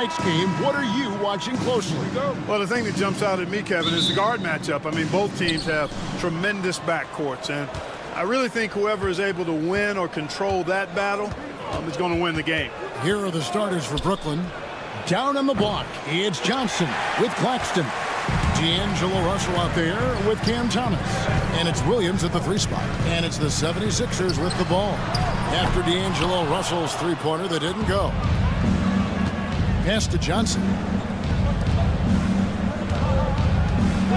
tonight's game, what are you watching closely? Well, the thing that jumps out at me, Kevin, is the guard matchup. I mean, both teams have tremendous backcourts, and I really think whoever is able to win or control that battle is going to win the game. Here are the starters for Brooklyn. Down on the block, it's Johnson with Claxton. D'Angelo Russell out there with Cam Thomas. And it's Williams at the 3 spot. And it's the 76ers with the ball. After D'Angelo Russell's three-pointer that didn't go. Pass to Johnson.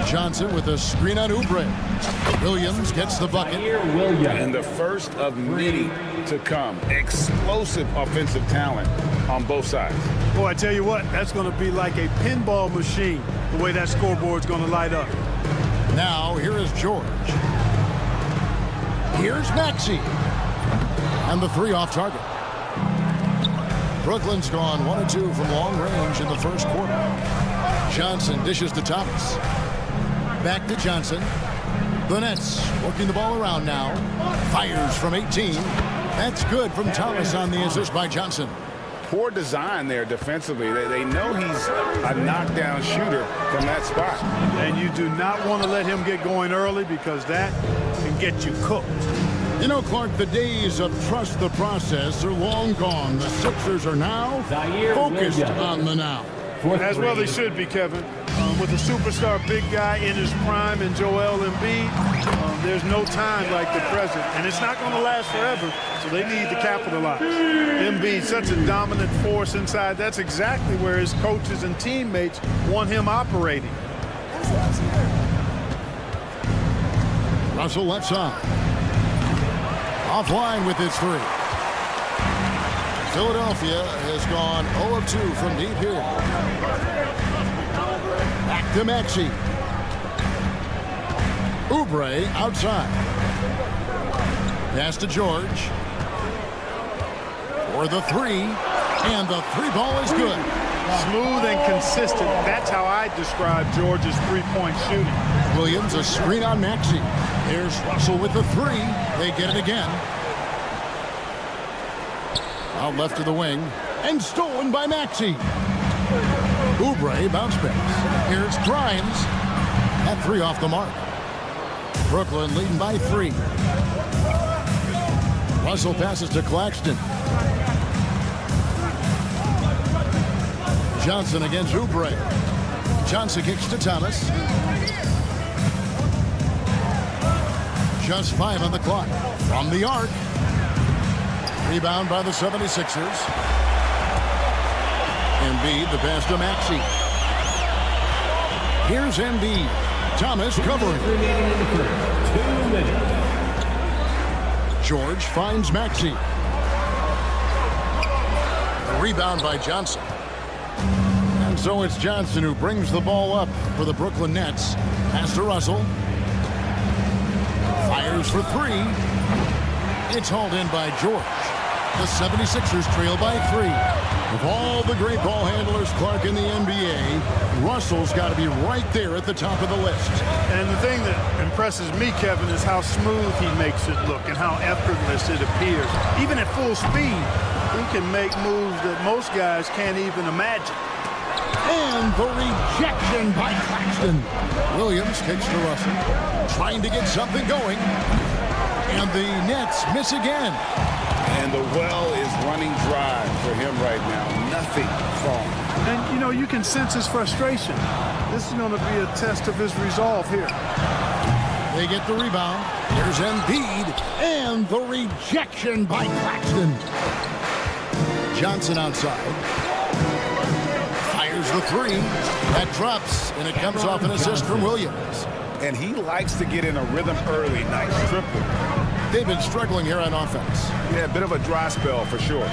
Johnson with a screen on Oubre. Williams gets the bucket. And the first of many to come. Explosive offensive talent on both sides. Boy, I tell you what, that's going to be like a pinball machine, the way that scoreboard's going to light up. Now, here is George. Here's Maxey. And the 3 off target. Brooklyn's gone 1 of 2 from long range in the first quarter. Johnson dishes to Thomas. Back to Johnson. The Nets working the ball around now. Fires from 18. That's good from Thomas on the assist by Johnson. Poor design there defensively. They know he's a knockdown shooter from that spot. And you do not want to let him get going early because that can get you cooked. You know, Clark, the days of trust the process are long gone. The Sixers are now focused on the now. As well they should be, Kevin. With a superstar big guy in his prime and Joel Embiid, there's no time like the present. And it's not going to last forever, so they need to capitalize. Embiid, such a dominant force inside. That's exactly where his coaches and teammates want him operating. Russell left side. Offline with his 3. Philadelphia has gone 0 of 2 from deep here. Back to Maxey. Oubre outside. Pass to George. For the 3. And the 3 ball is good. Smooth and consistent. That's how I describe George's three-point shooting. Williams, a screen on Maxey. There's Russell with the 3. They get it again. Out left to the wing. And stolen by Maxey. Oubre bounce pass. Here's Grimes. That 3 off the mark. Brooklyn leading by 3. Russell passes to Claxton. Johnson against Oubre. Johnson kicks to Thomas. Just 5 on the clock. From the arc. Rebound by the 76ers. Embiid, the pass to Maxey. Here's Embiid. Thomas covering. 2 minutes. George finds Maxey. A rebound by Johnson. And so it's Johnson who brings the ball up for the Brooklyn Nets. Pass to Russell. Fires for 3. It's hauled in by George. The 76ers trail by 3. With all the great ball handlers, Clark, in the NBA, Russell's got to be right there at the top of the list. And the thing that impresses me, Kevin, is how smooth he makes it look and how effortless it appears. Even at full speed, he can make moves that most guys can't even imagine. And the rejection by Claxton. Williams kicks to Russell, trying to get something going. And the Nets miss again. And the well is running dry for him right now. Nothing falling. And, you know, you can sense his frustration. This is going to be a test of his resolve here. They get the rebound. Here's Embiid. And the rejection by Claxton. Johnson outside. Fires the 3. That drops, and it comes off an assist from Williams. And he likes to get in a rhythm early. Nice triple. They've been struggling here on offense. Yeah, a bit of a dry spell for sure.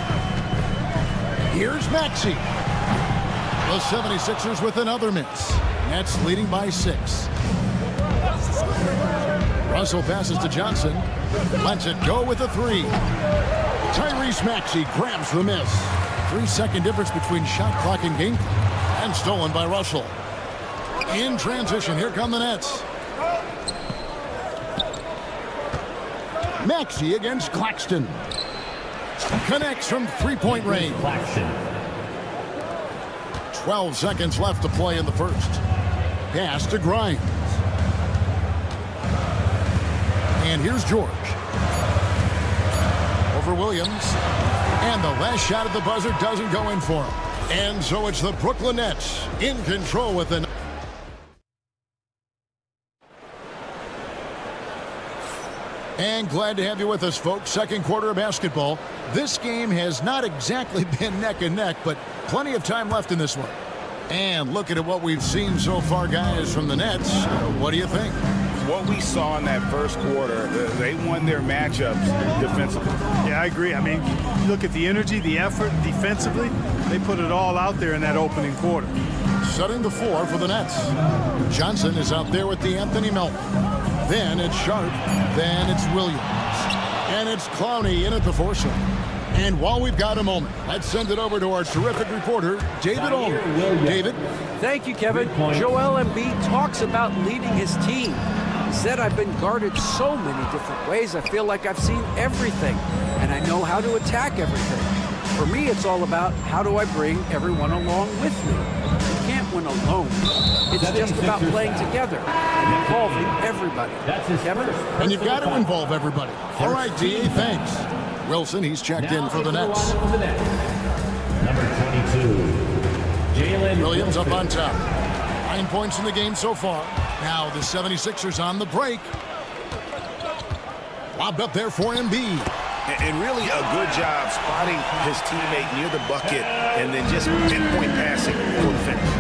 Here's Maxey. The 76ers with another miss. Nets leading by 6. Russell passes to Johnson. Lets it go with a 3. Tyrese Maxey grabs the miss. 3-second difference between shot clock and game clock. And stolen by Russell. In transition, here come the Nets. Maxey against Claxton. Connects from 3-point range. 12 seconds left to play in the first. Pass to Grimes. And here's George. Over Williams. And the last shot at the buzzer doesn't go in for him. And so it's the Brooklyn Nets in control with an... And glad to have you with us, folks. Second quarter of basketball. This game has not exactly been neck and neck, but plenty of time left in this one. And looking at what we've seen so far, guys, from the Nets, what do you think? What we saw in that first quarter, they won their matchups defensively. Yeah, I agree. I mean, you look at the energy, the effort defensively, they put it all out there in that opening quarter. Setting the floor for the Nets. Johnson is out there with the Anthony Melton. Then it's Sharp. Then it's Williams. And it's Clowney in at the foursome. And while we've got a moment, let's send it over to our terrific reporter, David Olin. David. Thank you, Kevin. Joel Embiid talks about leading his team. He said, I've been guarded so many different ways. I feel like I've seen everything, and I know how to attack everything. For me, it's all about how do I bring everyone along with me. You can't win alone. It's just about playing together and involving everybody. Kevin? And you've got to involve everybody. All right, D.A., thanks. Wilson, he's checked in for the Nets. Number 22, Williams up on top. 9 points in the game so far. Now the 76ers on the break. Lobbed up there for Embiid. And really a good job spotting his teammate near the bucket and then just pinpoint passing for the finish.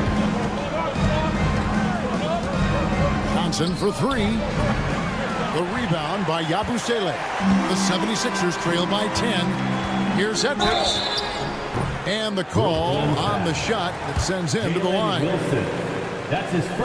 Johnson for three. The rebound by Yabusele. The 76ers trail by 10. Here's Edwards. And the call on the shot that sends him to the line.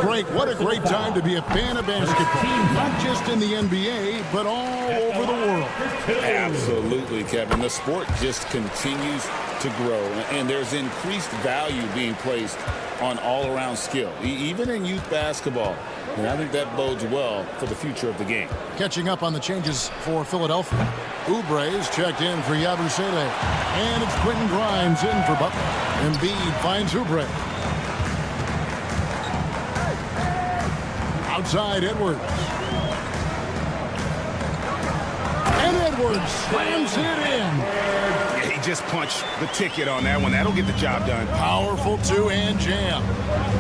Frank, what a great time to be a fan of basketball. Not just in the NBA, but all over the world. Absolutely, Kevin. The sport just continues to grow, and there's increased value being placed on all-around skill, even in youth basketball. And I think that bodes well for the future of the game. Catching up on the changes for Philadelphia. Oubre is checked in for Yabusele. And it's Quentin Grimes in for Butler. Embiid finds Oubre. Outside Edwards. And Edwards slams it in. Yeah, he just punched the ticket on that one. That'll get the job done. Powerful two-hand jam.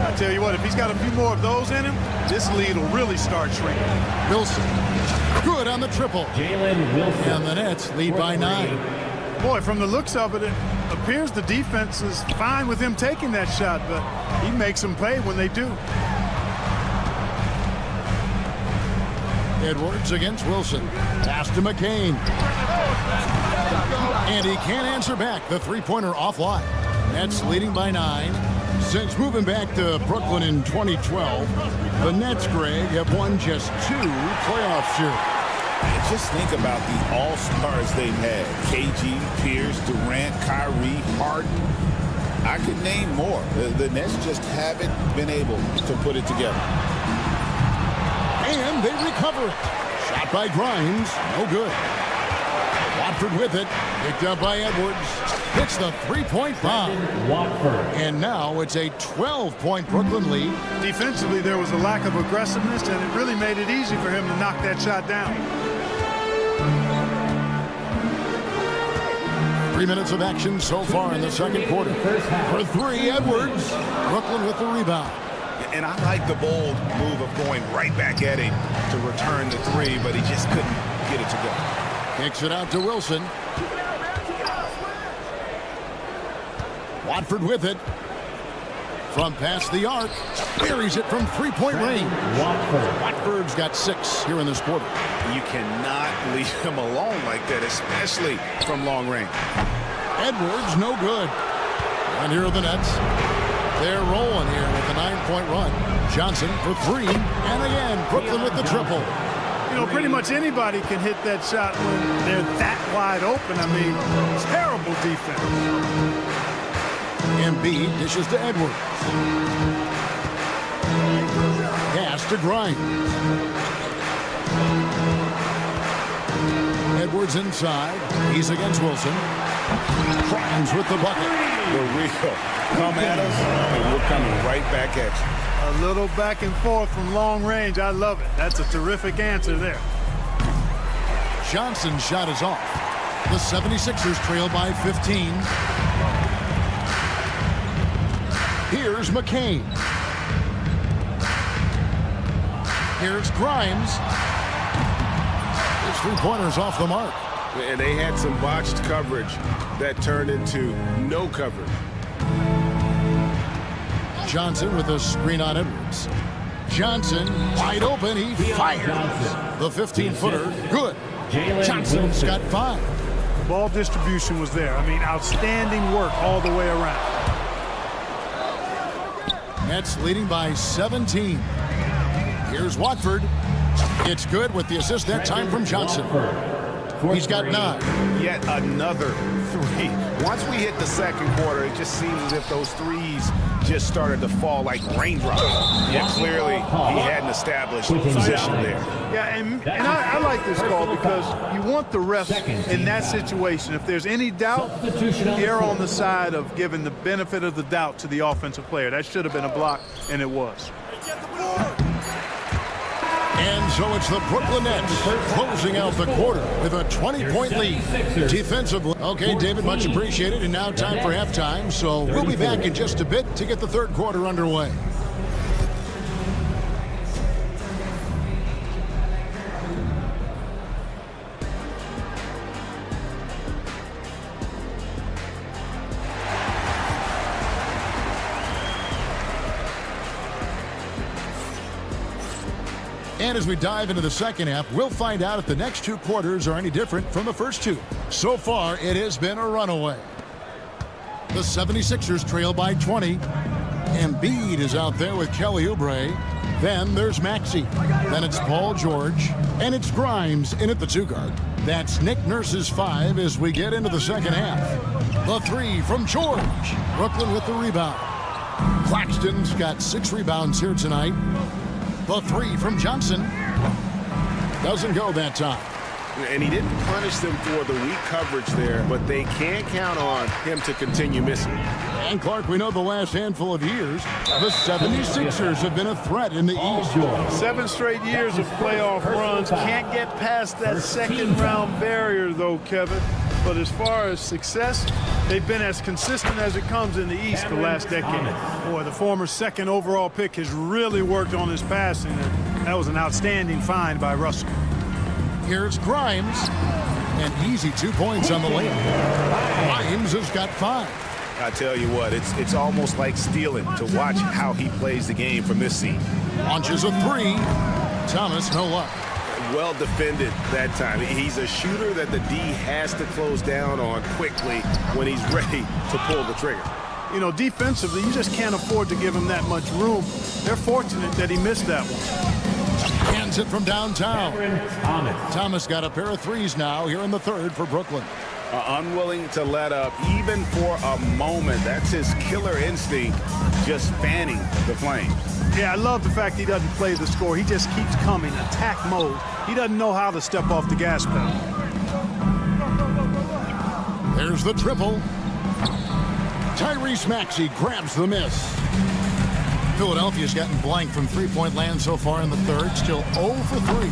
I tell you what, if he's got a few more of those in him, this lead will really start shrinking. Wilson. Good on the triple. Jalen Wilson. And the Nets lead by 9. Boy, from the looks of it, it appears the defense is fine with him taking that shot, but he makes them pay when they do. Edwards against Wilson. Pass to McCain. And he can't answer back. The three-pointer offline. Nets leading by 9. Since moving back to Brooklyn in 2012, the Nets, Greg, have won just 2 playoff series. Just think about the all-stars they've had. KG, Pierce, Durant, Kyrie, Harden. I could name more. The Nets just haven't been able to put it together. And they recover it. Shot by Grimes. No good. Watford with it. Picked up by Edwards. Hits the three-point bomb. Watford. And now it's a 12-point Brooklyn lead. Defensively, there was a lack of aggressiveness, and it really made it easy for him to knock that shot down. 3 minutes of action so far in the second quarter. For three, Edwards. Brooklyn with the rebound. And I like the bold move of going right back at him to return the three, but he just couldn't get it to go. Kicks it out to Wilson. Watford with it. From past the arc. Buries it from three-point range. Watford's got 6 here in this quarter. You cannot leave him alone like that, especially from long range. Edwards, no good. And here are the Nets. They're rolling here with a 9-point run. Johnson for 3. And again, Brooklyn with the triple. You know, pretty much anybody can hit that shot when they're that wide open. I mean, terrible defense. Embiid dishes to Edwards. Pass to Grimes. Edwards inside. He's against Wilson. Grimes with the bucket. The real. Come at us, and we're coming right back at you. A little back and forth from long range. I love it. That's a terrific answer there. Johnson's shot is off. The 76ers trail by 15. Here's McCain. Here's Grimes. His three-pointers off the mark. And they had some botched coverage that turned into no coverage. Johnson with a screen on Edwards. Johnson wide open. He fires. The 15-footer. Good. Johnson's got 5. Ball distribution was there. I mean, outstanding work all the way around. Nets leading by 17. Here's Watford. It's good with the assist that time from Johnson. He's got 9. Yet another 3. Once we hit the second quarter, it just seems as if those threes just started to fall like raindrops. Yeah, clearly he hadn't established position there. Yeah, and I like this call because you want the refs in that situation. If there's any doubt, err on the side of giving the benefit of the doubt to the offensive player. That should have been a block, and it was. And so it's the Brooklyn Nets closing out the quarter with a 20-point lead. Defensively. Okay, David, much appreciated. And now time for halftime. So we'll be back in just a bit to get the third quarter underway. And as we dive into the second half, we'll find out if the next 2 quarters are any different from the first 2. So far, it has been a runaway. The 76ers trail by 20. Embiid is out there with Kelly Oubre. Then there's Maxey. Then it's Paul George. And it's Grimes in at the 2-guard. That's Nick Nurse's 5 as we get into the second half. The 3 from George. Brooklyn with the rebound. Claxton's got 6 rebounds here tonight. The 3 from Johnson doesn't go that time. And he didn't punish them for the weak coverage there, but they can't count on him to continue missing. And Clark, we know the last handful of years, the 76ers have been a threat in the East. 7 straight years of playoff runs. Can't get past that second-round barrier, though, Kevin. But as far as success, they've been as consistent as it comes in the East the last decade. Boy, the former second overall pick has really worked on his passing. That was an outstanding find by Russell. Here's Grimes. An easy 2 points on the layup. Grimes has got 5. I tell you what, it's almost like stealing to watch how he plays the game from this seat. Launches a 3. Thomas, no luck. Well defended that time. He's a shooter that the D has to close down on quickly when he's ready to pull the trigger. You know, defensively, you just can't afford to give him that much room. They're fortunate that he missed that one. Hands it from downtown. Thomas got a pair of 3s now here in the third for Brooklyn. Unwilling to let up even for a moment. That's his killer instinct, just fanning the flames. Yeah, I love the fact he doesn't play the score. He just keeps coming, attack mode. He doesn't know how to step off the gas pedal. There's the triple. Tyrese Maxey grabs the miss. Philadelphia's gotten blank from three-point land so far in the third, still 0 for 3.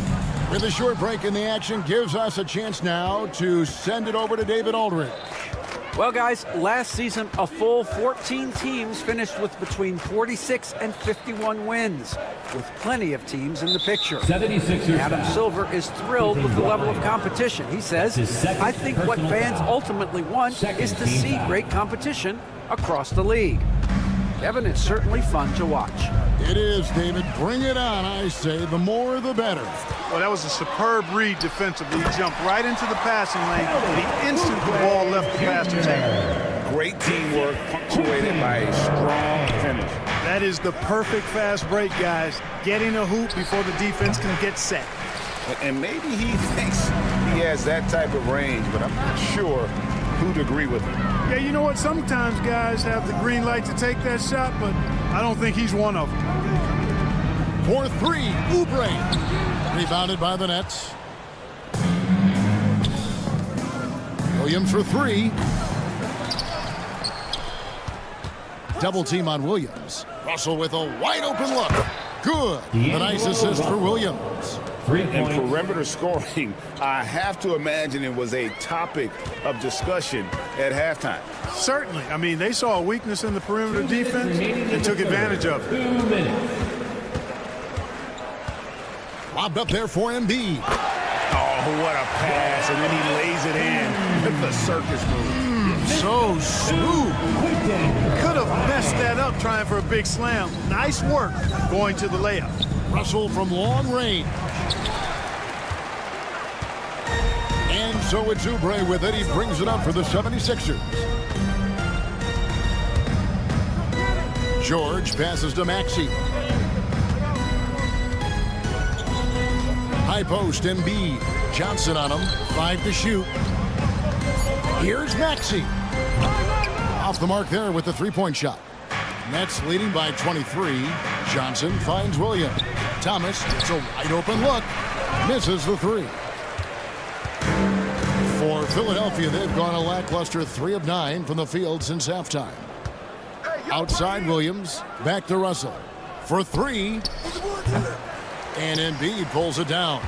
With a short break in the action, gives us a chance now to send it over to David Aldridge. Well, guys, last season, a full 14 teams finished with between 46 and 51 wins, with plenty of teams in the picture. 76ers. Adam Silver is thrilled with the level of competition. He says, I think what fans ultimately want is to see great competition across the league. Kevin, it's certainly fun to watch. It is, David. Bring it on, I say. The more, the better. Well, that was a superb read defensively. He jumped right into the passing lane. The instant the ball left the passer's hand. Great teamwork punctuated by a strong finish. That is the perfect fast break, guys. Getting a hoop before the defense can get set. And maybe he thinks he has that type of range, but I'm not sure who'd agree with him. Yeah, you know what? Sometimes guys have the green light to take that shot, but I don't think he's one of them. For 3, Oubre. Rebounded by the Nets. Williams for 3. double team on Williams. Russell with a wide open look. Good. A nice assist for Williams. And perimeter scoring, I have to imagine it was a topic of discussion at halftime. Certainly. I mean, they saw a weakness in the perimeter defense and took advantage of it. 2 minutes. Lobbed up there for Embiid. Oh, what a pass. And then he lays it in with the circus move. So smooth. Could have messed that up trying for a big slam. Nice work going to the layup. Russell from long range. And so it's Oubre with it. He brings it up for the 76ers. George passes to Maxey. High post, Embiid. Johnson on him. 5 to shoot. Here's Maxey. Off the mark there with the three-point shot. Nets leading by 23. Johnson finds Williams. Thomas, it's a wide open look. Misses the three. For Philadelphia, they've gone a lackluster 3 of 9 from the field since halftime. Outside Williams, back to Russell. For 3. And Embiid pulls it down.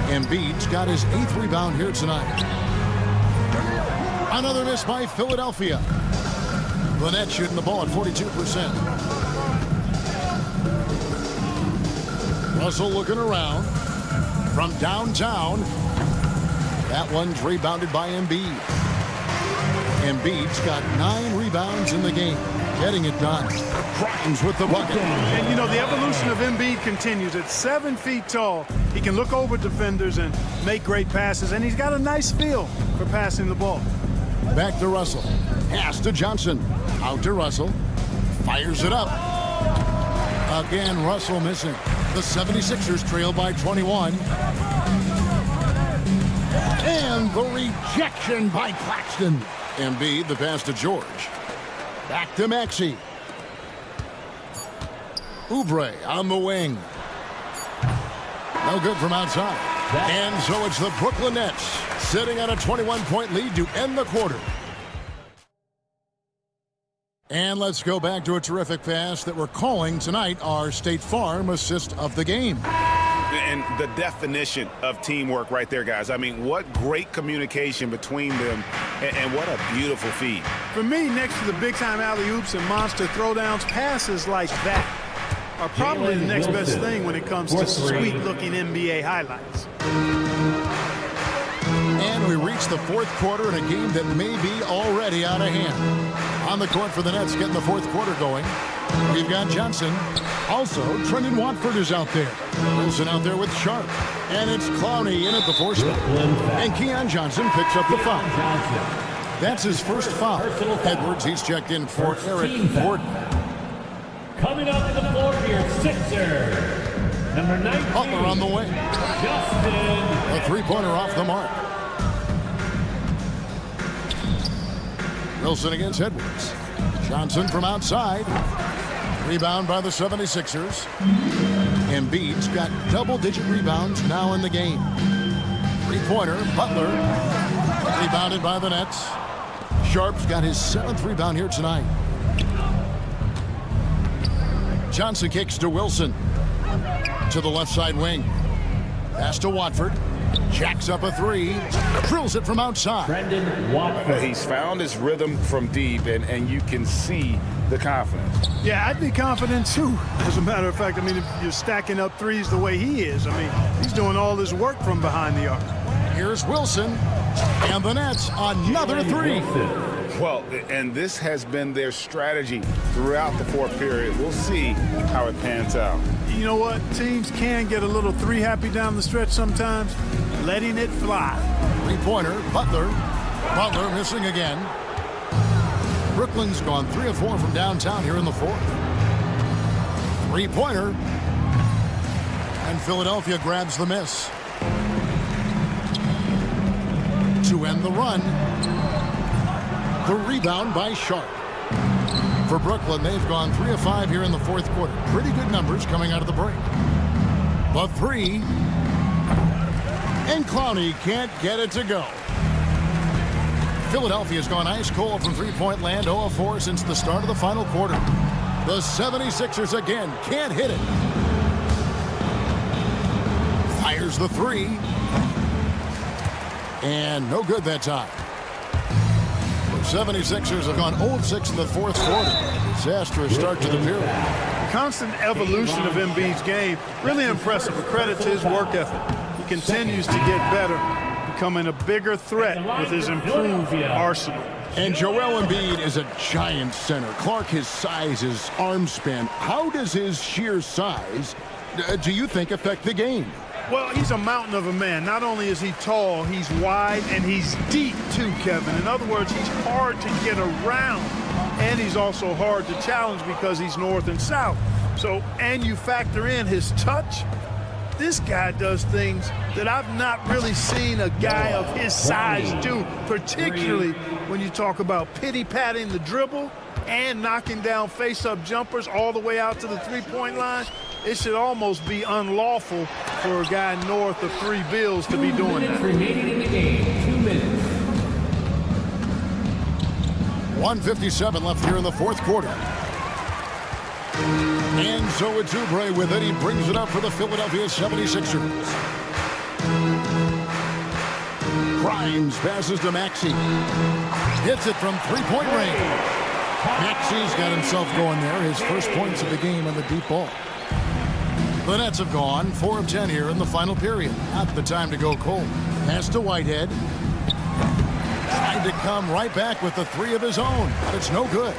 Embiid's got his 8th rebound here tonight. Another miss by Philadelphia. The Nets shooting the ball at 42%. Russell looking around from downtown. That one's rebounded by Embiid. Embiid's got 9 rebounds in the game. Getting it done. Grimes with the bucket. And, you know, the evolution of Embiid continues. At 7 feet tall, he can look over defenders and make great passes, and he's got a nice feel for passing the ball. Back to Russell. Pass to Johnson. Out to Russell. Fires it up. Again, Russell missing. The 76ers trail by 21. And the rejection by Claxton. Embiid, the pass to George. Back to Maxey. Oubre on the wing. No good from outside. And so it's the Brooklyn Nets sitting on a 21-point lead to end the quarter. And let's go back to a terrific pass that we're calling tonight our State Farm assist of the game. And the definition of teamwork right there, guys. I mean, what great communication between them, and what a beautiful feed. For me, next to the big-time alley-oops and monster throwdowns, passes like that are probably the next best thing when it comes to sweet-looking NBA highlights. And we reach the fourth quarter in a game that may be already out of hand. On the court for the Nets, getting the fourth quarter going. We've got Johnson. Also, Trendon Watford is out there. Wilson out there with Sharp. And it's Clowney in at the 4 spot. And Keon Johnson picks up the foul. That's his first foul. Edwards, he's checked in for Eric Gordon. Coming up to the floor here, Sixer. Number 19. Butler on the way. Justin. A three-pointer off the mark. Wilson against Edwards. Johnson from outside. Rebound by the 76ers. Embiid's got double-digit rebounds now in the game. Three-pointer, Butler. Rebounded by the Nets. Sharp's got his 7th rebound here tonight. Johnson kicks to Wilson. To the left side wing. Pass to Watford. Jacks up a 3. Drills it from outside. Trendon Watford. He's found his rhythm from deep, and you can see the confidence. Yeah, I'd be confident too. As a matter of fact, I mean, if you're stacking up threes the way he is, I mean, he's doing all this work from behind the arc. Here's Wilson. And the Nets, another 3. Well, and this has been their strategy throughout the fourth period. We'll see how it pans out. You know what? Teams can get a little 3 happy down the stretch sometimes. Letting it fly. Three-pointer, Butler. Butler missing again. Brooklyn's gone 3 of 4 from downtown here in the fourth. Three-pointer. And Philadelphia grabs the miss. To end the run. The rebound by Sharp. For Brooklyn, they've gone 3 of 5 here in the fourth quarter. Pretty good numbers coming out of the break. The 3. And Clowney can't get it to go. Philadelphia's gone ice cold from three-point land, 0 of 4 since the start of the final quarter. The 76ers again can't hit it. Fires the three. And no good that time. The 76ers have gone 0 of 6 in the fourth quarter. Disastrous start to the period. Constant evolution of Embiid's game. Really impressive. A credit to his work ethic. He continues to get better, becoming a bigger threat with his improved arsenal. And Joel Embiid is a giant center. Clark, his size, his arm span. How does his sheer size, do you think, affect the game? Well, he's a mountain of a man. Not only is he tall, he's wide, and he's deep too, Kevin. In other words, he's hard to get around, and he's also hard to challenge because he's north and south. So, and you factor in his touch, this guy does things that I've not really seen a guy of his size do, particularly when you talk about pity-patting the dribble and knocking down face-up jumpers all the way out to the three-point line. It should almost be unlawful for a guy north of 3 bills to be doing that. Remaining in the game, 2 minutes. 1:57 left here in the fourth quarter. And so it's Oubre with it. He brings it up for the Philadelphia 76ers. Grimes passes to Maxey. Hits it from three-point range. Maxey's got himself going there. His first points of the game on the deep ball. The Nets have gone 4 of 10 here in the final period. Not the time to go cold. Pass to Whitehead. Tried to come right back with the 3 of his own, but it's no good.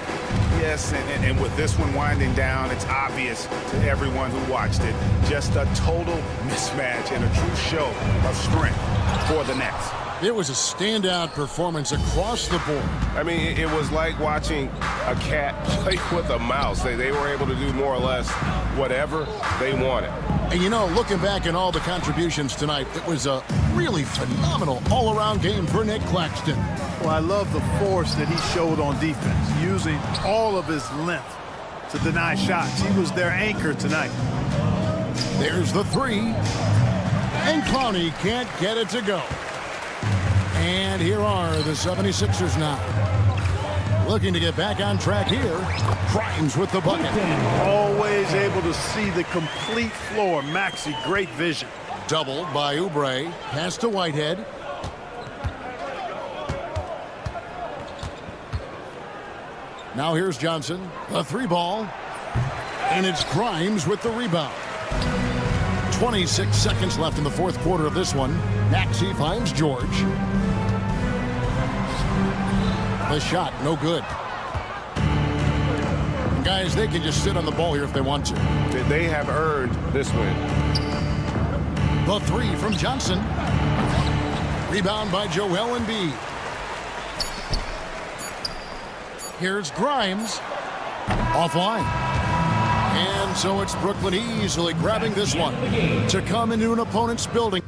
Yes, and with this one winding down, it's obvious to everyone who watched it. Just a total mismatch and a true show of strength for the Nets. It was a standout performance across the board. I mean, it was like watching a cat play with a mouse. They were able to do more or less whatever they wanted. And you know, looking back at all the contributions tonight, it was a really phenomenal all-around game for Nick Claxton. Well, I love the force that he showed on defense, using all of his length to deny shots. He was their anchor tonight. There's the 3. And Clowney can't get it to go. And here are the 76ers now. Looking to get back on track here. Grimes with the bucket. Always able to see the complete floor. Maxey, great vision. Doubled by Oubre. Pass to Whitehead. Now here's Johnson. The 3 ball. And it's Grimes with the rebound. 26 seconds left in the fourth quarter of this one. Maxey finds George. The shot, no good. Guys, they can just sit on the ball here if they want to. They have earned this win. The 3 from Johnson. Rebound by Joel Embiid. Here's Grimes. Offline. And so it's Brooklyn easily grabbing this one to come into an opponent's building.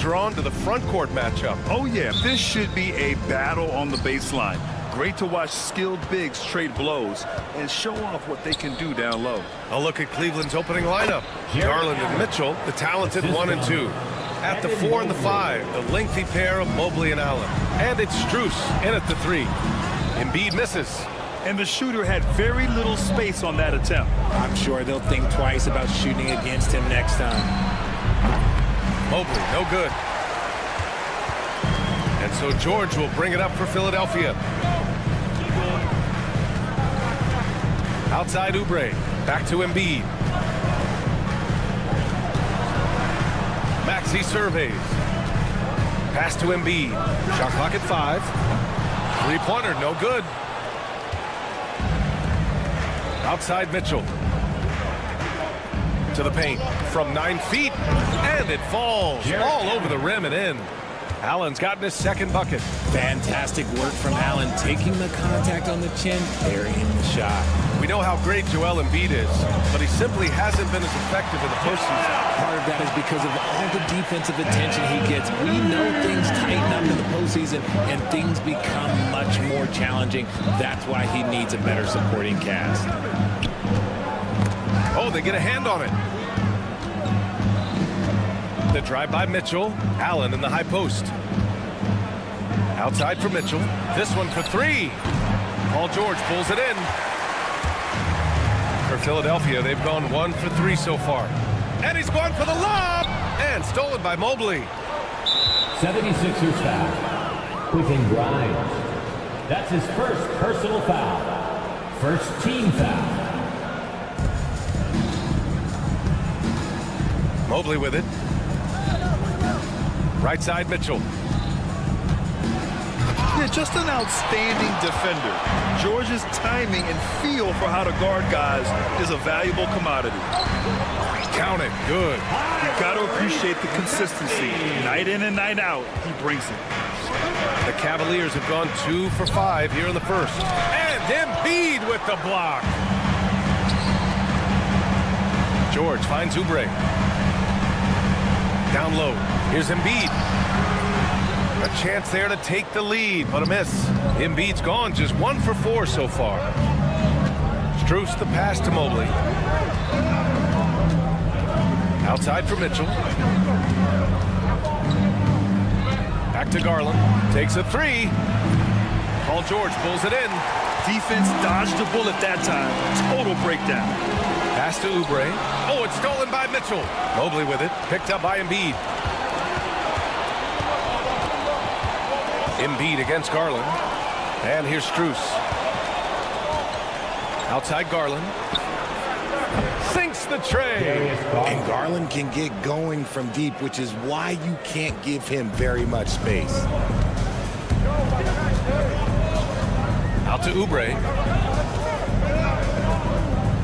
drawn to the front court matchup. Oh, yeah, this should be a battle on the baseline. Great to watch skilled bigs trade blows and show off what they can do down low. A look at Cleveland's opening lineup. Garland and Mitchell, the talented 1 and 2. At the 4 and the 5, the lengthy pair of Mobley and Allen. And it's Strus in at the 3. Embiid misses. And the shooter had very little space on that attempt. I'm sure they'll think twice about shooting against him next time. Mobley, no good. And so George will bring it up for Philadelphia. Outside Oubre, back to Embiid. Maxey surveys. Pass to Embiid. Shot clock at 5. Three-pointer, no good. Outside Mitchell. To the paint from 9 feet. And it falls all over the rim and in. Allen's gotten his second bucket. Fantastic work from Allen, taking the contact on the chin, burying the shot. We know how great Joel Embiid is, but he simply hasn't been as effective in the postseason. Part of that is because of all the defensive attention he gets. We know things tighten up in the postseason and things become much more challenging. That's why he needs a better supporting cast. Oh, they get a hand on it. The drive by Mitchell. Allen in the high post. Outside for Mitchell. This one for 3. Paul George pulls it in. For Philadelphia, they've gone 1 for 3 so far. And he's going for the lob! And stolen by Mobley. 76ers foul. Quentin Grimes. That's his first personal foul. First team foul. Mobley with it. Right side Mitchell. Yeah, just an outstanding defender. George's timing and feel for how to guard guys is a valuable commodity. Count it. Good. You've got to appreciate the consistency. Night in and night out, he brings it. The Cavaliers have gone 2 for 5 here in the first. And Embiid with the block. George finds Oubre. Down low. Here's Embiid. A chance there to take the lead, but a miss. Embiid's gone just 1 for 4 so far. Strus the pass to Mobley. Outside for Mitchell. Back to Garland. Takes a 3. Paul George pulls it in. Defense dodged a bullet that time. Total breakdown. Pass to Oubre. Oh, it's stolen by Mitchell. Mobley with it. Picked up by Embiid. Embiid against Garland. And here's Strus. Outside Garland. Sinks the tray. And Garland can get going from deep, which is why you can't give him very much space. Out to Oubre.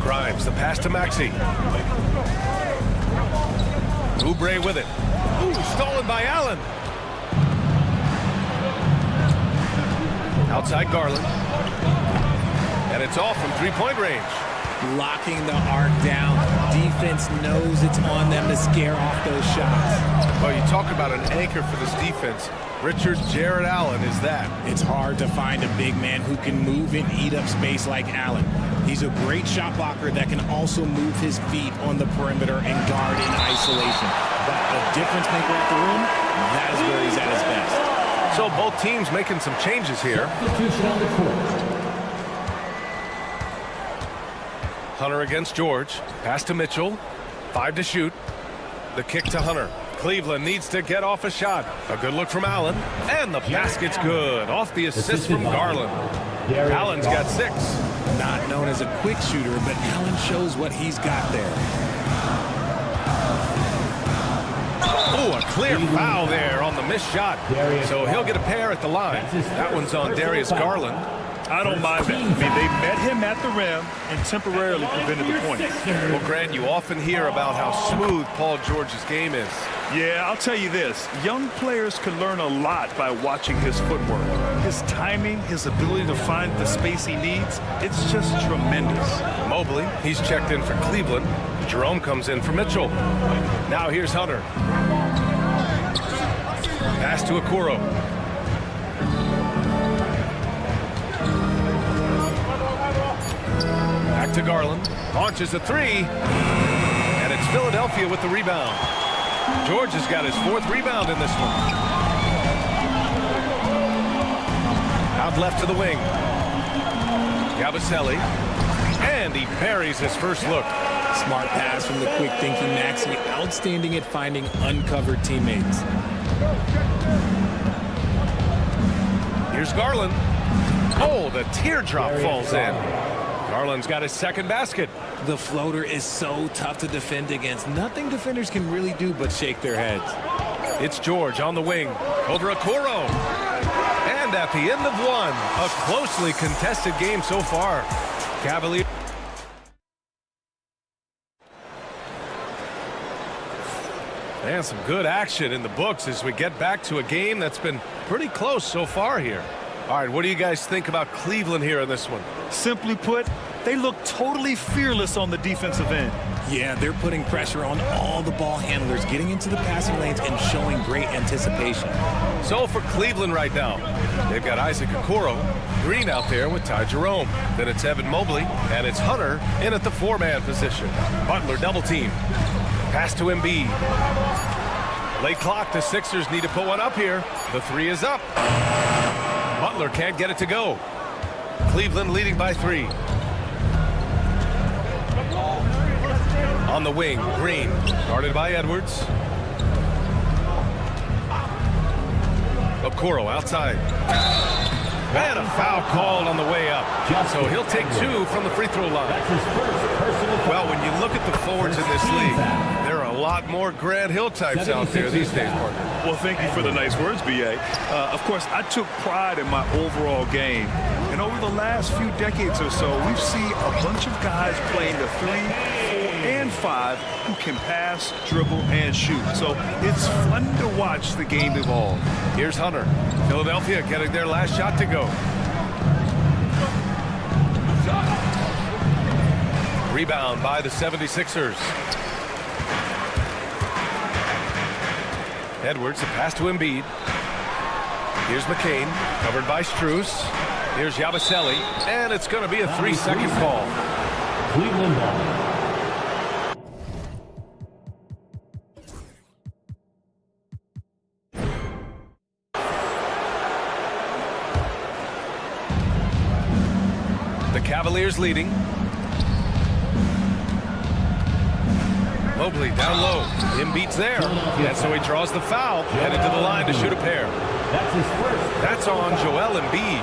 Grimes, the pass to Maxey. Oubre with it. Ooh, stolen by Allen. Outside Garland. And it's off from three-point range. Locking the arc down. Defense knows it's on them to scare off those shots. Well, you talk about an anchor for this defense. Richard Jared Allen is that. It's hard to find a big man who can move and eat up space like Allen. He's a great shot blocker that can also move his feet on the perimeter and guard in isolation. But a difference maker at the rim, that is where he's at his best. So both teams making some changes here. Hunter against George. Pass to Mitchell. 5 to shoot. The kick to Hunter. Cleveland needs to get off a shot. A good look from Allen. And the basket's good. Off the assist from Garland. Allen's got 6. Not known as a quick shooter, but Allen shows what he's got there. Oh, a clear foul there on the missed shot. So he'll get a pair at the line. That one's on Darius Garland. I don't mind that. I mean, they met him at the rim and temporarily prevented the points. Well, Grant, you often hear about how smooth Paul George's game is. Yeah, I'll tell you this. Young players can learn a lot by watching his footwork. His timing, his ability to find the space he needs, it's just tremendous. Mobley, he's checked in for Cleveland. Jerome comes in for Mitchell. Now here's Hunter. Pass to Okoro. Back to Garland. Launches a three. And it's Philadelphia with the rebound. George has got his 4th rebound in this one. Out left to the wing. Yabusele. And he buries his first look. Smart pass from the quick thinking Maxey. Outstanding at finding uncovered teammates. Here's Garland. Oh, the teardrop falls in. Garland's got his 2nd basket. The floater is so tough to defend against. Nothing defenders can really do but shake their heads. It's George on the wing. Over Okoro. And at the end of one, a closely contested game so far. Cavaliers. And some good action in the books as we get back to a game that's been pretty close so far here. All right, what do you guys think about Cleveland here in this one? Simply put, they look totally fearless on the defensive end. Yeah, they're putting pressure on all the ball handlers, getting into the passing lanes and showing great anticipation. So for Cleveland right now, they've got Isaac Okoro, Green out there with Ty Jerome. Then it's Evan Mobley, and it's Hunter in at the 4-man position. Butler double team. Pass to Embiid. Late clock, the Sixers need to put one up here. The 3 is up. Butler can't get it to go. Cleveland leading by 3. On the wing, Green, guarded by Edwards. Okoro outside. And a foul called on the way up. So he'll take 2 from the free throw line. Well, when you look at the forwards in this league, there are a lot more Grant Hill types out there these days, partner. Well, thank you for the nice words, B.A. Of course, I took pride in my overall game. And over the last few decades or so, we've seen a bunch of guys playing the 3, 4, and 5 who can pass, dribble, and shoot. So it's fun to watch the game evolve. Here's Hunter. Philadelphia getting their last shot to go. Rebound by the 76ers. Edwards, a pass to Embiid. Here's McCain, covered by Strus. Here's Yabusele, and it's going to be a 3-second call. Cleveland ball. The Cavaliers leading. Mobley down low. Embiid's there. And so he draws the foul. Headed to the line to shoot a pair. That's his first. That's on Joel Embiid.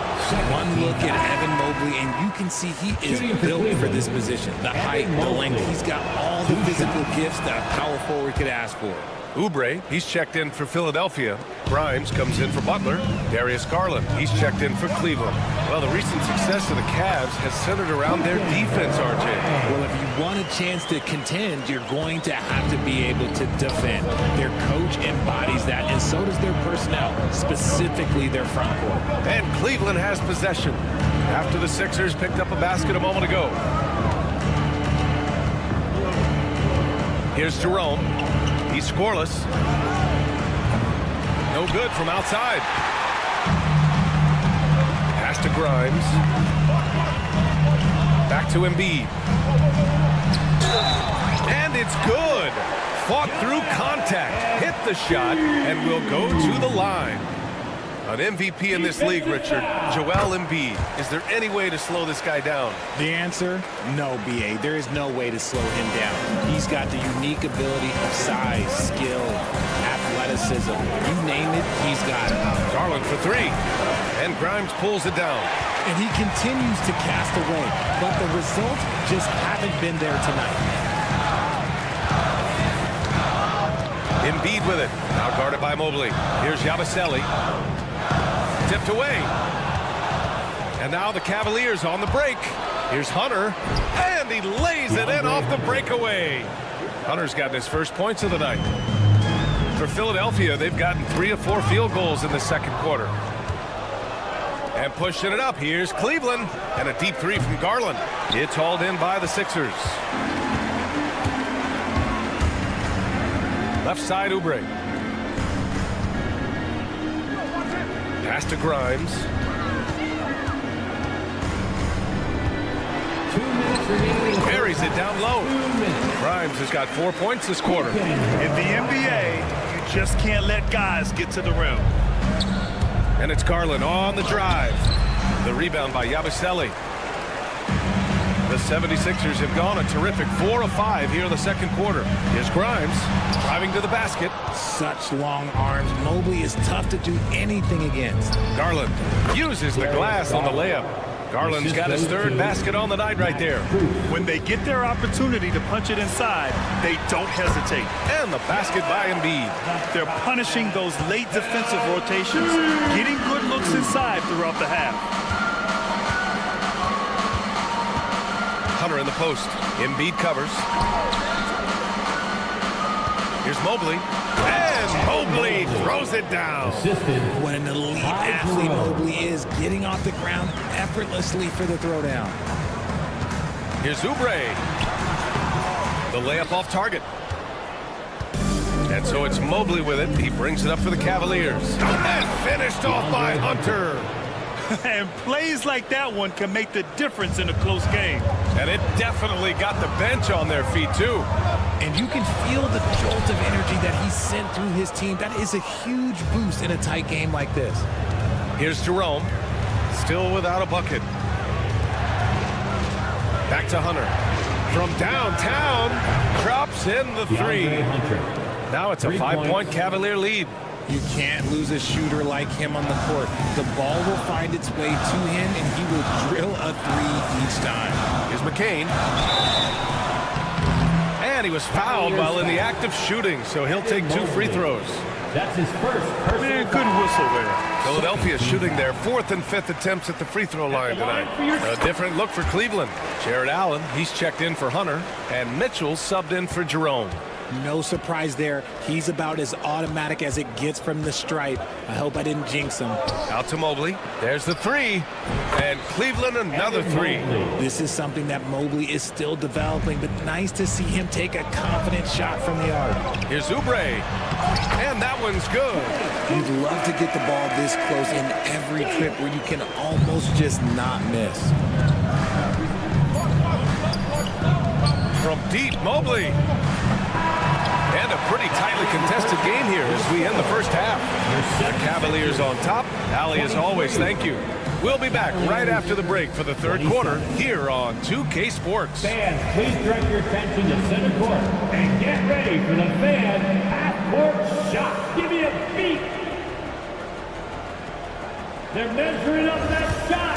One look at Evan Mobley, and you can see he is built for this position. The height, the length. He's got all the physical gifts that a power forward could ask for. Oubre, he's checked in for Philadelphia. Grimes comes in for Butler. Darius Garland, he's checked in for Cleveland. Well, the recent success of the Cavs has centered around their defense, RJ. Well, if you want a chance to contend, you're going to have to be able to defend. Their coach embodies that, and so does their personnel, specifically their front court. And Cleveland has possession after the Sixers picked up a basket a moment ago. Here's Jerome. He's scoreless. No good from outside. Pass to Grimes. Back to Embiid. And it's good. Fought through contact. Hit the shot and will go to the line. An MVP in this league, Richard, Joel Embiid. Is there any way to slow this guy down? The answer, no, B.A. There is no way to slow him down. He's got the unique ability of size, skill, athleticism. You name it, he's got it. Garland for 3. And Grimes pulls it down. And he continues to cast away, but the results just haven't been there tonight. Embiid with it. Now guarded by Mobley. Here's Yabusele. Tipped away. And now the Cavaliers on the break. Here's Hunter. And he lays it in off the breakaway. Hunter's gotten his first points of the night. For Philadelphia, they've gotten 3 of 4 field goals in the second quarter. And pushing it up, here's Cleveland. And a deep 3 from Garland. It's hauled in by the Sixers. Left side, Oubre. Pass to Grimes. 2 minutes remaining. Carries it down low. Grimes has got 4 points this quarter. In the NBA, you just can't let guys get to the rim. And it's Garland on the drive. The rebound by Yabusele. The 76ers have gone a terrific 4 of 5 here in the second quarter. Here's Grimes driving to the basket. Such long arms. Mobley is tough to do anything against. Garland uses the glass on the layup. Garland's got his third basket on the night right there. When they get their opportunity to punch it inside, they don't hesitate. And the basket by Embiid. They're punishing those late defensive rotations, getting good looks inside throughout the half. Hunter in the post. Embiid covers. Here's Mobley. And Mobley throws it down. What an elite athlete Mobley is, getting off the ground effortlessly for the throwdown. Here's Oubre. The layup off target. And so it's Mobley with it. He brings it up for the Cavaliers. And finished off by Hunter. And plays like that one can make the difference in a close game. And it definitely got the bench on their feet, too. And you can feel the jolt of energy that he sent through his team. That is a huge boost in a tight game like this. Here's Jerome. Still without a bucket. Back to Hunter. From downtown. Drops in the three. Now it's a 5-point Cavalier lead. You can't lose a shooter like him on the court. The ball will find its way to him, and he will drill a three each time. Here's McCain. And he was fouled while in the act of shooting, so he'll take 2 free throws. That's his first personal Good whistle there. Philadelphia shooting their 4th and 5th attempts at the free throw line tonight. A different look for Cleveland. Jared Allen, he's checked in for Hunter, and Mitchell subbed in for Jerome. No surprise there. He's about as automatic as it gets from the stripe. I hope I didn't jinx him. Out to Mobley. There's the 3. And Cleveland another 3. This is something that Mobley is still developing, but nice to see him take a confident shot from the arc. Here's Oubre. And that one's good. You'd love to get the ball this close in every trip where you can almost just not miss. From deep, Mobley. And a pretty tightly contested game here as we end the first half. The Cavaliers on top. Allie, as always, thank you. We'll be back right after the break for the third quarter here on 2K Sports. Fans, please direct your attention to center court and get ready for the fan half-court shot. Give me a beat. They're measuring up that shot.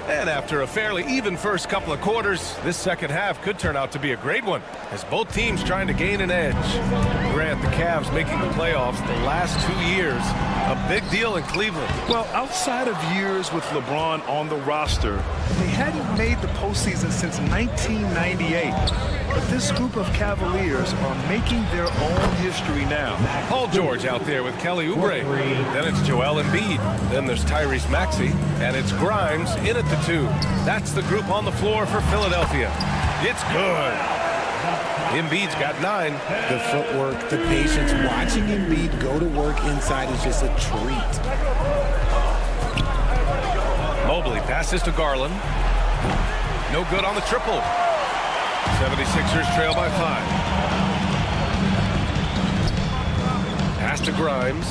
And after a fairly even first couple of quarters, this second half could turn out to be a great one as both teams trying to gain an edge. Grant, the Cavs making the playoffs the last 2 years, a big deal in Cleveland. Well, outside of years with LeBron on the roster, they hadn't made the postseason since 1998. But this group of Cavaliers are making their own history now. Paul George out there with Kelly Oubre. Then it's Joel Embiid. Then there's Tyrese Maxey. And it's Grimes in at the 2. That's the group on the floor for Philadelphia. It's good. Embiid's got 9. The footwork, the patience, watching Embiid go to work inside is just a treat. Mobley passes to Garland. No good on the triple. 76ers trail by 5. Pass to Grimes.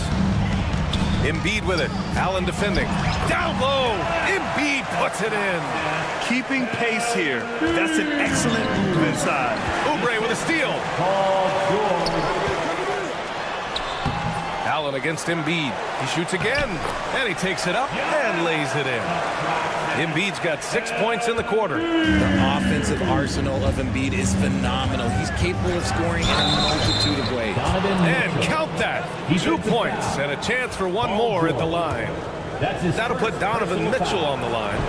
Embiid with it. Allen defending. Down low. Embiid puts it in. Keeping pace here. That's an excellent move inside. Oubre with a steal. Paul George. Allen against Embiid. He shoots again. And he takes it up and lays it in. Embiid's got 6 points in the quarter. The offensive arsenal of Embiid is phenomenal. He's capable of scoring in a multitude of ways. And count that. 2 points and a chance for one more at the line. That'll put Donovan Mitchell on the line.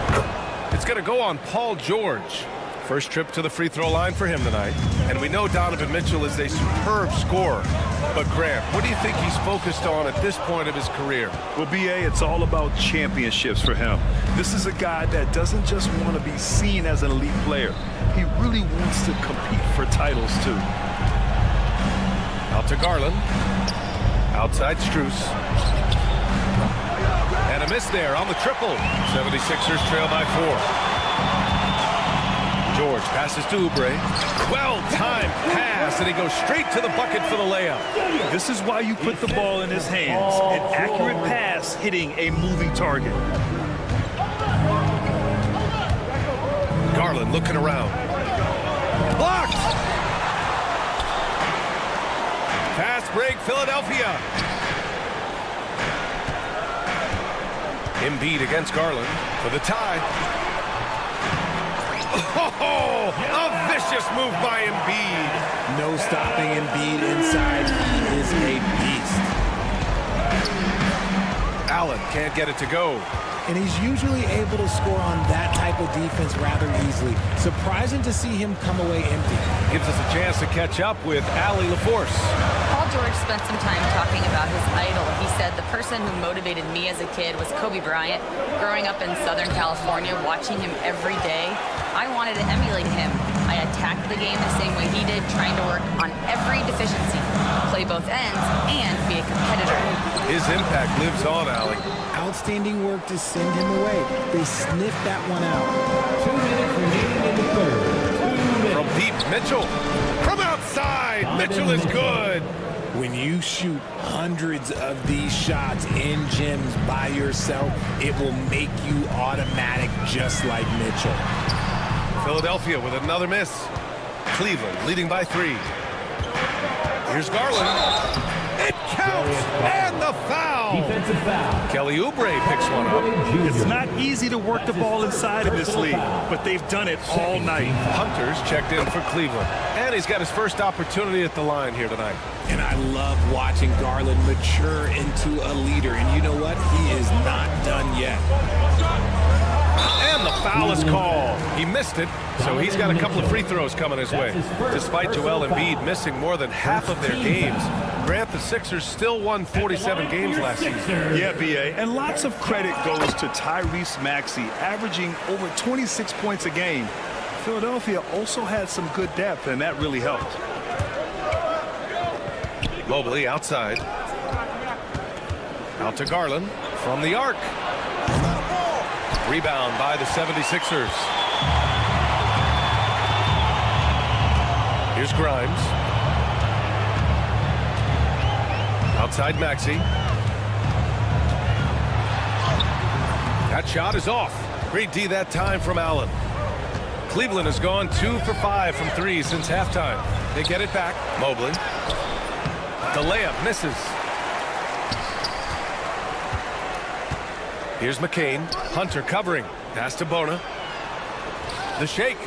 It's going to go on Paul George. First trip to the free throw line for him tonight. And we know Donovan Mitchell is a superb scorer. But Grant, what do you think he's focused on at this point of his career? Well, B.A., it's all about championships for him. This is a guy that doesn't just want to be seen as an elite player. He really wants to compete for titles, too. Out to Garland. Outside Strus. And a miss there on the triple. 76ers trail by 4. George passes to Oubre. Well-timed pass, and he goes straight to the bucket for the layup. This is why you put the ball in his hands. An accurate pass hitting a moving target. Garland looking around. Blocked! Fast break, Philadelphia. Embiid against Garland for the tie. Oh, a vicious move by Embiid. No stopping Embiid inside. He is a beast. Allen can't get it to go. And he's usually able to score on that type of defense rather easily. Surprising to see him come away empty. Gives us a chance to catch up with Allie LaForce. Paul George spent some time talking about his idol. He said, the person who motivated me as a kid was Kobe Bryant. Growing up in Southern California, watching him every day, I wanted to emulate him. I attacked the game the same way he did, trying to work on every deficiency, play both ends, and be a competitor. His impact lives on, Allie. Outstanding work to send him away. They sniffed that one out. 2 minutes remaining in the third. 2 minutes. From deep, Mitchell. From outside, Mitchell is good. When you shoot hundreds of these shots in gyms by yourself, it will make you automatic just like Mitchell. Philadelphia with another miss. Cleveland leading by 3. Here's Garland. It counts, and the foul. Defensive foul. Kelly Oubre picks one up. It's not easy to work the ball inside of this league, but they've done it all night. Hunter's checked in for Cleveland, and he's got his first opportunity at the line here tonight. And I love watching Garland mature into a leader. And you know what? He is not done yet. And the foul is called. He missed it, so he's got a couple of free throws coming his way. Despite Joel Embiid missing more than half of their games, Grant, the Sixers still won 47 games last season. Yeah, B.A., and lots of credit goes to Tyrese Maxey, averaging over 26 points a game. Philadelphia also had some good depth, and that really helped. Mobley outside. Out to Garland from the arc. Rebound by the 76ers. Here's Grimes. Outside Maxey. That shot is off. Great D that time from Allen. Cleveland has gone 2 for 5 from 3 since halftime. They get it back. Mobley. The layup misses. Here's McCain. Hunter covering. Pass to Bona. The shake.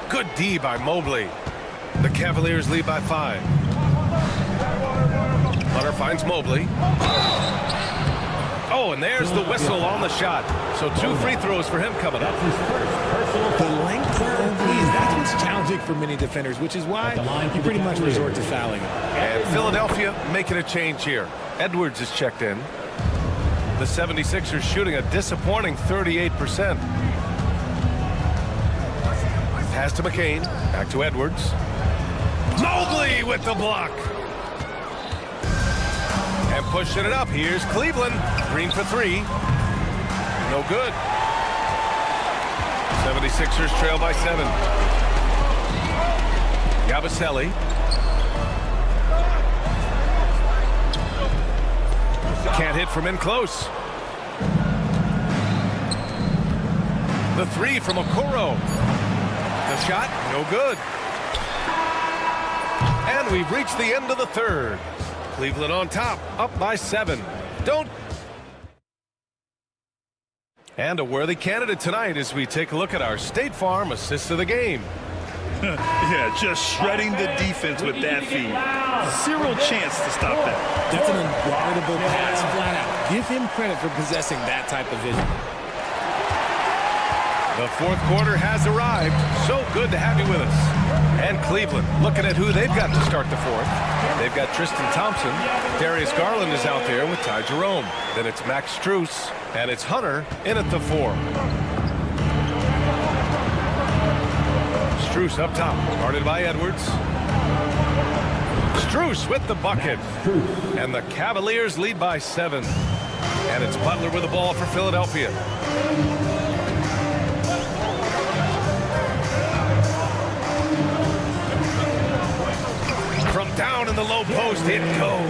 Good D by Mobley. The Cavaliers lead by 5. Hunter finds Mobley. Oh, and there's the whistle on the shot. So 2 free throws for him coming up. The length of these, that's what's challenging for many defenders, which is why you pretty much resort to fouling. And Philadelphia making a change here. Edwards is checked in. The 76ers shooting a disappointing 38%. Pass to McCain. Back to Edwards. Mobley with the block. And pushing it up. Here's Cleveland. Green for 3. No good. 76ers trail by 7. Yabusele. Can't hit from in close. The 3 from Okoro. The shot, no good. And we've reached the end of the third. Cleveland on top, up by 7. And a worthy candidate tonight as we take a look at our State Farm assist of the game. Yeah, just shredding the defense with that feed. Zero chance to stop that. That's an unguardable pass, flat out. Give him credit for possessing that type of vision. The fourth quarter has arrived. So good to have you with us. And Cleveland looking at who they've got to start the fourth. They've got Tristan Thompson. Darius Garland is out there with Ty Jerome. Then it's Max Strus. And it's Hunter in at the 4. Strus up top, guarded by Edwards. Strus with the bucket. And the Cavaliers lead by 7. And it's Butler with the ball for Philadelphia. From down in the low post, it goes.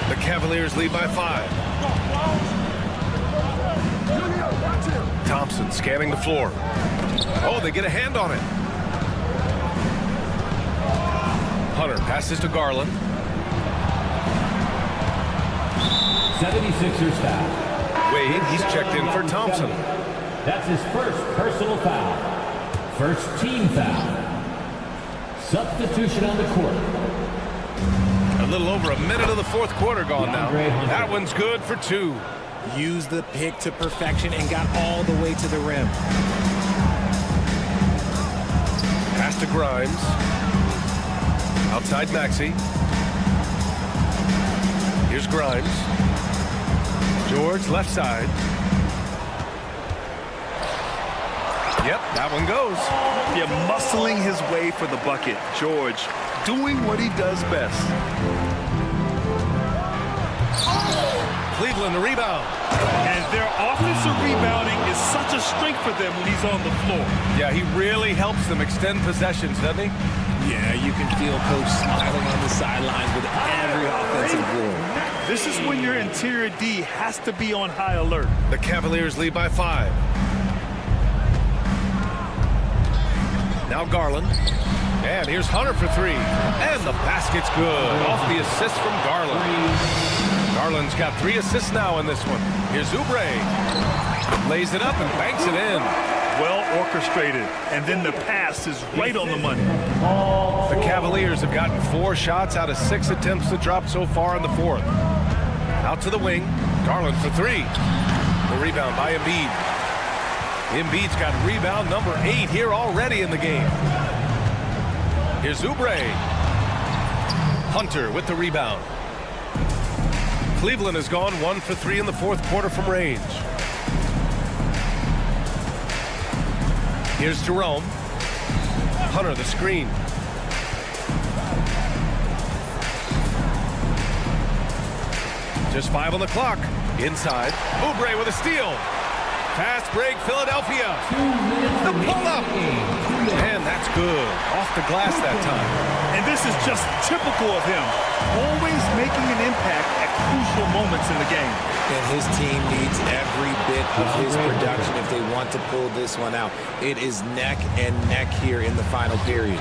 The Cavaliers lead by 5. Thompson scanning the floor. Oh, they get a hand on it. Hunter passes to Garland. 76ers foul. Wade, he's checked in for Thompson. That's his first personal foul. First team foul. Substitution on the court. A little over a minute of the fourth quarter gone now. That one's good for 2. Used the pick to perfection and got all the way to the rim. Pass to Grimes. Outside Maxey. Here's Grimes. George left side. Yep, that one goes. Yeah, muscling his way for the bucket. George doing what he does best. Cleveland the rebound. And their offensive rebounding is such a strength for them when he's on the floor. Yeah, he really helps them extend possessions, doesn't he? Yeah, you can feel Coach smiling on the sidelines with every offensive goal. This is when your interior D has to be on high alert. The Cavaliers lead by 5. Now Garland. And here's Hunter for 3. And the basket's good. Off the assist from Garland. Garland's got 3 assists now in this one. Here's Oubre. Lays it up and banks it in. Well orchestrated. And then the pass is right on the money. The Cavaliers have gotten 4 shots out of 6 attempts to drop so far in the fourth. Out to the wing. Garland for 3. The rebound by Embiid. Embiid's got rebound number 8 here already in the game. Here's Oubre. Hunter with the rebound. Cleveland has gone 1 for 3 in the fourth quarter from range. Here's Jerome. Hunter the screen. Just 5 on the clock. Inside. Oubre with a steal. Fast break, Philadelphia. The pull-up. And that's good. Off the glass that time. And this is just typical of him. Always making an impact at crucial moments in the game. And his team needs every bit of his production if they want to pull this one out. It is neck and neck here in the final period.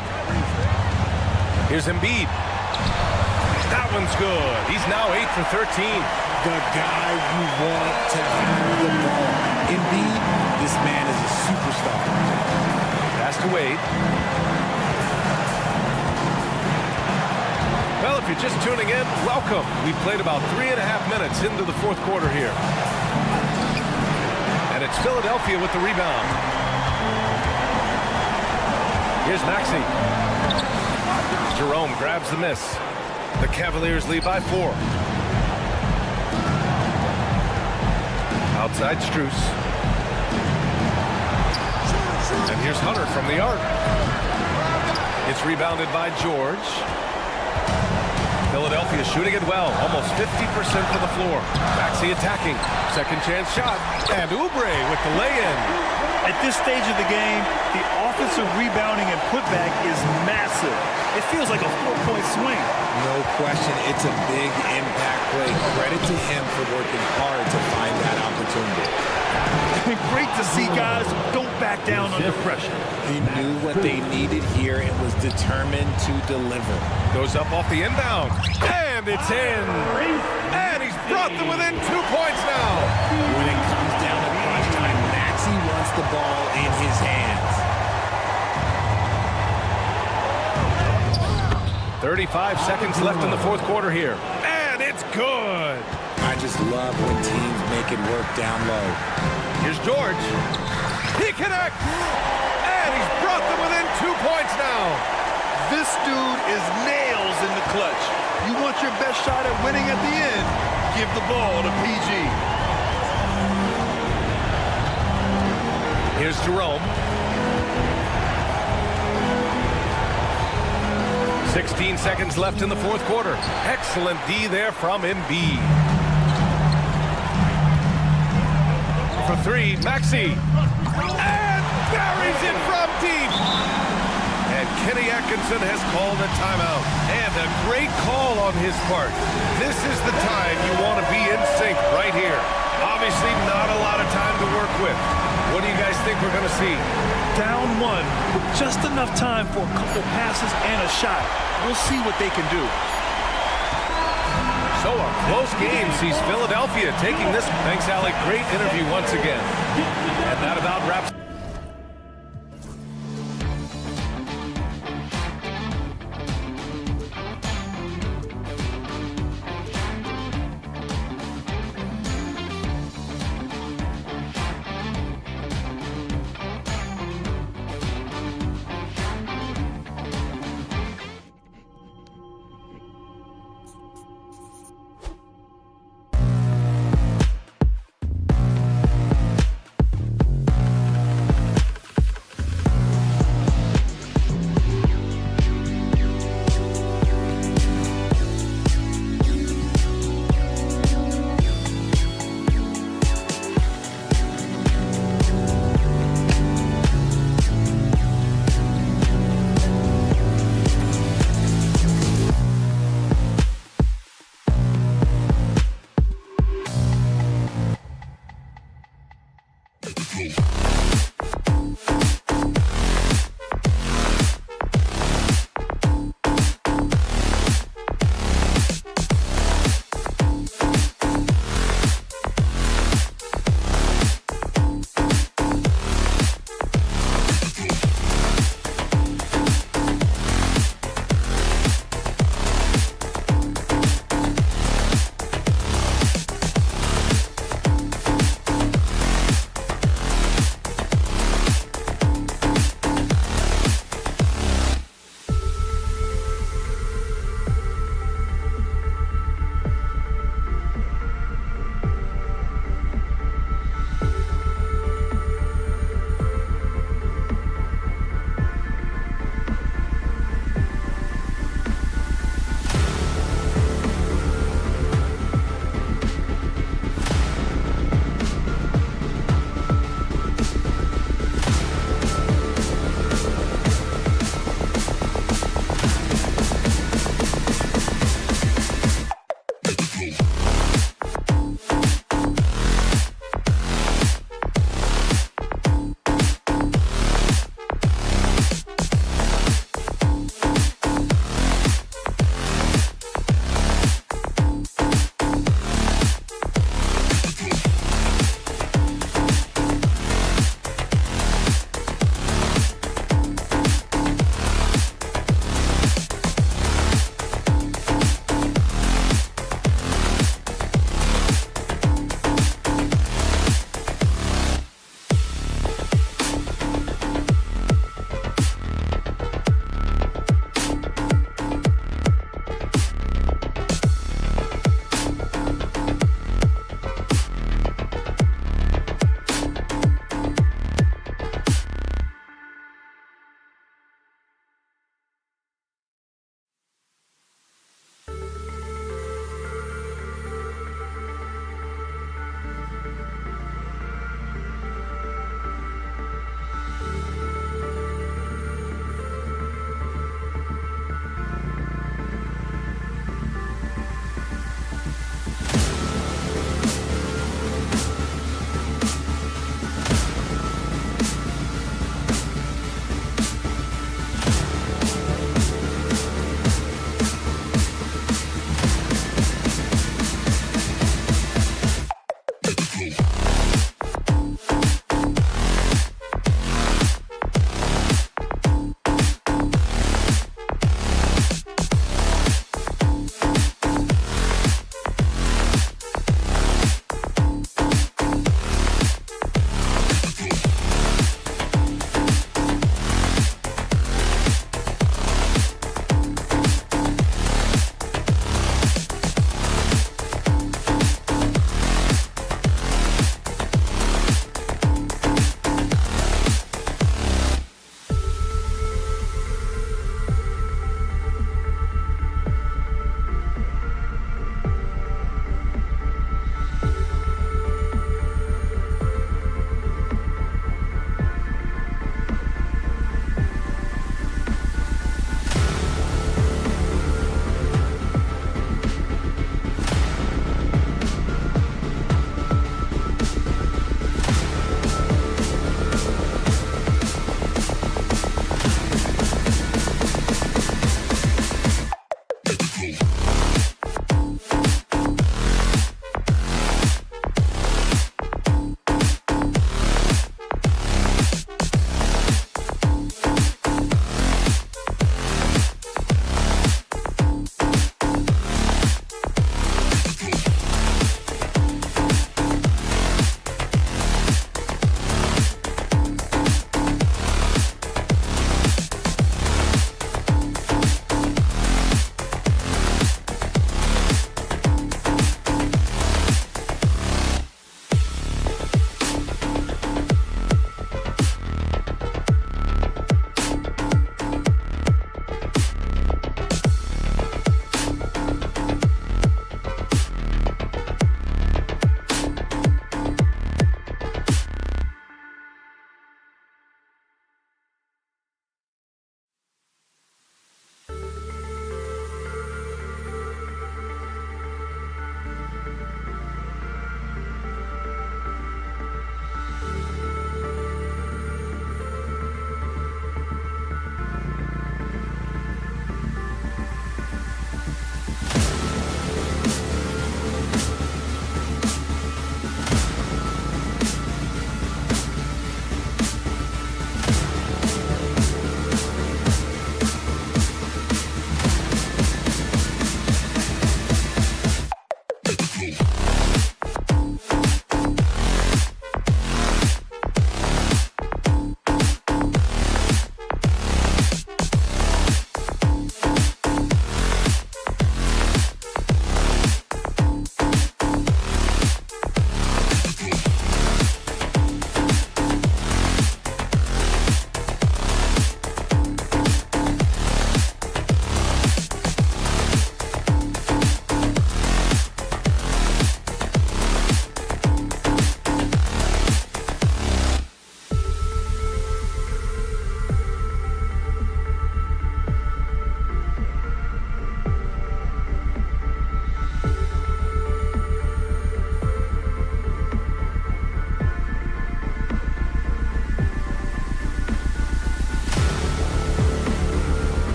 Here's Embiid. That one's good. He's now 8 for 13. The guy you want to have the ball. Embiid, this man is a superstar. Pass to Wade. Well, if you're just tuning in, welcome. We've played about 3.5 minutes into the fourth quarter here. And it's Philadelphia with the rebound. Here's Maxey. Jerome grabs the miss. The Cavaliers lead by 4. Outside Strus. And here's Hunter from the arc. It's rebounded by George. Philadelphia shooting it well. Almost 50% to the floor. Maxey attacking. Second chance shot. And Oubre with the lay-in. At this stage of the game, the offensive rebounding and putback is massive. It feels like a 4-point swing. No question, it's a big impact play. Credit to him for working hard to find that opportunity. Great to see guys who don't back down under pressure. He knew what they needed here and was determined to deliver. Goes up off the inbound. And it's in. And he's brought them within 2 points now. When it comes down to crunch time, Maxey wants the ball in his hands. 35 seconds left in the fourth quarter here. And it's good. I just love when teams make it work down low. Here's George. He connects. And he's brought them within 2 points now. This dude is nails in the clutch. You want your best shot at winning at the end, give the ball to PG. Here's Jerome. 16 seconds left in the fourth quarter. Excellent D there from Embiid. For three, Maxey. And buries it from deep. And Kenny Atkinson has called a timeout. And a great call on his part. This is the time you want to be in sync right here. Obviously not a lot of time to work with. What do you guys think we're going to see? Down one with just enough time for a couple passes and a shot. We'll see what they can do. So a close game sees Philadelphia taking this. Thanks, Alec. Great interview once again. And that about wraps.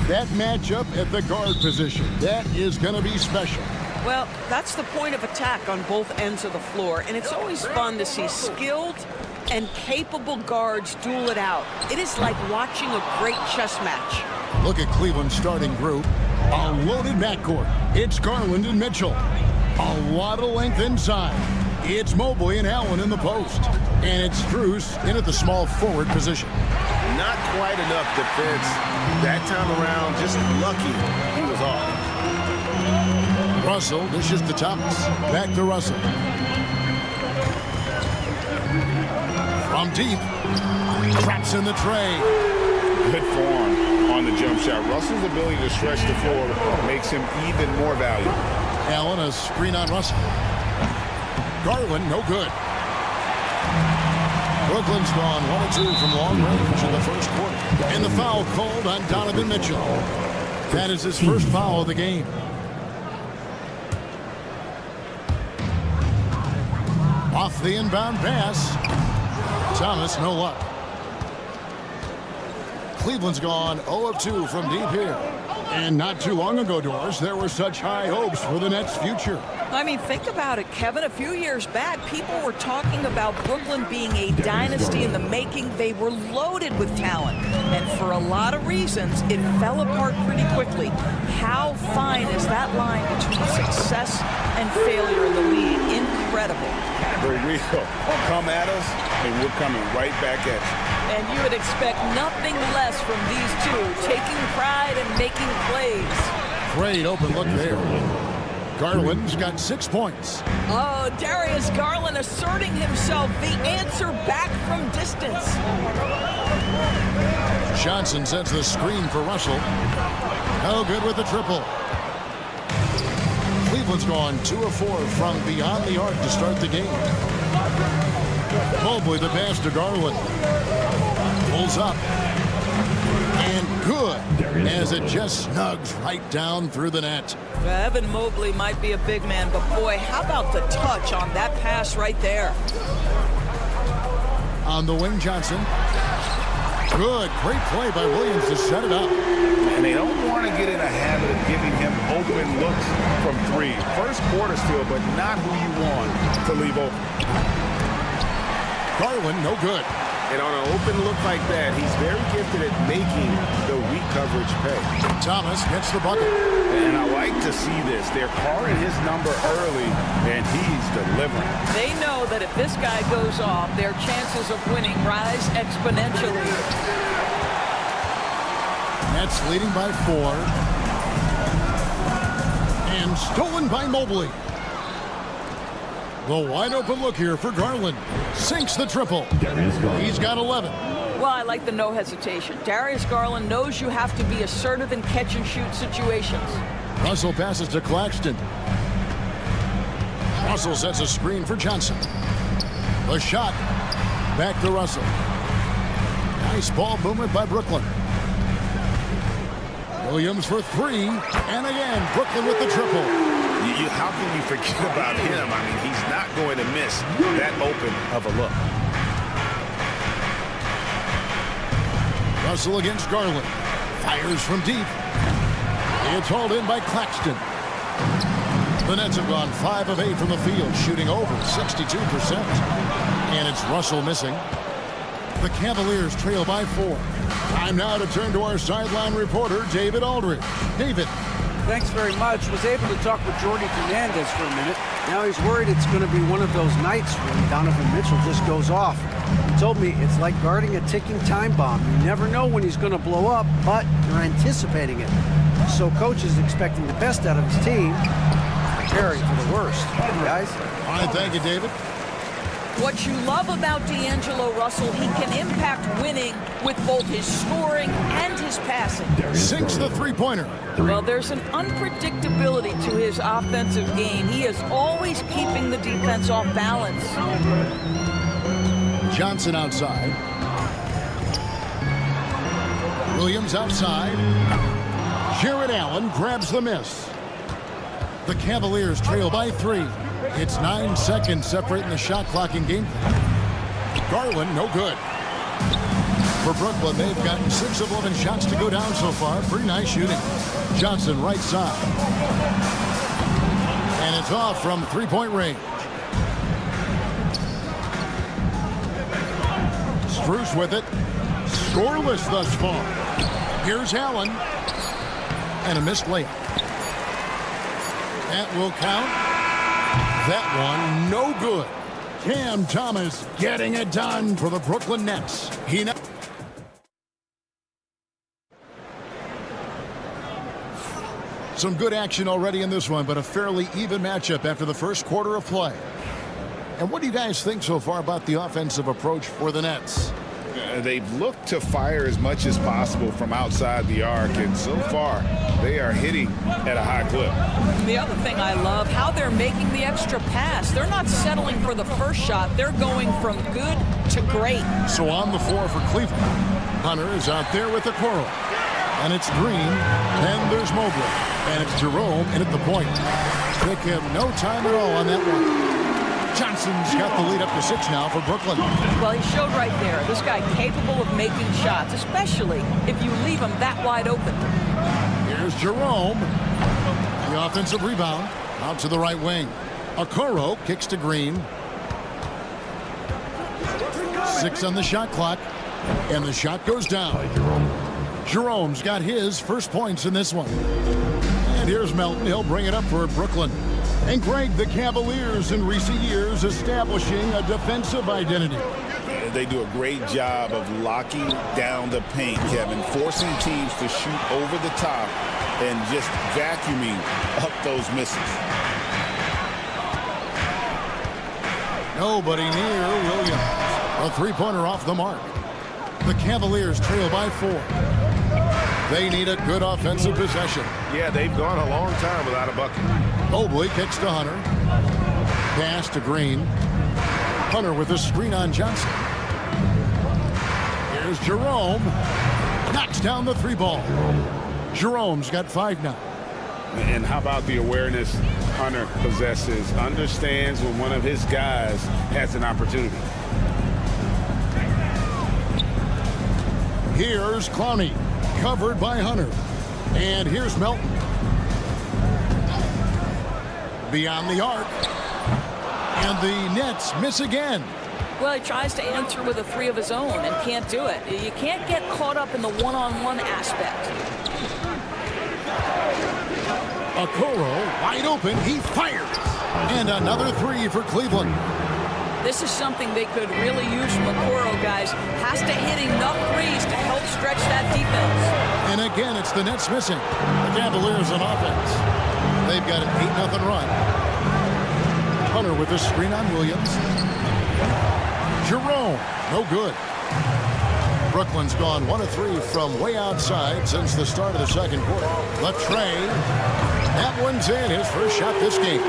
That matchup at the guard position, that is going to be special. Well, that's the point of attack on both ends of the floor, and it's always fun to see skilled and capable guards duel it out. It is like watching a great chess match. Look at Cleveland's starting group. A loaded backcourt. It's Garland and Mitchell. A lot of length inside. It's Mobley and Allen in the post. And it's Strus in at the small forward position. Not quite enough defense that time around. Just lucky he was off. Russell dishes to Thomas. Back to Russell. From deep. Traps in the tray. Good form on the jump shot. Russell's ability to stretch the floor makes him even more valuable. Allen, a screen on Russell. Garland, no good. Brooklyn's gone 1-2 from long range in the first quarter. And the foul called on Donovan Mitchell. That is his first foul of the game. Off the inbound pass. Thomas, no luck. Cleveland's gone 0 of 2 from deep here. And not too long ago, Doris, there were such high hopes for the Nets' future. I mean, think about it, Kevin. A few years back, people were talking about Brooklyn being a dynasty in the making. They were loaded with talent. And for a lot of reasons, it fell apart pretty quickly. How fine is that line between success and failure in the league? Incredible. For real. Come at us, and we're coming right back at you. And you would expect nothing less from these two, taking pride and making plays. Great open look there. Garland's got 6 points. Oh, Darius Garland asserting himself, the answer back from distance. Johnson sets the screen for Russell. No good with the triple. Cleveland's gone 2 of 4 from beyond the arc to start the game. Mobley the pass to Garland. Pulls up. And good, as it just snugs right down through the net. Evan Mobley might be a big man, but boy, how about the touch on that pass right there? On the wing, Johnson. Good, great play by Williams to set it up. And they don't want to get in a habit of giving him open looks from three. First quarter still, but not who you want to leave open. Garland, no good. And on an open look like that, he's very gifted at making the weak coverage pay. Thomas gets the bucket. And I like to see this. They're calling his number early, and he's delivering. They know that if this guy goes off, their chances of winning rise exponentially. Nets leading by 4. And stolen by Mobley. The wide open look here for Garland. Sinks the triple. He's got 11. Well, I like the no hesitation. Darius Garland knows you have to be assertive in catch and shoot situations. Russell passes to Claxton. Russell sets a screen for Johnson. The shot. Back to Russell. Nice ball movement by Brooklyn. Williams for 3. And again, Brooklyn with the triple. How can you forget about him? I mean, he's not going to miss that open of a look. Russell against Garland. Fires from deep. It's hauled in by Claxton. The Nets have gone 5 of 8 from the field, shooting over 62%. And it's Russell missing. The Cavaliers trail by 4. Time now to turn to our sideline reporter, David Aldridge. David. Thanks very much. Was able to talk with Jordy Fernandez for a minute. Now he's worried it's going to be one of those nights when Donovan Mitchell just goes off. He told me it's like guarding a ticking time bomb. You never know when he's going to blow up, but you're anticipating it. So coach is expecting the best out of his team, preparing for the worst. Guys? All right, thank you, David. What you love about D'Angelo Russell, he can impact winning with both his scoring and his passing. Sinks the three-pointer. Well, there's an unpredictability to his offensive game. He is always keeping the defense off balance. Johnson outside. Williams outside. Jared Allen grabs the miss. The Cavaliers trail by 3. It's 9 seconds separating the shot clock in game. Garland, no good. For Brooklyn, they've gotten 6 of 11 shots to go down so far. Pretty nice shooting. Johnson, right side. And it's off from three-point range. Strus with it. Scoreless thus far. Here's Allen. And a missed layup. That will count. That one, no good. Cam Thomas getting it done for the Brooklyn Nets. Some good action already in this one, but a fairly even matchup after the first quarter of play. And what do you guys think so far about the offensive approach for the Nets? They've looked to fire as much as possible from outside the arc, and so far they are hitting at a high clip. The other thing I love, how they're making the extra pass. They're not settling for the first shot. They're going from good to great. So on the floor for Cleveland, Hunter is out there with the Okoro. And it's Green, and there's Mobley. And it's Jerome in at the point. Took him no time at all on that one. Johnson's got the lead up to 6 now for Brooklyn. Well, he showed right there. This guy capable of making shots, especially if you leave him that wide open. Here's Jerome. The offensive rebound out to the right wing. Okoro kicks to Green. 6 on the shot clock. And the shot goes down. Jerome's got his first points in this one. And here's Melton. He'll bring it up for Brooklyn. And Greg, the Cavaliers in recent years establishing a defensive identity. They do a great job of locking down the paint, Kevin, forcing teams to shoot over the top and just vacuuming up those misses. Nobody near Williams. A three-pointer off the mark. The Cavaliers trail by 4. They need a good offensive possession. Yeah, they've gone a long time without a bucket. Mobley kicks to Hunter. Pass to Green. Hunter with a screen on Johnson. Here's Jerome. knocks down the 3 ball. Jerome's got 5 now. And how about the awareness Hunter possesses? Understands when one of his guys has an opportunity. Here's Clowney, covered by Hunter. And here's Melton. Beyond the arc. And the Nets miss again. Well, he tries to answer with a 3 of his own and can't do it. You can't get caught up in the one-on-one aspect. Okoro wide open. He fires. And another 3 for Cleveland. This is something they could really use from Okoro, guys. Has to hit enough threes to help stretch that defense. And again, it's the Nets missing. The Cavaliers on offense. They've got an 8-0 run. Hunter with a screen on Williams. Jerome, no good. Brooklyn's gone 1 of 3 from way outside since the start of the second quarter. Latrey, that one's in, his first shot this game.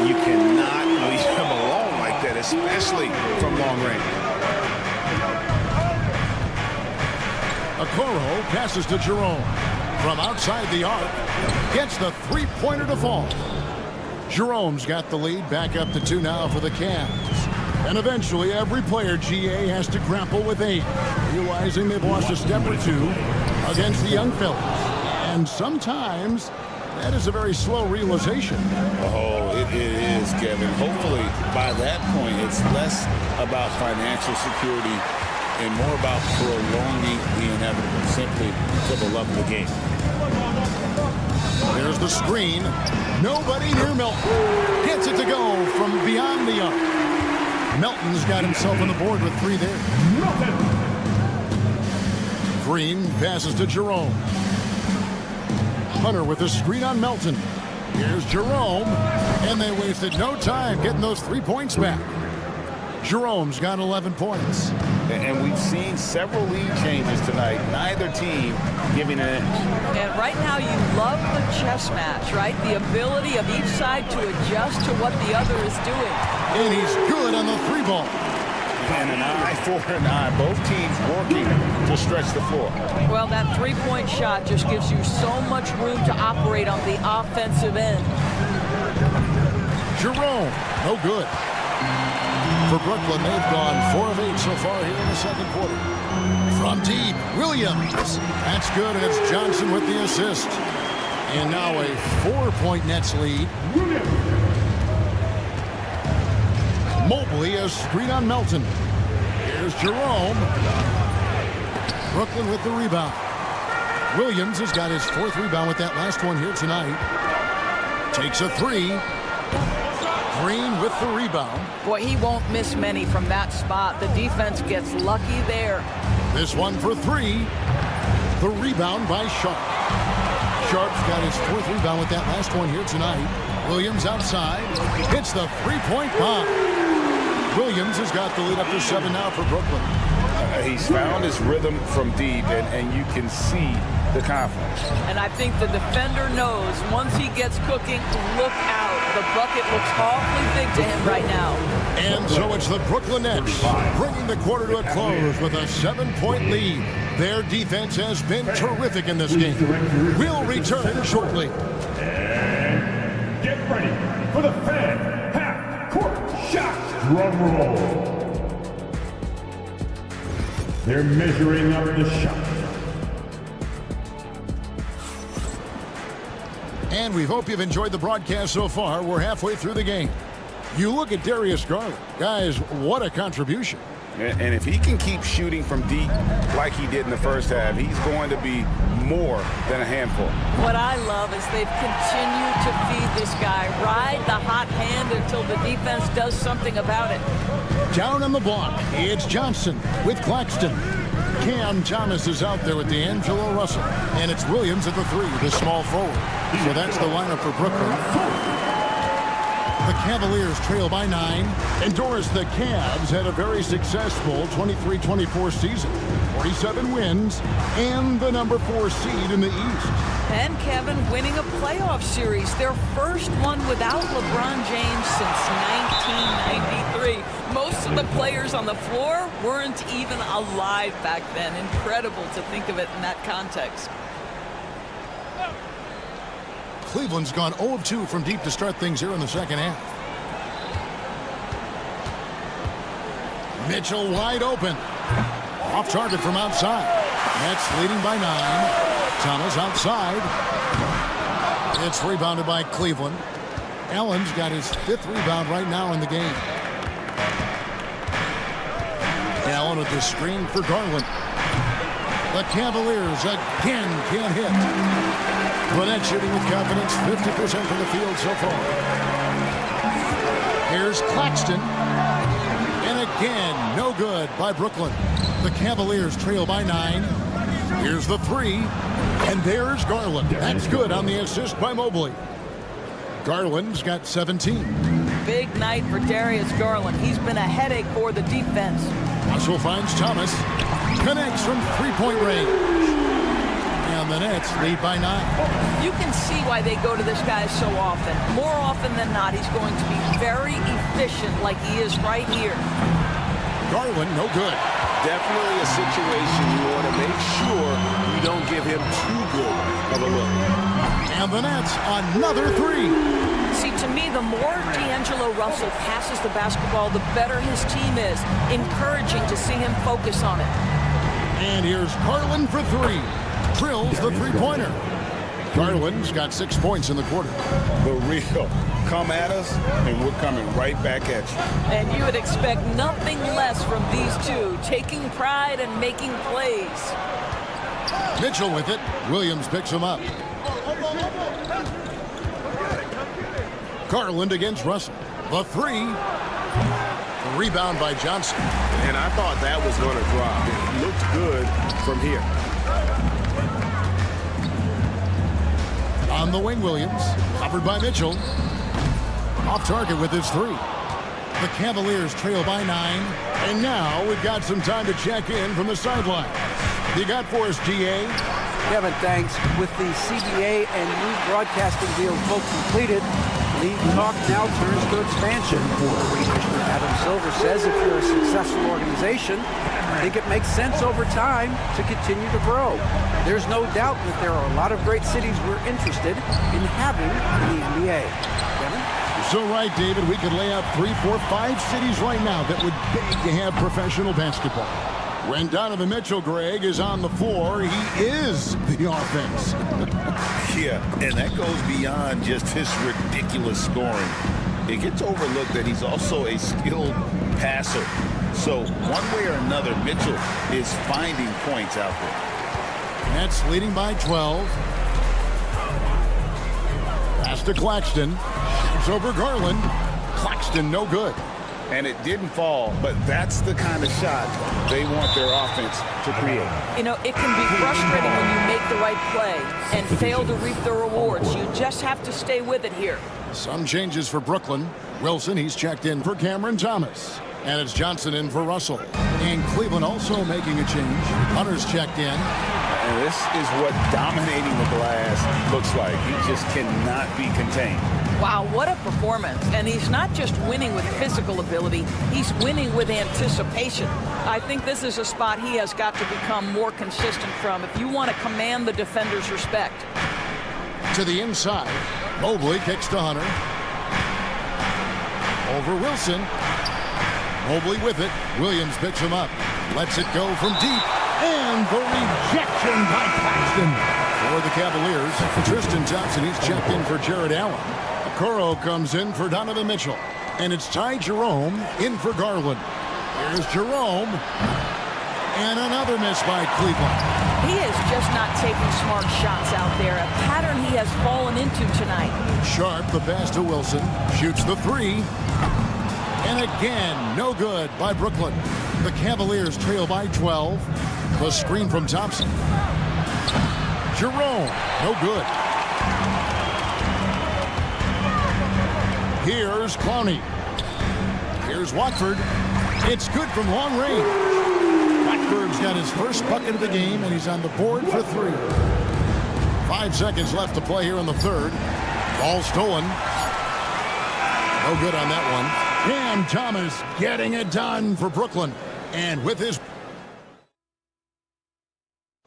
You cannot leave him alone like that, especially from long range. Okoro passes to Jerome. From outside the arc, gets the 3-pointer to fall. Jerome's got the lead, back up to 2 now for the Cavs. And eventually, every player, GA, has to grapple with 8, realizing they've lost a step or 2 against the young fellas. And sometimes, that is a very slow realization. Oh, it is, Kevin. Hopefully, by that point, it's less about financial security and more about prolonging the inevitable, simply for the love of the game. There's the screen. Nobody near Melton. Gets it to go from beyond the arc. Melton's got himself on the board with 3 there. Green passes to Jerome. Hunter with a screen on Melton. Here's Jerome. And they wasted no time getting those 3 points back. Jerome's got 11 points. And we've seen several lead changes tonight. Neither team giving an inch. And right now you love the chess match, right? The ability of each side to adjust to what the other is doing. And he's good on the 3 ball. And an eye for an eye. Both teams working to stretch the floor. Well, that 3-point shot just gives you so much room to operate on the offensive end. Jerome, no good. For Brooklyn, they've gone 4 of 8 so far here in the second quarter. From deep, Williams. That's good, and it's Johnson with the assist. And now a 4-point Nets lead. Mobley, a screen on Melton. Here's Jerome. Brooklyn with the rebound. Williams has got his 4th rebound with that last one here tonight. Takes a 3. Green with the rebound. Boy, he won't miss many from that spot. The defense gets lucky there. This one for 3. The rebound by Sharp. Sharp's got his 4th rebound with that last one here tonight. Williams outside. Hits the 3-point bomb. Williams has got the lead up to 7 now for Brooklyn. He's found his rhythm from deep, and you can see the confidence. And I think the defender knows once he gets cooking, look out. The bucket looks awfully big to him right now. And so it's the Brooklyn Nets bringing the quarter to a close with a 7-point lead. Their defense has been terrific in this game. We'll return shortly. And get ready for the fan half-court shot. Drum roll. They're measuring up the shot. And we hope you've enjoyed the broadcast so far. We're halfway through the game. You look at Darius Garland. Guys, what a contribution. And if he can keep shooting from deep like he did in the first half, he's going to be more than a handful. What I love is they've continued to feed this guy. Ride the hot hand until the defense does something about it. Down on the block, it's Johnson with Claxton. Cam Thomas is out there with D'Angelo Russell. And it's Williams at the 3, the small forward. So that's the lineup for Brooklyn. The Cavaliers trail by 9. And Doris, the Cavs had a very successful 23-24 season. 47 wins and the number 4 seed in the East. And Kevin winning a playoff series, their first one without LeBron James since 1993. Most of the players on the floor weren't even alive back then. Incredible to think of it in that context. Cleveland's gone 0 of 2 from deep to start things here in the second half. Mitchell wide open. Off target from outside. Nets leading by 9. Thomas outside. It's rebounded by Cleveland. Allen's got his 5th rebound right now in the game. Allen with the screen for Garland. The Cavaliers again can't hit. Burnett shooting with confidence, 50% from the field so far. Here's Claxton. And again, no good by Brooklyn. The Cavaliers trail by 9. Here's the 3. And there's Garland. That's good on the assist by Mobley. Garland's got 17. Big night for Darius Garland. He's been a headache for the defense. Russell finds Thomas. Connects from three-point range. And the Nets lead by 9. You can see why they go to this guy so often. More often than not, he's going to be very efficient like he is right here. Garland, no good. Definitely a situation you want to make sure you don't give him too good of a look. And the Nets, another 3. See, to me, the more D'Angelo Russell passes the basketball, the better his team is. Encouraging to see him focus on it. And here's Garland for 3. Drills the three-pointer. Garland's got 6 points in the quarter. The real. Come at us, and we're coming right back at you. And you would expect nothing less from these two, taking pride and making plays. Mitchell with it. Williams picks him up. Garland against Russell. The 3. The rebound by Johnson. And I thought that was going to drop. It looked good from here. On the wing, Williams. Covered by Mitchell. Off target with his 3. The Cavaliers trail by 9. And now we've got some time to check in from the sideline. You got for us, GA? Kevin, thanks. With the CBA and new broadcasting deals both completed, league talk now turns to expansion. Adam Silver says if you're a successful organization, I think it makes sense over time to continue to grow. There's no doubt that there are a lot of great cities we're interested in having in the NBA. Kevin? So right, David, we could lay out 3, 4, 5 cities right now that would beg to have professional basketball. When Donovan Mitchell, Greg, is on the floor, he is the offense. Yeah, and that goes beyond just his ridiculous scoring. It gets overlooked that he's also a skilled passer. So one way or another, Mitchell is finding points out there. Nets leading by 12. Pass to Claxton. Shoots over Garland. Claxton, no good. And it didn't fall, but that's the kind of shot they want their offense to create. You know, it can be frustrating when you make the right play and fail to reap the rewards. You just have to stay with it here. Some changes for Brooklyn. Wilson, he's checked in for Cameron Thomas. And it's Johnson in for Russell. And Cleveland also making a change. Hunter's checked in. And this is what dominating the glass looks like. He just cannot be contained. Wow, what a performance. And he's not just winning with physical ability, he's winning with anticipation. I think this is a spot he has got to become more consistent from if you want to command the defender's respect. To the inside. Mobley kicks to Hunter. Over Wilson. Mobley with it. Williams picks him up. Lets it go from deep. And the rejection by Paxton. For the Cavaliers, Tristan Thompson, he's checked in for Jared Allen. Okoro comes in for Donovan Mitchell. And it's Ty Jerome in for Garland. Here's Jerome. And another miss by Cleveland. He is just not taking smart shots out there, a pattern he has fallen into tonight. Sharp, the pass to Wilson. Shoots the 3. And again, no good by Brooklyn. The Cavaliers trail by 12. The screen from Thompson. Jerome, no good. Here's Clowney. Here's Watford. It's good from long range. Watford's got his first bucket of the game, and he's on the board for 3. 5 seconds left to play here in the third. Ball stolen. No good on that one. Cam Thomas getting it done for Brooklyn. And with his...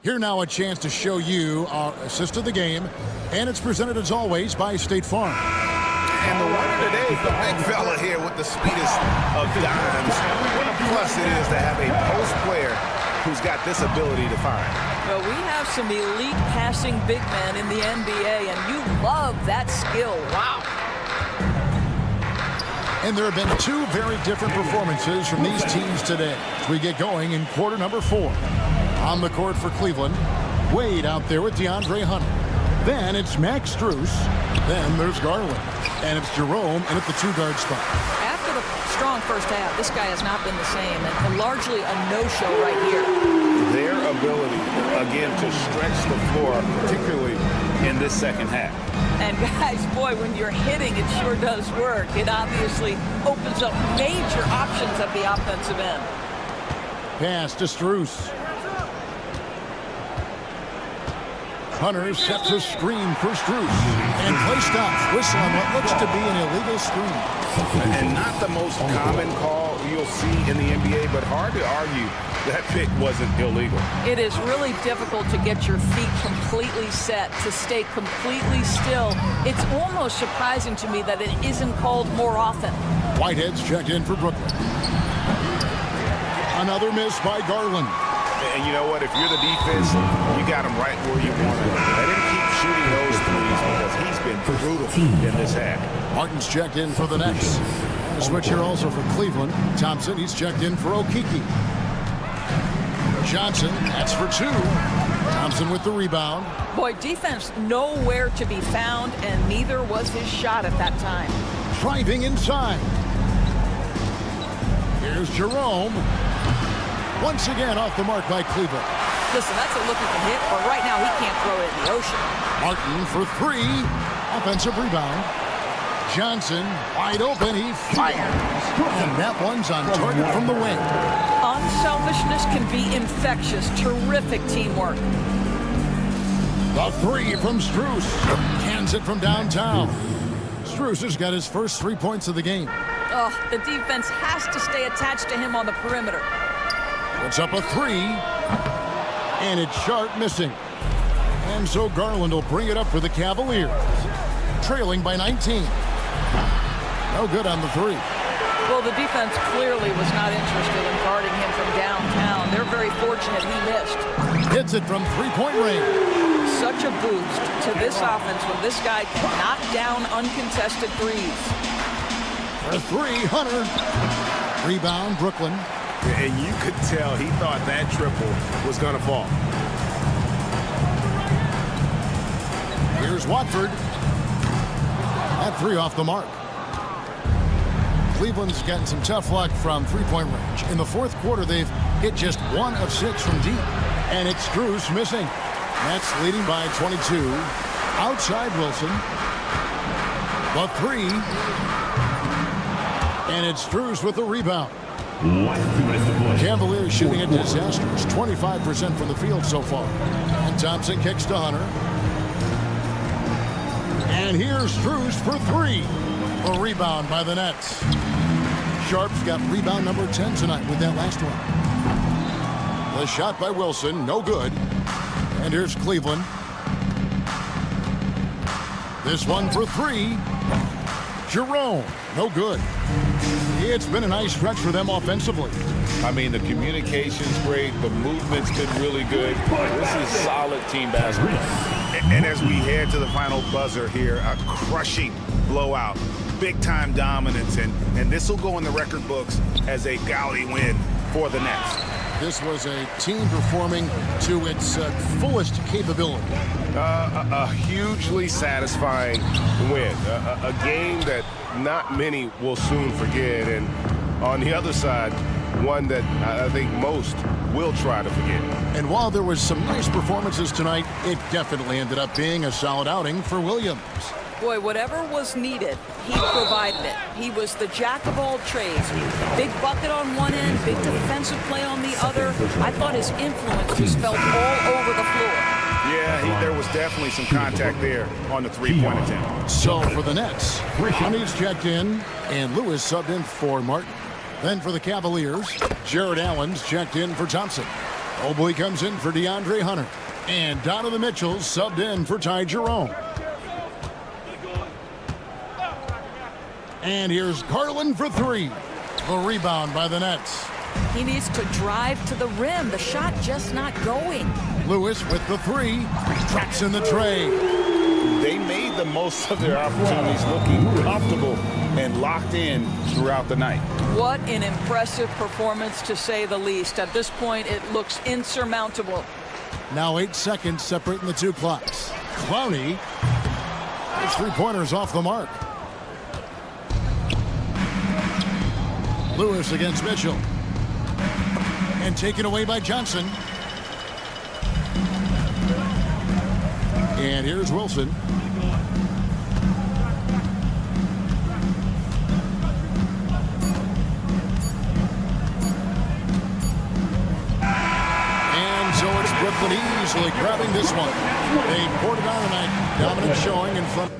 Here now a chance to show you our assist of the game. And it's presented as always by State Farm. And the winner today is the big fella here with the speedest of dimes. What a plus it is to have a post player who's got this ability to find. Well, we have some elite passing big men in the NBA, and you love that skill. Wow. And there have been 2 very different performances from these teams today as we get going in quarter number 4. On the court for Cleveland, Wade out there with DeAndre Hunter. Then it's Max Strus. Then there's Garland. And it's Jerome in at the 2-guard spot. After the strong first half, this guy has not been the same, and largely a no-show right here. Their ability, again, to stretch the floor, particularly in this second half. And guys, boy, when you're hitting, it sure does work. It obviously opens up major options at the offensive end. Pass to Strus. Hunter sets a screen for Strus. And play stops. Whistle on what looks to be an illegal screen. And not the most common call you'll see in the NBA, but hard to argue that pick wasn't illegal. It is really difficult to get your feet completely set, to stay completely still. It's almost surprising to me that it isn't called more often. Whitehead's checked in for Brooklyn. Another miss by Garland. And you know what? If you're the defense, you got him right where you want him. Let him keep shooting those threes because he's been brutal in this half. Martin's checked in for the Nets. A switch here also for Cleveland. Thompson, he's checked in for Okiki. Johnson, that's for 2. Thompson with the rebound. Boy, defense nowhere to be found, and neither was his shot at that time. Driving inside. Here's Jerome. Once again off the mark by Cleveland. Listen, that's a look he can hit, but right now he can't throw it in the ocean. Martin for 3. Offensive rebound. Johnson wide open. He fires. And that one's on target from the wing. Unselfishness can be infectious. Terrific teamwork. The 3 from Strus. Cans it from downtown. Strus has got his first 3 points of the game. Oh, the defense has to stay attached to him on the perimeter. It's up a 3. And it's Sharp missing. And so Garland will bring it up for the Cavaliers. Trailing by 19. No good on the 3. Well, the defense clearly was not interested in guarding him from downtown. They're very fortunate he missed. Hits it from 3-point range. Such a boost to this offense when this guy can knock down uncontested threes. For 3, Hunter. Rebound, Brooklyn. And you could tell he thought that triple was going to fall. Here's Watford. That 3 off the mark. Cleveland's gotten some tough luck from 3-point range. In the fourth quarter, they've hit just 1 of 6 from deep. And it's Strus missing. Nets leading by 22. Outside Wilson. The 3. And it's Strus with the rebound. Cavaliers shooting a disastrous 25% from the field so far. And Thompson kicks to Hunter. And here's Strus for 3. A rebound by the Nets. Sharp's got rebound number 10 tonight with that last one. The shot by Wilson, no good. And here's Cleveland. This one for 3. Jerome, no good. It's been a nice stretch for them offensively. I mean, the communication's great. The movement's been really good. This is solid team basketball. And as we head to the final buzzer here, a crushing blowout, big-time dominance, and this will go in the record books as a gaudy win for the Nets. This was a team performing to its fullest capability. A hugely satisfying win, a game that not many will soon forget, and on the other side, one that I think most will try to forget. And while there was some nice performances tonight, it definitely ended up being a solid outing for Williams. Boy, whatever was needed, he provided it. He was the jack of all trades. Big bucket on one end, big defensive play on the other. I thought his influence was felt all over the floor. Yeah, there was definitely some contact there on the three-point attempt. So for the Nets, Honey's checked in, and Lewis subbed in for Martin. Then for the Cavaliers, Jared Allen's checked in for Thompson. Mobley comes in for DeAndre Hunter. And Donovan Mitchell subbed in for Ty Jerome. And here's Garland for three. The rebound by the Nets. He needs to drive to the rim. The shot just not going. Lewis with the three. Drops in the tray. They made the most of their opportunities, looking comfortable and locked in throughout the night. What an impressive performance, to say the least. At this point, it looks insurmountable. Now 8 seconds separating the two clocks. Clowney. His three-pointers off the mark. Lewis against Mitchell. And taken away by Johnson. And here's Wilson. And so it's Brooklyn easily grabbing this one. They poured it on tonight. Dominant showing in front.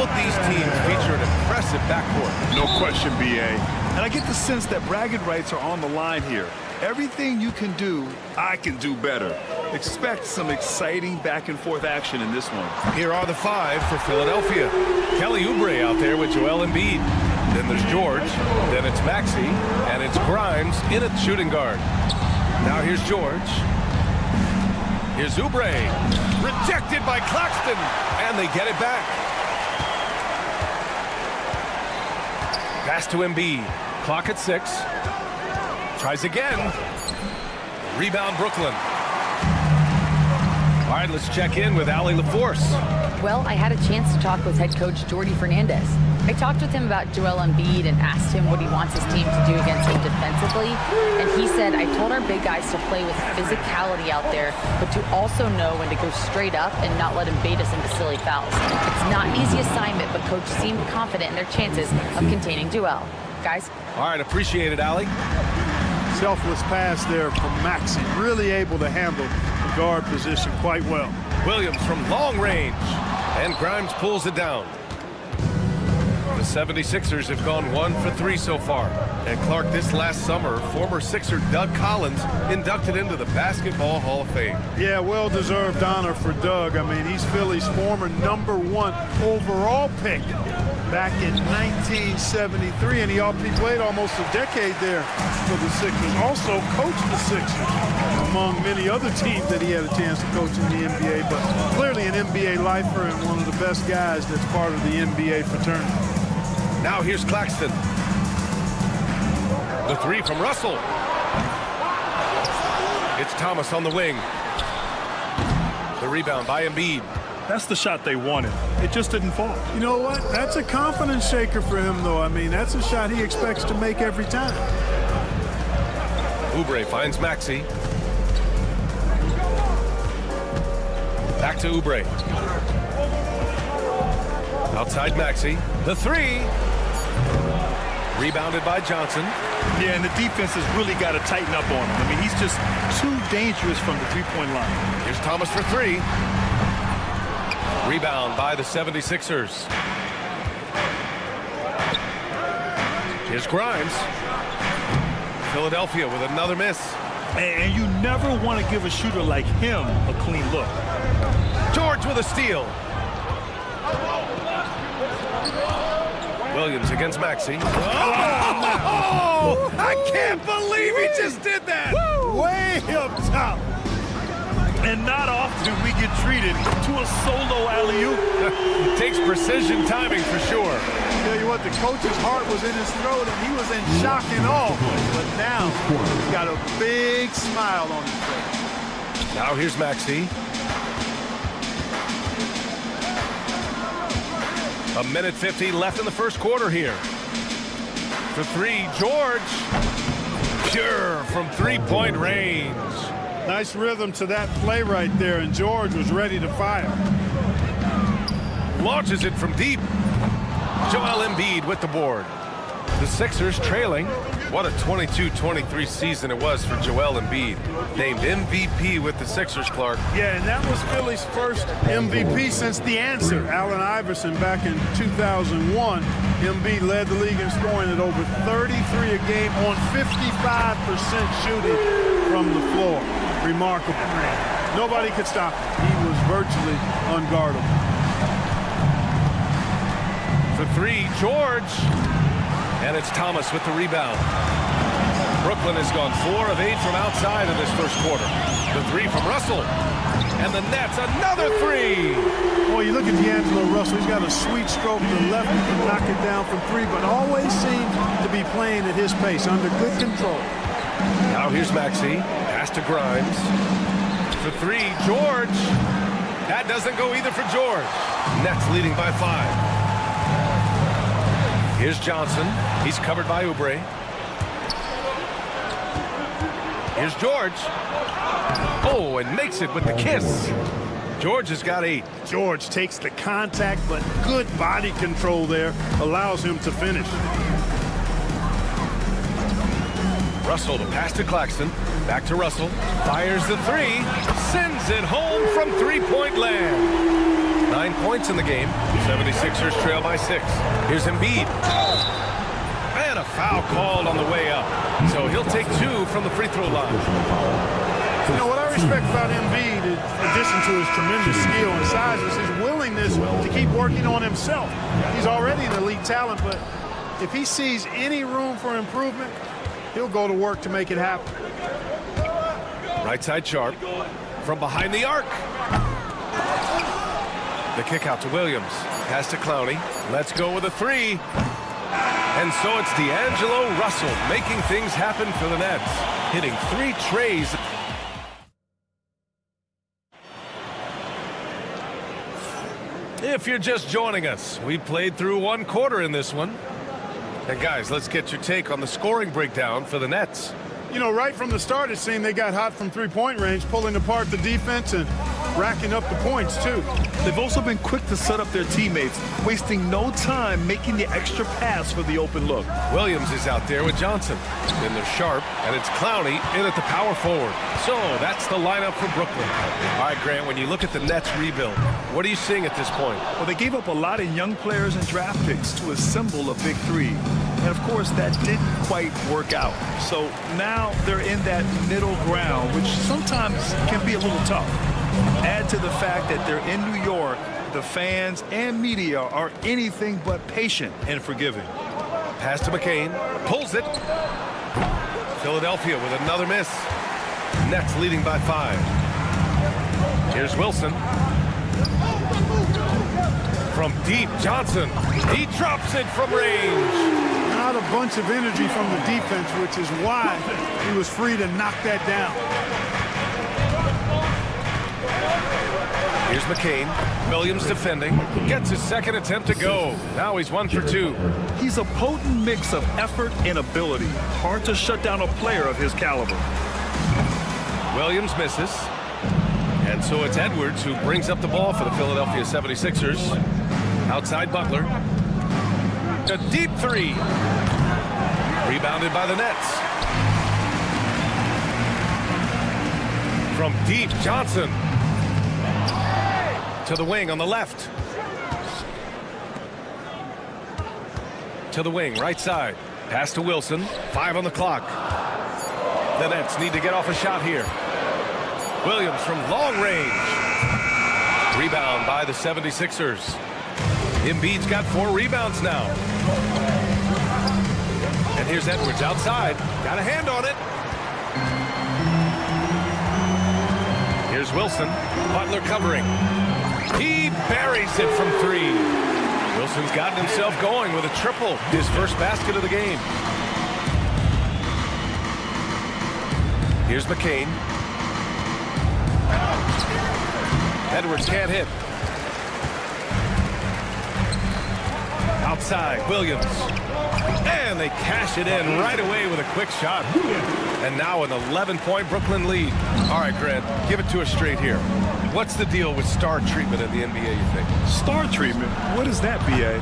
Both these teams feature an impressive backcourt. No question, B.A. And I get the sense that bragging rights are on the line here. Everything you can do, I can do better. Expect some exciting back-and-forth action in this one. Here are the 5 for Philadelphia. Kelly Oubre out there with Joel Embiid. Then there's George. Then it's Maxey. And it's Grimes in at shooting guard. Now here's George. Here's Oubre. Rejected by Claxton. And they get it back. Pass to Embiid. Clock at 6. Tries again. Rebound Brooklyn. All right, let's check in with Allie LaForce. Well, I had a chance to talk with head coach Jordi Fernandez. I talked with him about Joel Embiid and asked him what he wants his team to do against him defensively. And he said, I told our big guys to play with physicality out there, but to also know when to go straight up and not let him bait us into silly fouls. It's not an easy assignment, but coach seemed confident in their chances of containing Joel. Guys? All right, appreciate it, Allie. Selfless pass there from Maxey. Really able to handle the guard position quite well. Williams from long range. And Grimes pulls it down. The 76ers have gone 1 for 3 so far. And Clark, this last summer, former Sixer Doug Collins inducted into the Basketball Hall of Fame. Yeah, well-deserved honor for Doug. I mean, he's Philly's former #1 overall pick back in 1973, and he played almost a decade there for the Sixers. Also coached the Sixers, among many other teams that he had a chance to coach in the NBA, but clearly an NBA lifer and one of the best guys that's part of the NBA fraternity. Now here's Claxton. The 3 from Russell. It's Thomas on the wing. The rebound by Embiid. That's the shot they wanted. It just didn't fall. You know what? That's a confidence shaker for him, though. I mean, that's a shot he expects to make every time. Oubre finds Maxey. Back to Oubre. Outside Maxey. The 3. Rebounded by Johnson. Yeah, and the defense has really got to tighten up on him. I mean, he's just too dangerous from the three-point line. Here's Thomas for 3. Rebound by the 76ers. Here's Grimes. Philadelphia with another miss. And you never want to give a shooter like him a clean look. George with a steal. Williams against Maxey. Oh, I can't believe he just did that. Way up top. And not often we get treated to a solo alley-oop. Takes precision timing for sure. Tell you what, the coach's heart was in his throat and he was in shock and awe. But now he's got a big smile on his face. Now here's Maxey. A minute 50 left in the first quarter here. For 3, George. Pure from three-point range. Nice rhythm to that play right there, and George was ready to fire. Launches it from deep. Joel Embiid with the board. The Sixers trailing. What a 22-23 season it was for Joel Embiid. Named MVP with the Sixers, Clark. Yeah, and that was Philly's first MVP since the answer. Allen Iverson back in 2001. Embiid led the league in scoring at over 33 a game on 55% shooting from the floor. Remarkable. Nobody could stop him. He was virtually unguardable. For 3, George. And it's Thomas with the rebound. Brooklyn has gone 4 of 8 from outside in this first quarter. The 3 from Russell. And the Nets, another 3. Boy, you look at D'Angelo Russell. He's got a sweet stroke to the left. He can knock it down from 3, but always seems to be playing at his pace, under good control. Now here's Maxey. Pass to Grimes. For 3, George. That doesn't go either for George. Nets leading by 5. Here's Johnson. He's covered by Oubre. Here's George. Oh, and makes it with the kiss. George has got 8. George takes the contact, but good body control there allows him to finish. Russell, the pass to Claxton. Back to Russell. Fires the 3. Sends it home from three-point land. 9 points. points in the game. 76ers trail by 6. Here's Embiid. And a foul called on the way up. So he'll take 2 from the free throw line. You know, what I respect about Embiid, in addition to his tremendous skill and size, is his willingness to keep working on himself. He's already an elite talent, but if he sees any room for improvement, he'll go to work to make it happen. Right side Sharp. From behind the arc. The kick out to Williams. Pass to Clowney. Let's go with a 3. And so it's D'Angelo Russell making things happen for the Nets. Hitting 3 trays. If you're just joining us, we played through 1 quarter in this one. And guys, let's get your take on the scoring breakdown for the Nets. You know, right from the start, it seemed they got hot from three-point range, pulling apart the defense and racking up the points, too. They've also been quick to set up their teammates, wasting no time making the extra pass for the open look. Williams is out there with Johnson. Then there's Sharp, and it's Clowney in at the power forward. So that's the lineup for Brooklyn. All right, Grant, when you look at the Nets rebuild, what are you seeing at this point? Well, they gave up a lot of young players and draft picks to assemble a big 3. And, of course, that didn't quite work out. So now they're in that middle ground, which sometimes can be a little tough. Add to the fact that they're in New York, the fans and media are anything but patient and forgiving. Pass to McCain. Pulls it. Philadelphia with another miss. Nets leading by 5. Here's Wilson. From deep, Johnson. He drops it from range. Not a bunch of energy from the defense, which is why he was free to knock that down. Here's McCain. Williams defending. Gets his second attempt to go. Now he's 1 for 2. He's a potent mix of effort and ability. Hard to shut down a player of his caliber. Williams misses. And so it's Edwards who brings up the ball for the Philadelphia 76ers. Outside Butler. A deep 3. Rebounded by the Nets. From deep, Johnson. To the wing on the left. To the wing, right side. Pass to Wilson. 5 on the clock. The Nets need to get off a shot here. Williams from long range. Rebound by the 76ers. Embiid's got 4 rebounds now. And here's Edwards outside. Got a hand on it. Here's Wilson. Butler covering. He buries it from 3. Wilson's gotten himself going with a triple. His first basket of the game. Here's McCain. Edwards can't hit. Outside, Williams. And they cash it in right away with a quick shot. And now an 11-point Brooklyn lead. All right, Grant, give it to us straight here. What's the deal with star treatment in the NBA, you think? Star treatment? What is that, B.A.?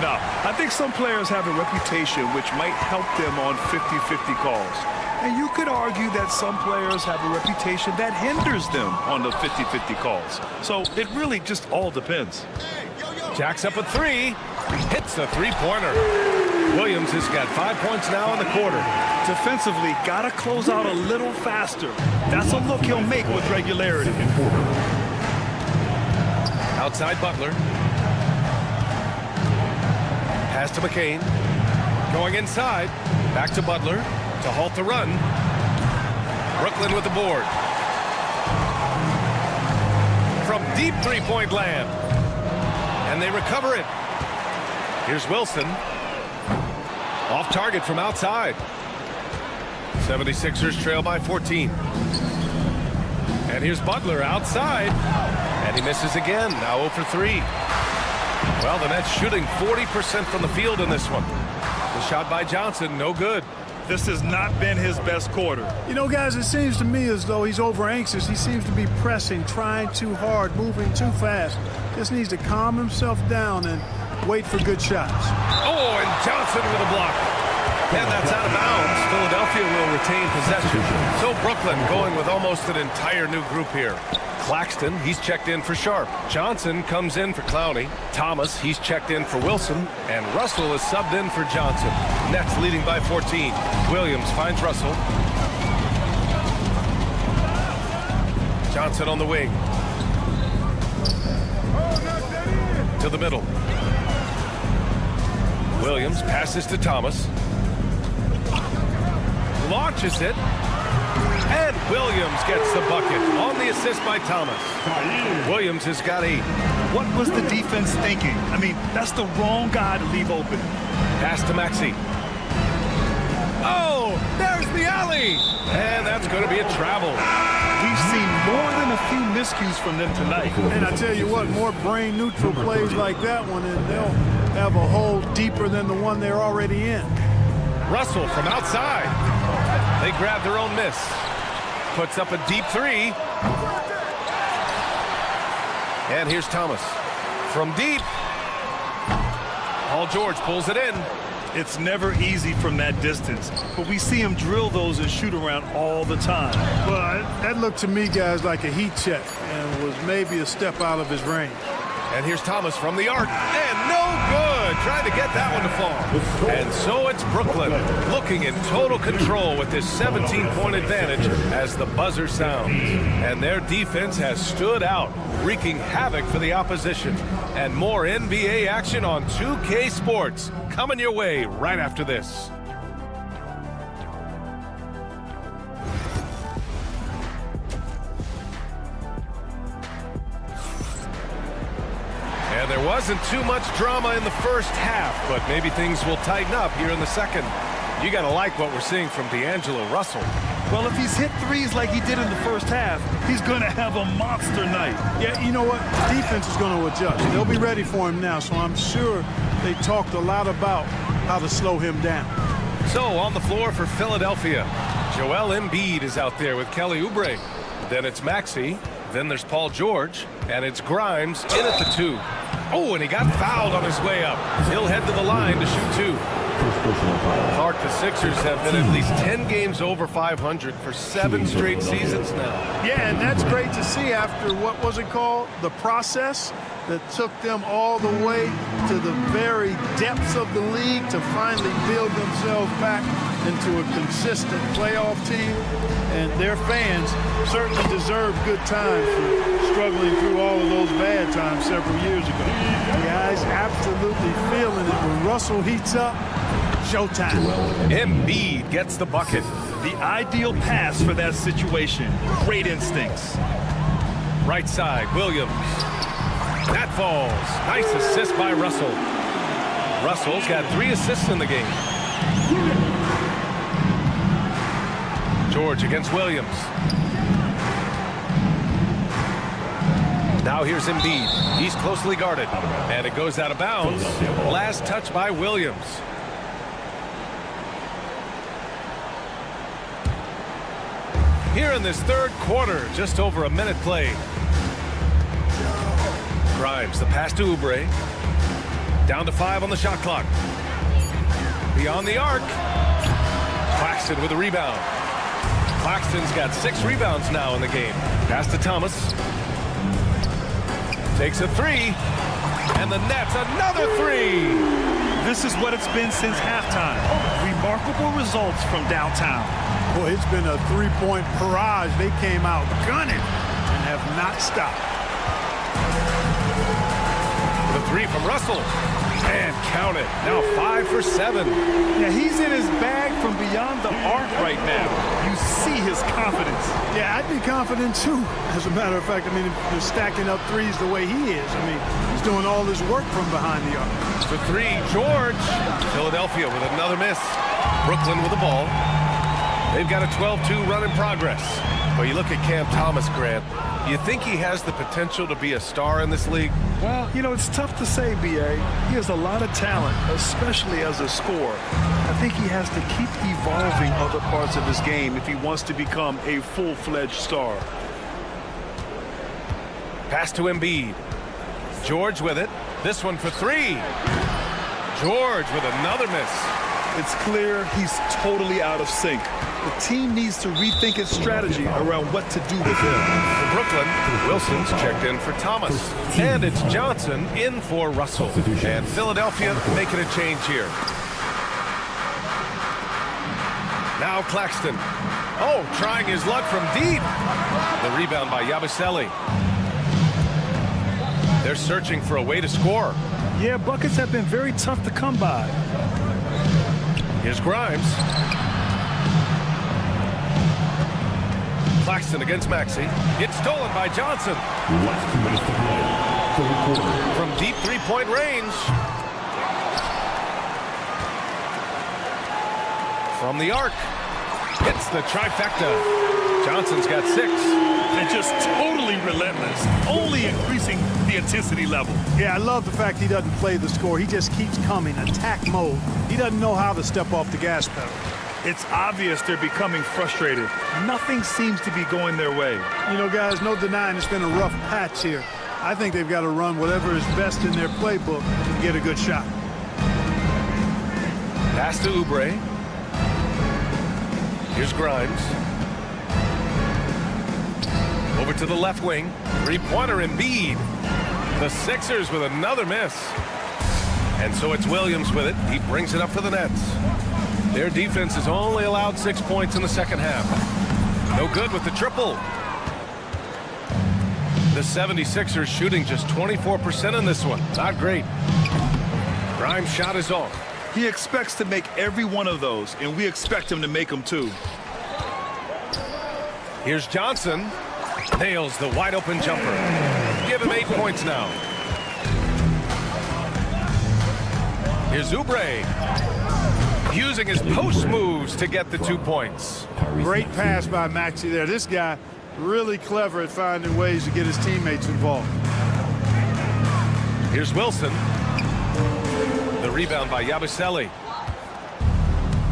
No, I think some players have a reputation which might help them on 50-50 calls. And you could argue that some players have a reputation that hinders them on the 50-50 calls. So it really just all depends. Jacks up a 3. Hits a 3-pointer. Williams has got 5 points now in the quarter. Defensively, got to close out a little faster. That's a look he'll make with regularity. Outside Butler. Pass to McCain. Going inside. Back to Butler to halt the run. Brooklyn with the board. From deep 3-point land. And they recover it. Here's Wilson. Off target from outside. 76ers trail by 14. And here's Butler outside. And he misses again. Now 0 for 3. Well, the Nets shooting 40% from the field in this one. The shot by Johnson, no good. This has not been his best quarter. You know, guys, it seems to me as though he's over anxious. He seems to be pressing, trying too hard, moving too fast. Just needs to calm himself down and wait for good shots. Oh, and Johnson with a block. And that's out of bounds. Philadelphia will retain possession. So Brooklyn going with almost an entire new group here. Claxton, he's checked in for Sharp. Johnson comes in for Clowney. Thomas, he's checked in for Wilson. And Russell is subbed in for Johnson. Nets leading by 14. Williams finds Russell. Johnson on the wing. To the middle. Williams passes to Thomas. Launches it. And Williams gets the bucket on the assist by Thomas. Williams has got 8. What was the defense thinking? I mean, that's the wrong guy to leave open. Pass to Maxey. Oh, there's the alley. And that's going to be a travel. We've seen more than a few miscues from them tonight. And I tell you what, more brain-neutral plays like that one, and they'll have a hole deeper than the one they're already in. Russell from outside. They grab their own miss. Puts up a deep 3. And here's Thomas. From deep. Paul George pulls it in. It's never easy from that distance, but we see him drill those and shoot around all the time. Well, that looked to me, guys, like a heat check and was maybe a step out of his range. And here's Thomas from the arc. And no good. Trying to get that one to fall. And so it's Brooklyn looking in total control with this 17-point advantage as the buzzer sounds. And their defense has stood out, wreaking havoc for the opposition. And more NBA action on 2K Sports coming your way right after this. And there wasn't too much drama in the first half, but maybe things will tighten up here in the second. You got to like what we're seeing from D'Angelo Russell. Well, if he's hit threes like he did in the first half, he's going to have a monster night. Yeah, you know what? Defense is going to adjust. They'll be ready for him now, so I'm sure they talked a lot about how to slow him down. So on the floor for Philadelphia, Joel Embiid is out there with Kelly Oubre. Then it's Maxey. Then there's Paul George. And it's Grimes in at the 2. Oh, and he got fouled on his way up. He'll head to the line to shoot 2. Clark, the Sixers have been at least 10 games over 500 for 7 straight seasons now. Yeah, and that's great to see after, what was it called? The process that took them all the way to the very depths of the league to finally build themselves back into a consistent playoff team. And their fans certainly deserve good times for struggling through all of those bad times several years ago. The guys absolutely feeling it. When Russell heats up, showtime. Embiid gets the bucket. The ideal pass for that situation. Great instincts. Right side, Williams. That falls. Nice assist by Russell. Russell's got 3 assists in the game. George against Williams. Now here's Embiid. He's closely guarded. And it goes out of bounds. Last touch by Williams. Here in this third quarter, just over a minute played. Grimes, the pass to Oubre. Down to 5 on the shot clock. Beyond the arc. Claxton with a rebound. Claxton's got 6 rebounds now in the game. Pass to Thomas. Takes a 3. And the Nets, another 3. This is what it's been since halftime. Remarkable results from downtown. Boy, it's been a 3-point barrage. They came out gunning and have not stopped. The 3 from Russell. And count it. Now 5 for 7. Yeah, he's in his bag from beyond the arc right now. You see his confidence. Yeah, I'd be confident too. As a matter of fact, I mean, if you're stacking up threes the way he is, I mean, he's doing all his work from behind the arc. The 3, George. Philadelphia with another miss. Brooklyn with the ball. They've got a 12-2 run in progress. But you look at Cam Thomas, Grant. You think he has the potential to be a star in this league? Well, you know, it's tough to say, B.A. He has a lot of talent, especially as a scorer. I think he has to keep evolving other parts of his game if he wants to become a full-fledged star. Pass to Embiid. George with it. This one for 3. George with another miss. It's clear he's totally out of sync. The team needs to rethink its strategy around what to do with him. For Brooklyn, Wilson's checked in for Thomas. And it's Johnson in for Russell. And Philadelphia making a change here. Now Claxton. Oh, trying his luck from deep. The rebound by Yabusele. They're searching for a way to score. Yeah, buckets have been very tough to come by. Here's Grimes. Claxton against Maxey. It's stolen by Johnson. From deep three-point range. From the arc. It's the trifecta. Johnson's got 6. And just totally relentless, only increasing the intensity level. Yeah, I love the fact he doesn't play the score. He just keeps coming, attack mode. He doesn't know how to step off the gas pedal. It's obvious they're becoming frustrated. Nothing seems to be going their way. You know, guys, no denying it's been a rough patch here. I think they've got to run whatever is best in their playbook to get a good shot. Pass to Oubre. Here's Grimes. Over to the left wing. Three-pointer Embiid. The Sixers with another miss. And so it's Williams with it. He brings it up for the Nets. Their defense has only allowed 6 points in the second half. No good with the triple. The 76ers shooting just 24% in this one. Not great. Grimes' shot is off. He expects to make every one of those, and we expect him to make them too. Here's Johnson. Nails the wide open jumper. Give him 8 points now. Here's Oubre. Using his post moves to get the 2 points. Great pass by Maxey there. This guy really clever at finding ways to get his teammates involved. Here's Wilson. The rebound by Yabusele.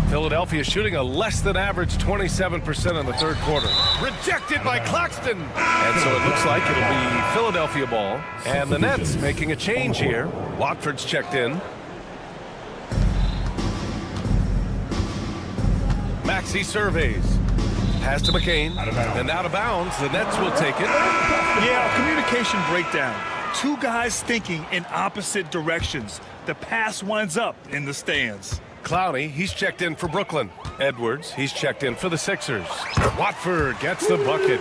Philadelphia shooting a less than average 27% in the third quarter. Rejected by Claxton. And so it looks like it'll be Philadelphia ball. And the Nets making a change here. Watford's checked in. Maxey surveys. Pass to McCain. And out of bounds. The Nets will take it. Yeah, a communication breakdown. 2 guys thinking in opposite directions. The pass winds up in the stands. Clowney, he's checked in for Brooklyn. Edwards, he's checked in for the Sixers. Watford gets the bucket.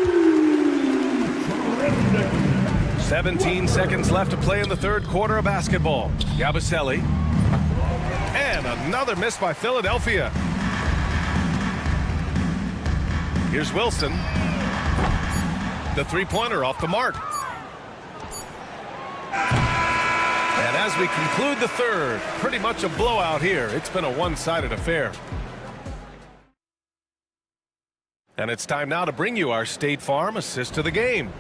17 seconds left to play in the third quarter of basketball. Yabusele. And another miss by Philadelphia. Here's Wilson. The three-pointer off the mark. And as we conclude the third, pretty much a blowout here. It's been a one-sided affair. And it's time now to bring you our State Farm assist to the game.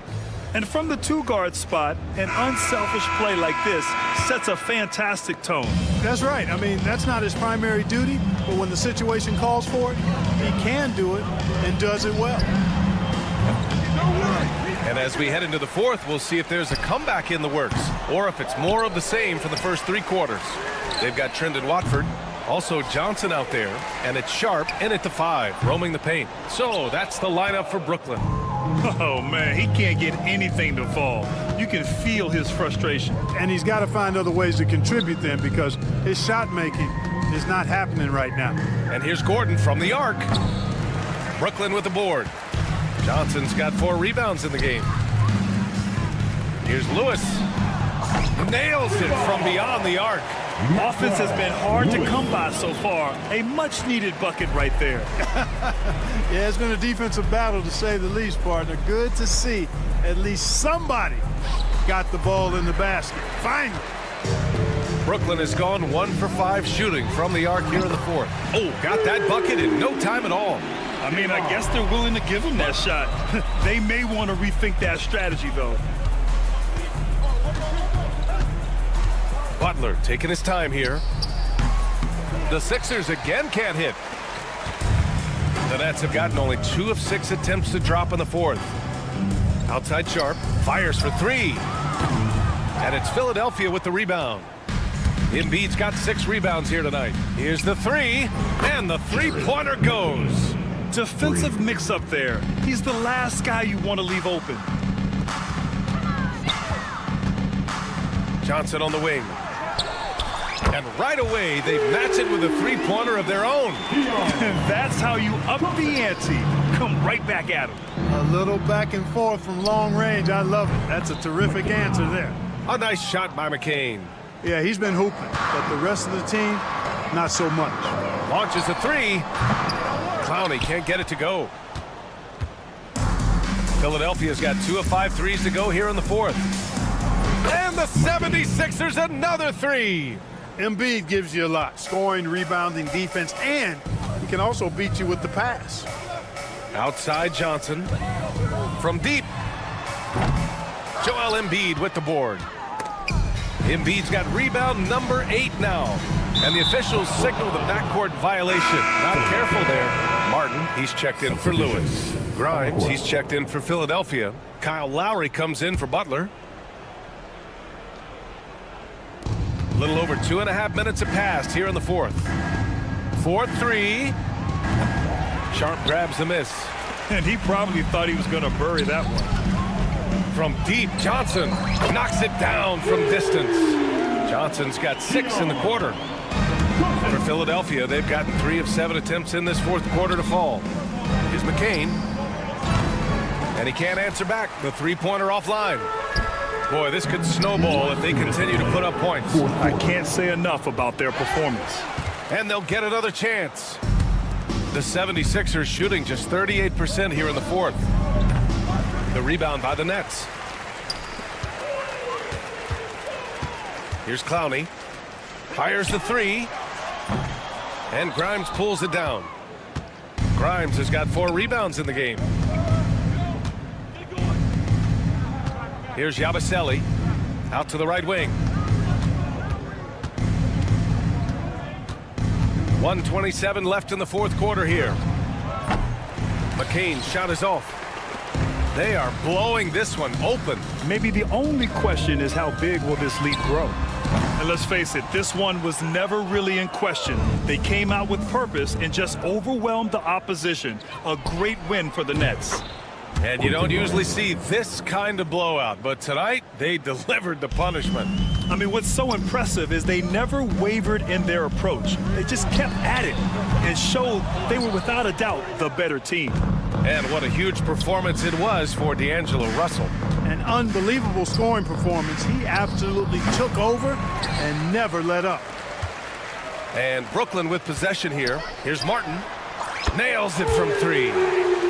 And from the 2-guard spot, an unselfish play like this sets a fantastic tone. That's right. I mean, that's not his primary duty, but when the situation calls for it, he can do it and does it well. And as we head into the fourth, we'll see if there's a comeback in the works or if it's more of the same for the first 3 quarters. They've got Trendon Watford, also Johnson out there, and it's Sharp in at the 5, roaming the paint. So that's the lineup for Brooklyn. Oh, man, he can't get anything to fall. You can feel his frustration. And he's got to find other ways to contribute then because his shot making is not happening right now. And here's Gordon from the arc. Brooklyn with the board. Johnson's got 4 rebounds in the game. Here's Lewis. Nails it from beyond the arc. Offense has been hard to come by so far. A much-needed bucket right there. Yeah, it's been a defensive battle to say the least, partner. Good to see at least somebody got the ball in the basket. Finally. Brooklyn has gone 1 for 5 shooting from the arc here in the fourth. Oh, got that bucket in no time at all. I mean, I guess they're willing to give him that shot. They may want to rethink that strategy, though. Butler taking his time here. The Sixers again can't hit. The Nets have gotten only 2 of 6 attempts to drop in the fourth. Outside Sharp, fires for 3. And it's Philadelphia with the rebound. Embiid's got 6 rebounds here tonight. Here's the 3, and the three-pointer goes. Defensive mix-up there. He's the last guy you want to leave open. Johnson on the wing. And right away, they match it with a three-pointer of their own. That's how you up the ante. Come right back at him. A little back and forth from long range. I love it. That's a terrific answer there. A nice shot by McCain. Yeah, he's been hooping, but the rest of the team, not so much. Launches a 3. Clowney can't get it to go. Philadelphia's got 2 of 5 threes to go here in the 4th. And the 76ers another 3. Embiid gives you a lot. Scoring, rebounding, defense, and he can also beat you with the pass. Outside Johnson. From deep. Joel Embiid with the board. Embiid's got rebound number 8 now. And the officials signal the backcourt violation. Not careful there. Martin, he's checked in for Lewis. Grimes, he's checked in for Philadelphia. Kyle Lowry comes in for Butler. A little over 2.5 minutes have passed here in the 4th. 4-3. Sharp grabs the miss. And he probably thought he was going to bury that one. From deep, Johnson knocks it down from distance. Johnson's got 6 in the quarter. For Philadelphia, they've gotten 3 of 7 attempts in this 4th quarter to fall. Here's McCain. And he can't answer back. The three-pointer offline. Boy, this could snowball if they continue to put up points. I can't say enough about their performance. And they'll get another chance. The 76ers shooting just 38% here in the 4th. The rebound by the Nets. Here's Clowney. Fires the 3. And Grimes pulls it down. Grimes has got 4 rebounds in the game. Here's Yabusele. Out to the right wing. 1:27 left in the 4th quarter here. McCain's shot is off. They are blowing this one open. Maybe the only question is how big will this lead grow? And let's face it, this one was never really in question. They came out with purpose and just overwhelmed the opposition. A great win for the Nets. And you don't usually see this kind of blowout, but tonight they delivered the punishment. I mean, what's so impressive is they never wavered in their approach. They just kept at it and showed they were without a doubt the better team. And what a huge performance it was for D'Angelo Russell. An unbelievable scoring performance. He absolutely took over and never let up. And Brooklyn with possession here. Here's Martin. Nails it from 3.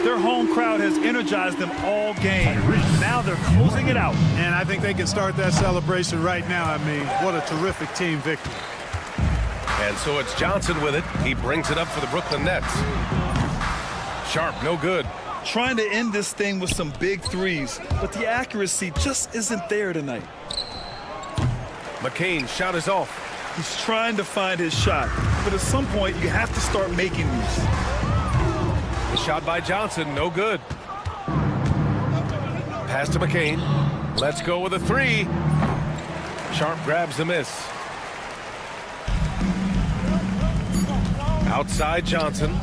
Their home crowd has energized them all game. Now they're closing it out. And I think they can start that celebration right now. I mean, what a terrific team victory. And so it's Johnson with it. He brings it up for the Brooklyn Nets. Sharp, no good. Trying to end this thing with some big threes, but the accuracy just isn't there tonight. McCain's shot is off. He's trying to find his shot, but at some point you have to start making these. The shot by Johnson, no good. Pass to McCain. Let's go with a 3. Sharp grabs the miss. Outside Johnson.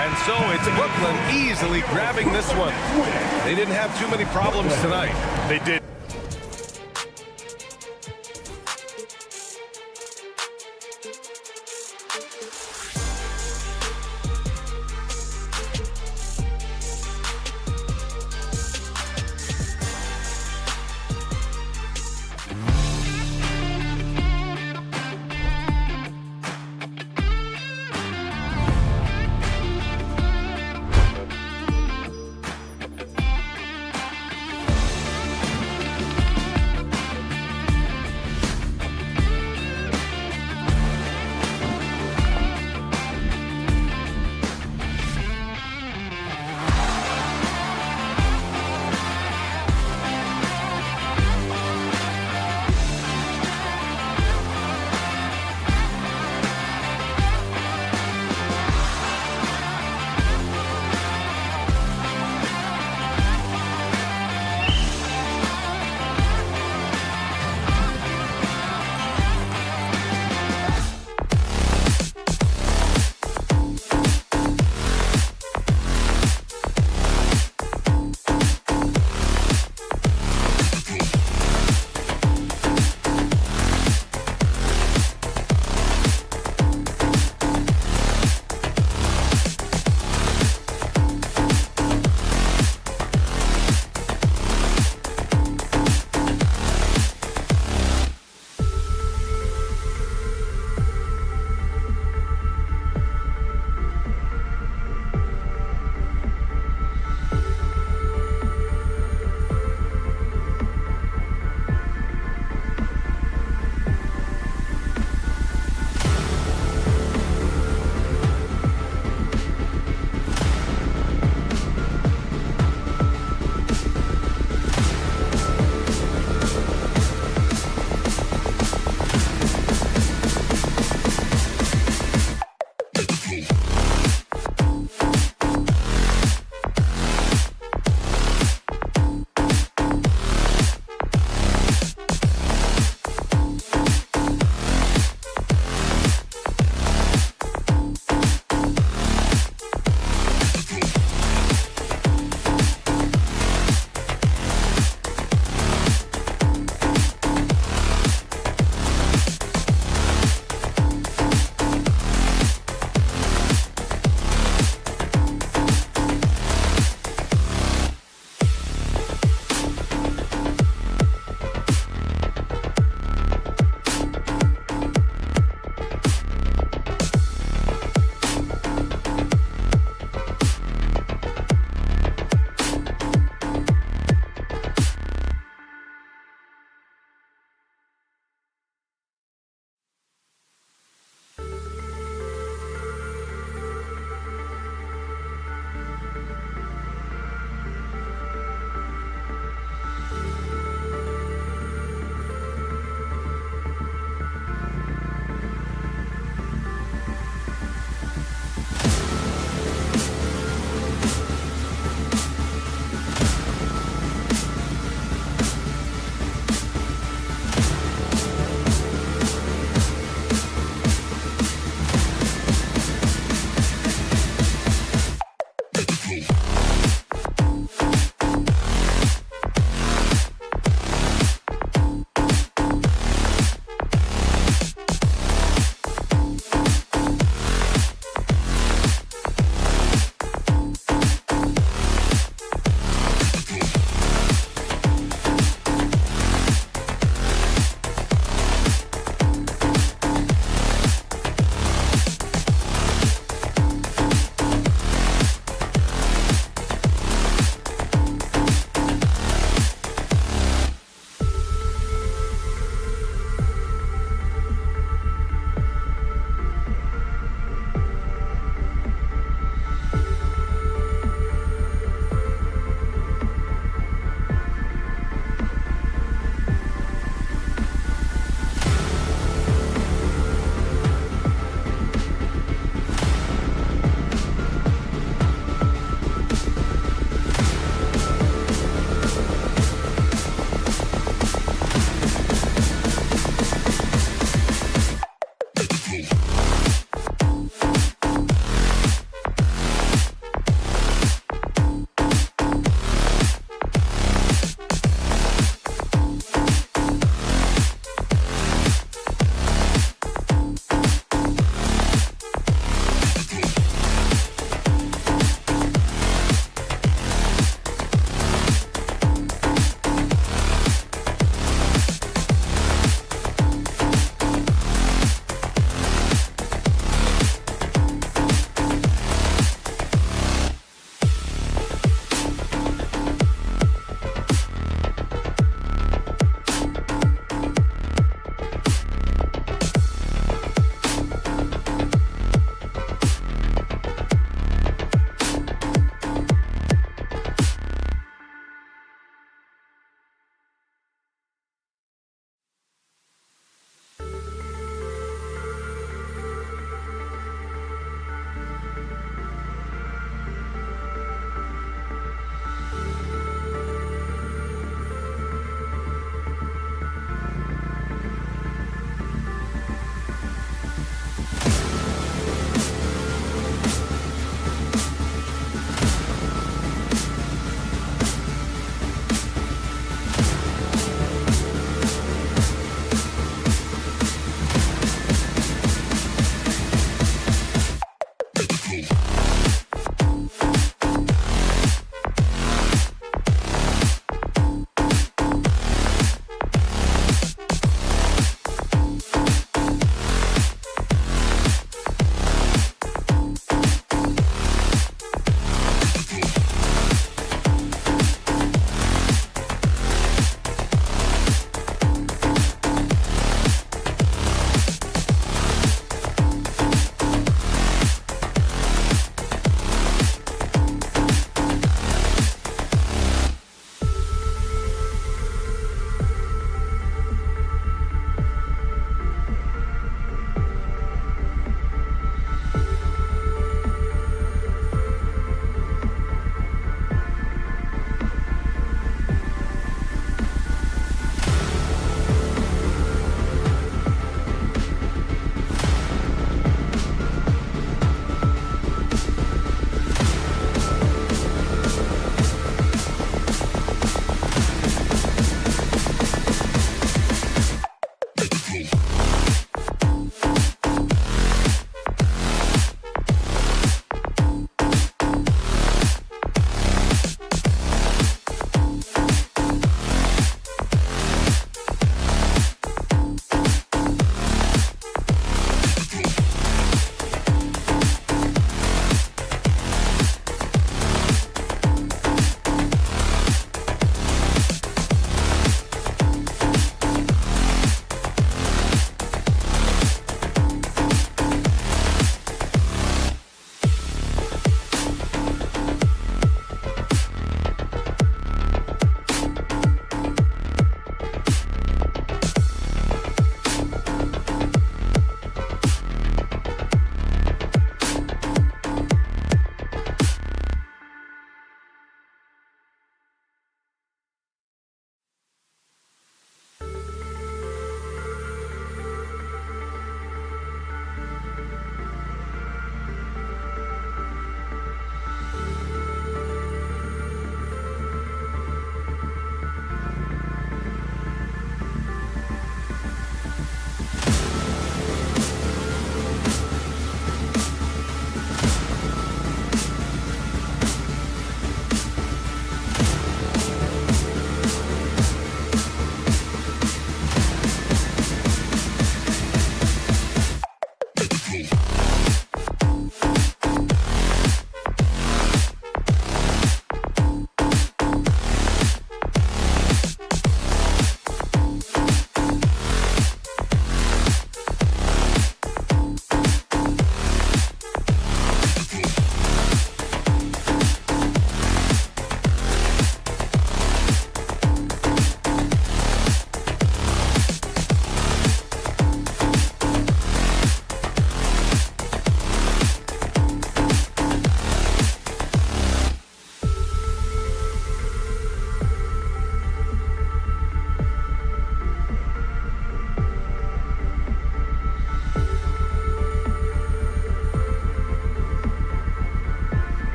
And so it's Brooklyn easily grabbing this one. They didn't have too many problems tonight. They did.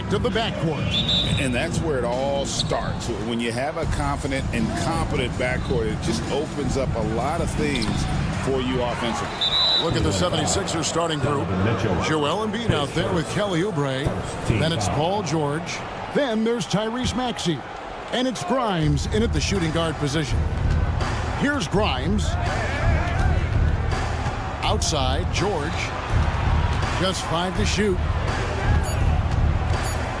respect of the backcourt. And that's where it all starts. When you have a confident and competent backcourt, it just opens up a lot of things for you offensively. Look at the 76ers starting group. Joel Embiid out there with Kelly Oubre. Then it's Paul George. Then there's Tyrese Maxey. And it's Grimes in at the shooting guard position. Here's Grimes. Outside, George. Just 5 to shoot.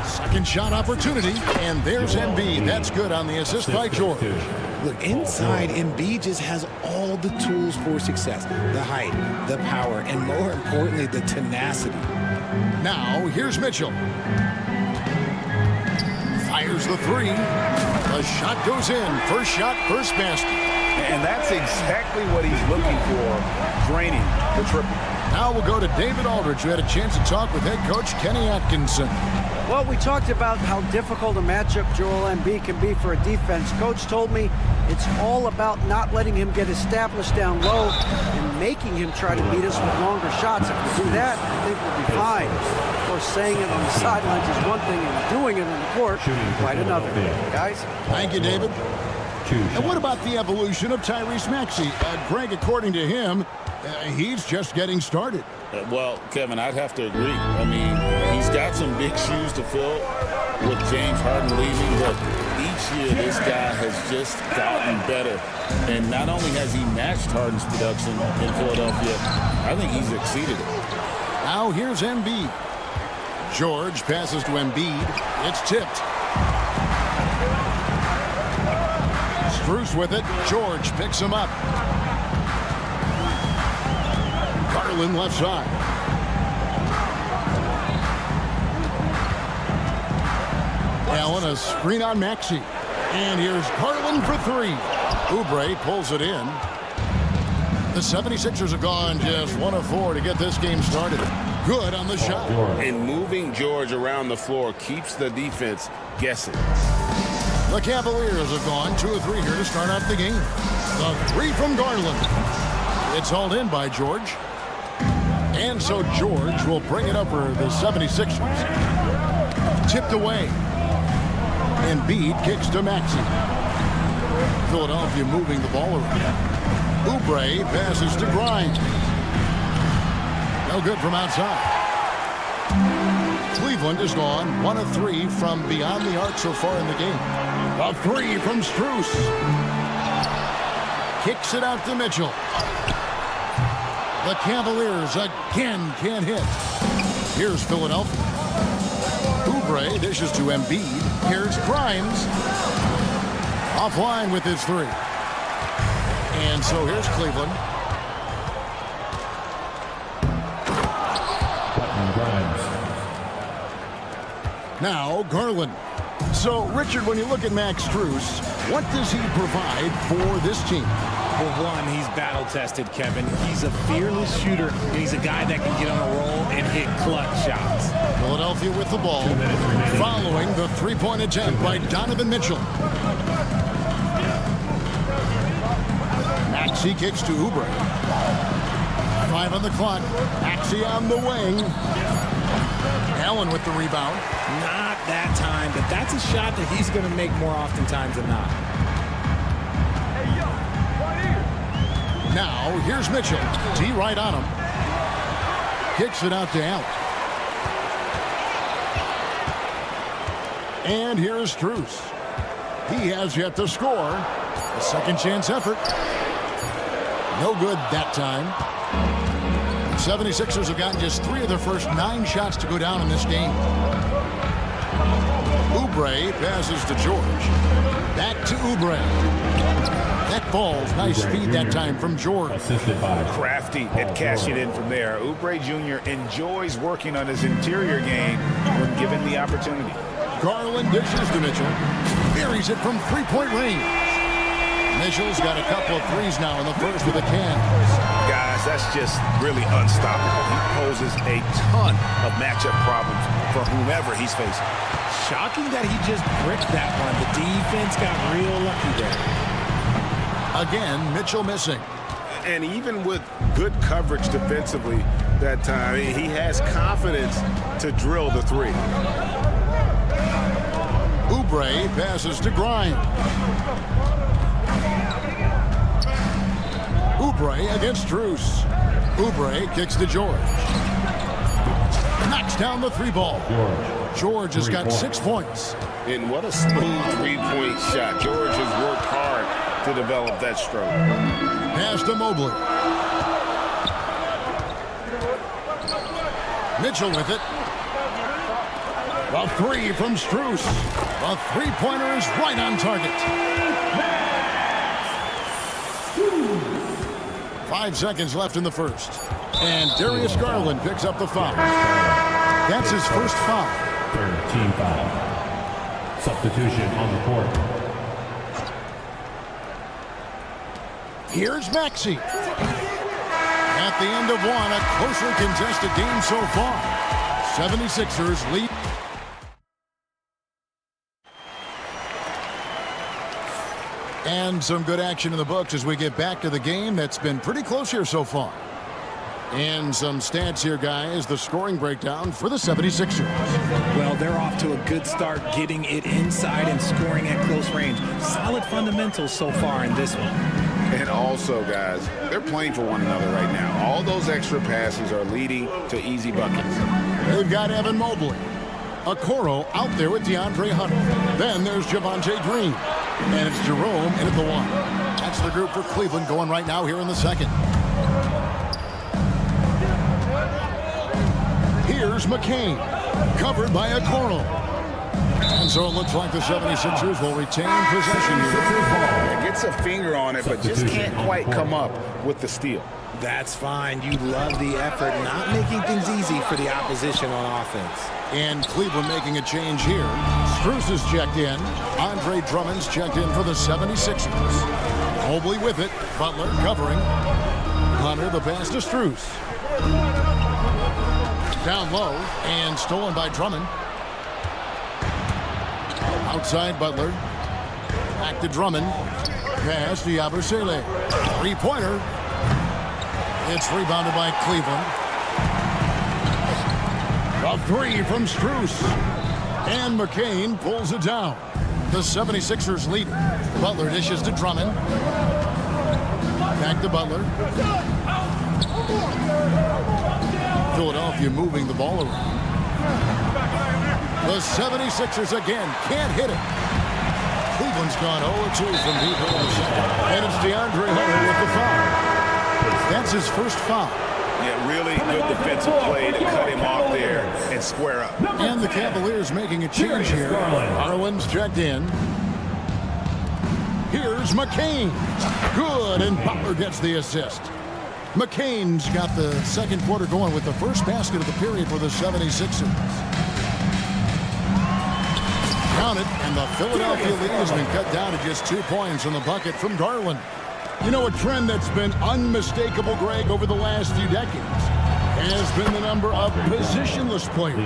Second shot opportunity. And there's Embiid. That's good on the assist by George. Look, inside, Embiid just has all the tools for success. The height, the power, and more importantly, the tenacity. Now, here's Mitchell. Fires the 3. The shot goes in. First shot, first basket. And that's exactly what he's looking for, draining the triple. Now we'll go to David Aldridge, who had a chance to talk with head coach Kenny Atkinson. Well, we talked about how difficult a matchup Joel Embiid can be for a defense. Coach told me it's all about not letting him get established down low and making him try to beat us with longer shots. If we do that, I think we'll be fine. Of course, saying it on the sidelines is one thing, and doing it on the court quite another. Guys? Thank you, David. And what about the evolution of Tyrese Maxey? Greg, according to him, he's just getting started. Well, Kevin, I'd have to agree. I mean, he's got some big shoes to fill with James Harden leaving, but each year this guy has just gotten better. And not only has he matched Harden's production in Philadelphia, I think he's exceeded it. Now here's Embiid. George passes to Embiid. It's tipped. Strus with it. George picks him up. Garland left side. Allen, a screen on Maxey. And here's Garland for 3. Oubre pulls it in. The 76ers have gone just 1 of 4 to get this game started. Good on the shot. And moving George around the floor keeps the defense guessing. The Cavaliers have gone 2 of 3 here to start out the game. The 3 from Garland. It's hauled in by George. And so George will bring it up for the 76ers. Tipped away. Embiid kicks to Maxey. Philadelphia moving the ball around. Oubre passes to Grimes. No good from outside. Cleveland has gone 1 of 3 from beyond the arc so far in the game. A 3 from Strus. Kicks it out to Mitchell. The Cavaliers again can't hit. Here's Philadelphia. Oubre dishes to Embiid. Here's Grimes. Offline with his 3. And so here's Cleveland. Now Garland. So, Richard, when you look at Max Strus, what does he provide for this team? Well, one, he's battle-tested, Kevin. He's a fearless shooter, and he's a guy that can get on a roll and hit clutch shots. Philadelphia with the ball, following the three-point attempt by Donovan Mitchell. Maxey kicks to Oubre. 5 on the clock. Maxey on the wing. Allen with the rebound. Not that time, but that's a shot that he's going to make more oftentimes than not. Now, here's Mitchell. T right on him. Kicks it out to Allen. And here's Strus. He has yet to score. A second chance effort. No good that time. 76ers have gotten just 3 of their first 9 shots to go down in this game. Oubre passes to George. Back to Oubre. That ball's nice feed that time from George. Crafty at cashing in from there. Oubre Jr. enjoys working on his interior game when given the opportunity. Garland dishes to Mitchell. Buries it from 3-point range. Mitchell's got a couple of threes now in the first with a can. Guys, that's just really unstoppable. He poses a ton of matchup problems for whomever he's facing. Shocking that he just bricked that one. The defense got real lucky there. Again, Mitchell missing. And even with good coverage defensively that time, he has confidence to drill the 3. Oubre passes to Grimes. Oubre against Strus. Oubre kicks to George. Knocks down the three ball. George has got 6 points. And what a smooth three-point shot. George has worked hard to develop that stroke. Pass to Mobley. Mitchell with it. A three from Strus. A three-pointer is right on target. 5 seconds left in the first. And Darius Garland picks up the foul. That's his first foul. Third team foul. Substitution on the court. Here's Maxey. At the end of one, a closely contested game so far. 76ers lead. And some good action in the books as we get back to the game that's been pretty close here so far. And some stats here, guys. The scoring breakdown for the 76ers. Well, they're off to a good start getting it inside and scoring at close range. Solid fundamentals so far in this one. And also, guys, they're playing for one another right now. All those extra passes are leading to easy buckets. They've got Evan Mobley. Okoro out there with DeAndre Hunter. Then there's Javonte Green. And it's Jerome in at the one. That's the group for Cleveland going right now here in the second. Here's McCain. Covered by Okoro. And so it looks like the 76ers will retain possession here. Gets a finger on it, but just can't quite come up with the steal. That's fine. You love the effort, not making things easy for the opposition on offense. And Cleveland making a change here. Strus is checked in. Andre Drummond's checked in for the 76ers. Mobley with it. Butler covering. Hunter the pass to Strus. Down low and stolen by Drummond. Outside Butler. Back to Drummond. Pass to Yabusele. Three-pointer. It's rebounded by Cleveland. A three from Strus. And McCain pulls it down. The 76ers lead. Butler dishes to Drummond. Back to Butler. Philadelphia moving the ball around. The 76ers again can't hit it. Cleveland's gone 0-2 from deep in the second. And it's DeAndre Hunter with the foul. That's his first foul. Yeah, really good defensive play to cut him off there and square up. And the Cavaliers making a change here. Garland's checked in. Here's McCain. Good, and Butler gets the assist. McCain's got the second quarter going with the first basket of the period for the 76ers. Count it, and the Philadelphia lead has been cut down to just 2 points on the bucket from Garland. You know, a trend that's been unmistakable, Greg, over the last few decades has been the number of positionless players.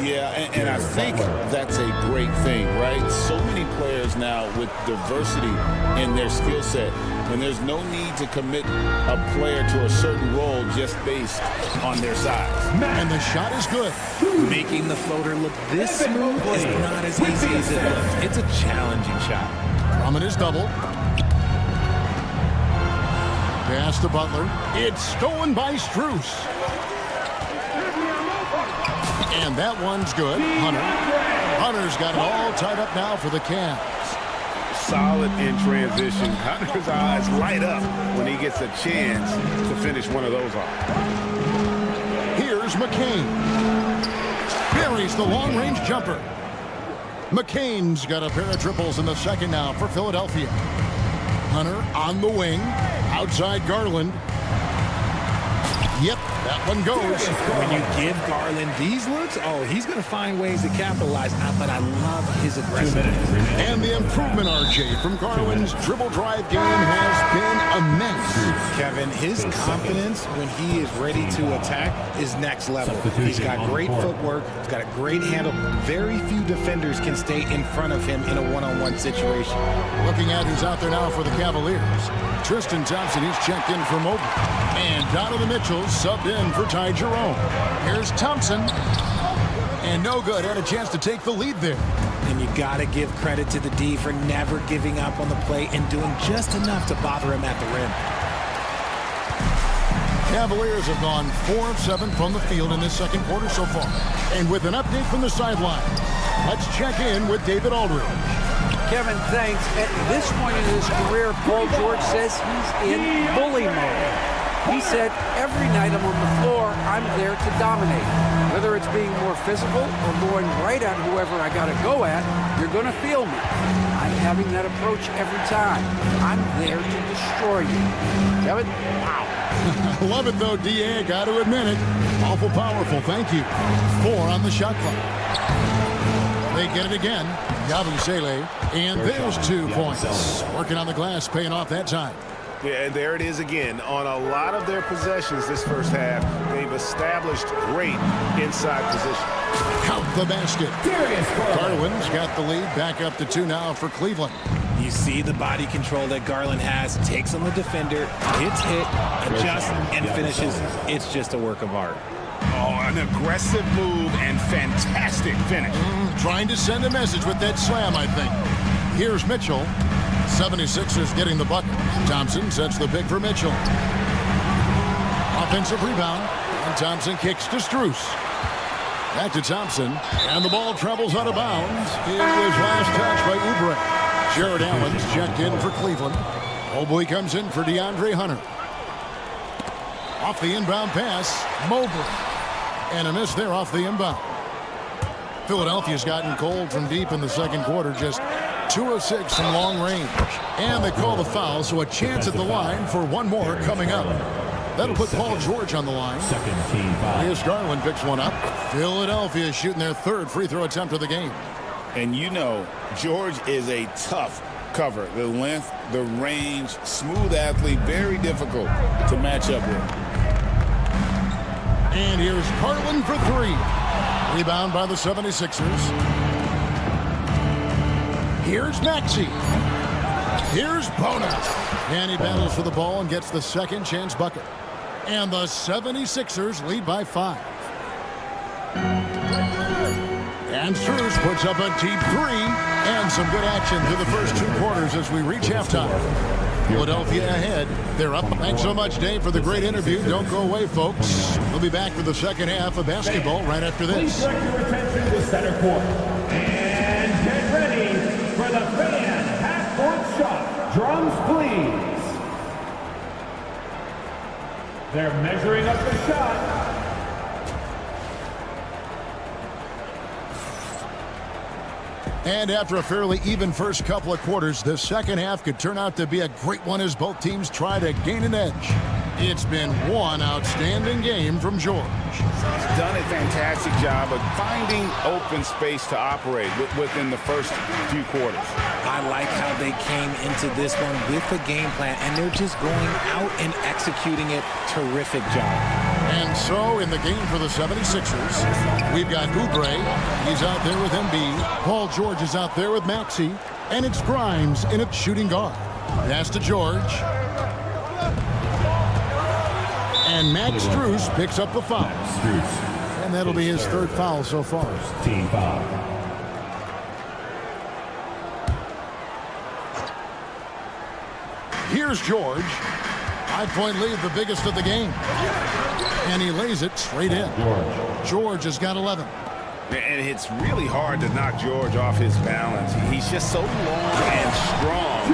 Yeah, and I think that's a great thing, right? So many players now with diversity in their skill set, and there's no need to commit a player to a certain role just based on their size. And the shot is good. Making the floater look this smooth is not as easy as it looks. It's a challenging shot. Drummond is doubled. Pass to Butler. It's stolen by Strus. And that one's good. Hunter's got it all tied up now for the Cavs. Solid in transition. Hunter's eyes light up when he gets a chance to finish one of those off. Here's McCain. Buries the long-range jumper. McCain's got a pair of triples in the second now for Philadelphia. Hunter on the wing. Outside Garland. Yep, that one goes. When you give Garland these looks, oh, he's going to find ways to capitalize. But I love his aggressiveness. And the improvement, RJ, from Garland's dribble drive game has been immense. Kevin, his confidence when he is ready to attack is next level. He's got great footwork. He's got a great handle. Very few defenders can stay in front of him in a one-on-one situation. Looking at who's out there now for the Cavaliers. Tristan Thompson, he's checked in for Mobley. And Donovan Mitchell subbed in for Ty Jerome. Here's Thompson. And no good. Had a chance to take the lead there. And you got to give credit to the D for never giving up on the play and doing just enough to bother him at the rim. Cavaliers have gone 4 of 7 from the field in this second quarter so far. And with an update from the sideline, let's check in with David Aldridge. Kevin, thanks. At this point in his career, Paul George says he's in bully mode. He said, every night I'm on the floor, I'm there to dominate. Whether it's being more physical or going right at whoever I got to go at, you're going to feel me. I'm having that approach every time. I'm there to destroy you. Kevin, wow. Love it, though, D.A. Got to admit it. Awful powerful. Thank you. 4 on the shot clock. They get it again. Cavaliers, and there's 2 points. Working on the glass, paying off that time. Yeah, and there it is again. On a lot of their possessions this first half, they've established great inside position. Count the basket. Garland's got the lead. Back up to 2 now for Cleveland. You see the body control that Garland has, takes on the defender, gets hit, adjusts, and finishes. It's just a work of art. Oh, an aggressive move and fantastic finish. Trying to send a message with that slam, I think. Here's Mitchell. 76ers getting the bucket. Thompson sets the pick for Mitchell. Offensive rebound, and Thompson kicks to Strus. Back to Thompson, and the ball travels out of bounds. It was last touched by Oubre. Jared Allen's checked in for Cleveland. Mobley comes in for DeAndre Hunter. Off the inbound pass, Mobley. And a miss there off the inbound. Philadelphia's gotten cold from deep in the second quarter, just 2 of 6 from long range. And they call the foul, so a chance at the line for one more coming up. That'll put Paul George on the line. Second team foul. Here's Garland picks one up. Philadelphia shooting their 3rd free throw attempt of the game. And you know, George is a tough cover. The length, the range, smooth athlete, very difficult to match up with. And here's Garland for 3. Rebound by the 76ers. Here's Maxey. Here's Bonus. And he battles for the ball and gets the second chance bucket. And the 76ers lead by 5. And Strus puts up a deep 3. And some good action through the first 2 quarters as we reach halftime. Philadelphia ahead. They're up. Thanks so much, Dave, for the great interview. Don't go away, folks. We'll be back for the second half of basketball right after Please this. direct your attention to center court. And get ready for the fan half-court shot. Drums, please. They're measuring up the shot. And after a fairly even first couple of quarters, the second half could turn out to be a great one as both teams try to gain an edge. It's been one outstanding game from George. He's done a fantastic job of finding open space to operate within the first few quarters. I like how they came into this one with a game plan, and they're just going out and executing it. Terrific job. And so in the game for the 76ers, we've got Oubre. He's out there with Embiid. Paul George is out there with Maxey. And it's Grimes in at shooting guard. Pass to George. And Max Strus picks up the foul. And that'll be his 3rd foul so far. Team foul. Here's George. 5-point lead, the biggest of the game. And he lays it straight in. George has got 11. And it's really hard to knock George off his balance. He's just so long and strong.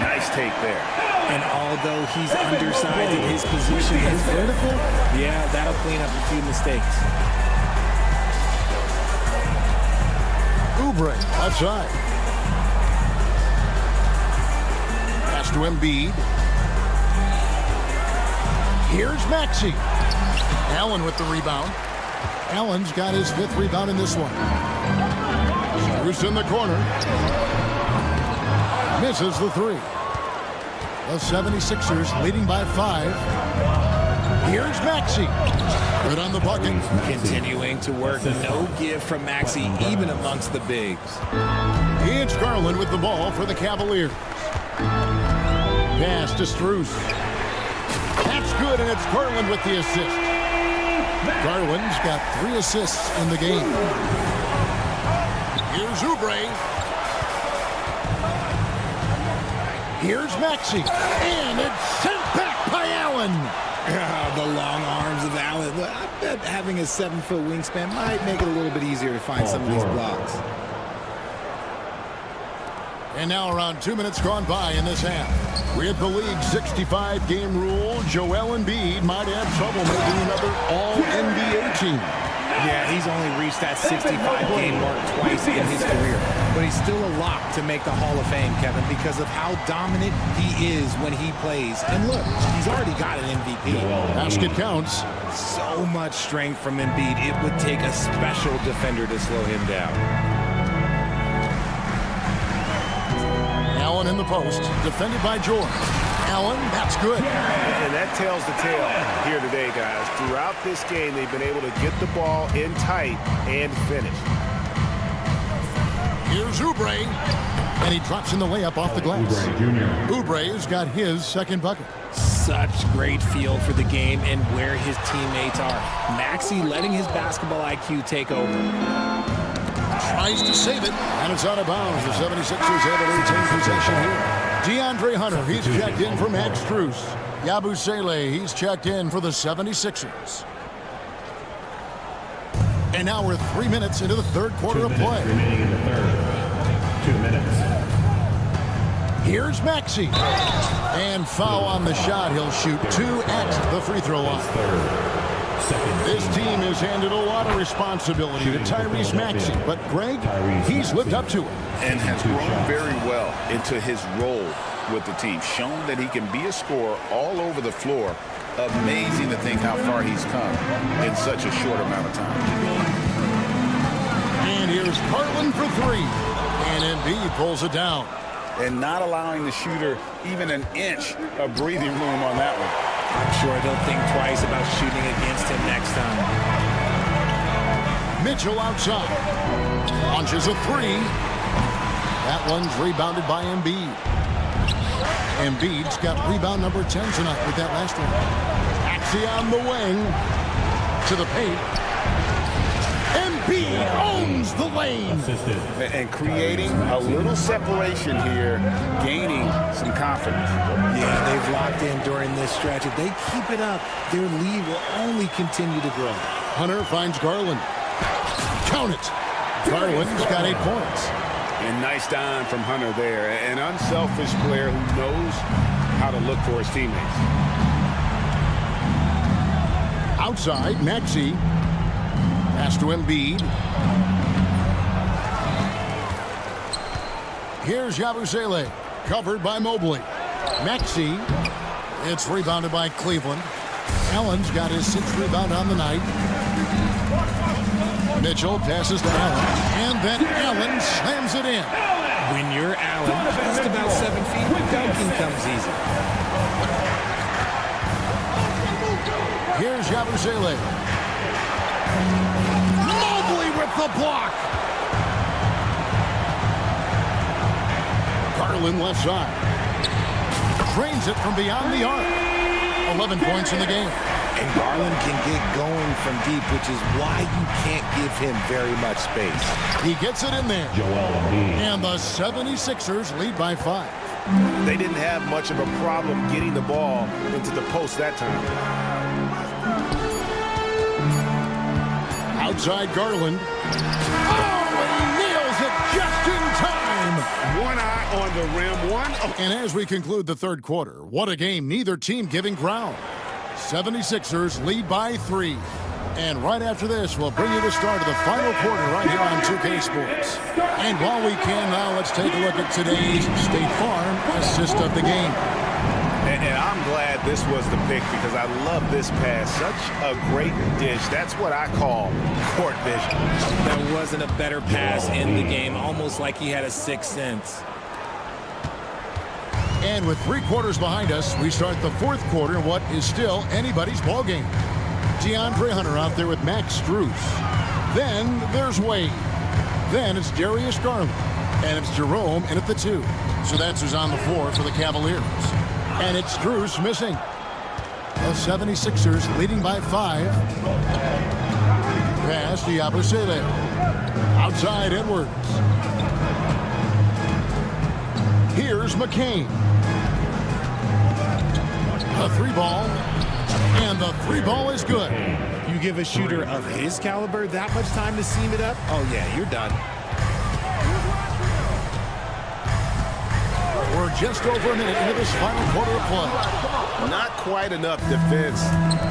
Nice take there. And although he's undersized in his position, his vertical, yeah, that'll clean up a few mistakes. Oubre, left side. Pass to Embiid. Here's Maxey. Allen with the rebound. Allen's got his 5th rebound in this one. Strus in the corner. Misses the 3. The 76ers leading by 5. Here's Maxey. Good on the bucket. Continuing to work. No give from Maxey, even amongst the bigs. It's Garland with the ball for the Cavaliers. Pass to Strus. That's good, and it's Garland with the assist. Garland's got 3 assists in the game. Here's Here's Oubre. Here's Maxey. And it's sent back by Allen. The long arms of Allen. I bet having a 7-foot wingspan might make it a little bit easier to find some of these blocks. And now around 2 minutes gone by in this half. With the league's 65-game rule, Joel Embiid might have trouble making another All-NBA team. Yeah, he's only reached that 65-game mark twice in his career. But he's still a lock to make the Hall of Fame, Kevin, because of how dominant he is when he plays. And look, he's already got an MVP. Basket counts. So much strength from Embiid. It would take a special defender to slow him down. Allen in the post, defended by George. Allen, that's good. And that tells the tale here today, guys. Throughout this game, they've been able to get the ball in tight and finish. Here's Oubre, and he drops in the layup off the glass. Oubre's got his second bucket. Such great feel for the game and where his teammates are. Maxey letting his basketball IQ take over. Tries to save it, and it's out of bounds. The 76ers have a retain possession here. DeAndre Hunter, he's checked in for Max Strus. Yabusele, he's checked in for the 76ers. And now we're 3 minutes into the third quarter of play. Remaining in the third. 2 minutes. Here's Maxey. And foul on the shot. He'll shoot 2 at the free throw line. This team has handed a lot of responsibility to Tyrese Maxey, but Greg, he's lived up to it. And has grown very well into his role with the team. Shown that he can be a scorer all over the floor. Amazing to think how far he's come in such a short amount of time. And here's Garland for 3. And Embiid pulls it down. And not allowing the shooter even an inch of breathing room on that one. I'm sure they'll think twice about shooting against him next time. Mitchell outside. Launches a 3. That one's rebounded by Embiid. Embiid's got rebound number 10 tonight with that last one. Maxey on the wing. To the paint. Embiid owns the lane. And creating a little separation here, gaining some confidence. Yeah, they've locked in during this stretch. If they keep it up, their lead will only continue to grow. Hunter finds Garland. Count it. Garland's got 8 points. And nice dime from Hunter there. An unselfish player who knows how to look for his teammates. Outside, Maxey. Pass to Embiid. Here's Yabusele, covered by Mobley. Maxey, it's rebounded by Cleveland. Allen's got his 6th rebound on the night. Mitchell passes to Allen, and then Allen slams it in. When you're Allen, just about 7 feet, dunking comes easy. Here's Yabusele. Mobley with the block. Garland left side. Drains it from beyond the arc. 11 points in the game. And Garland can get going from deep, which is why you can't give him very much space. He gets it in there. And the 76ers lead by 5. They didn't have much of a problem getting the ball into the post that time. Outside Garland. Oh, he nails it just in time. One eye on the rim, And as we conclude the third quarter, what a game, neither team giving ground. 76ers lead by 3. And right after this, we'll bring you the start of the final quarter right here on 2K Sports. And while we can now, let's take a look at today's State Farm assist of the game. And I'm glad this was the pick because I love this pass. Such a great dish. That's what I call court vision. There wasn't a better pass in the game, almost like he had a 6th sense. And with 3 quarters behind us, we start the 4th quarter in what is still anybody's ball game. DeAndre Hunter out there with Max Strus. Then there's Wade. Then it's Darius Garland. And it's Jerome in at the 2. So that's who's on the floor for the Cavaliers. And it's Strus missing. The 76ers leading by 5. Pass to Yabusele. outside Edwards. Here's McCain. A 3-ball. And the 3-ball is good. You give a shooter of his caliber that much time to seam it up? Oh, yeah, you're done. We're just over a minute into this final quarter of play. Not quite enough defense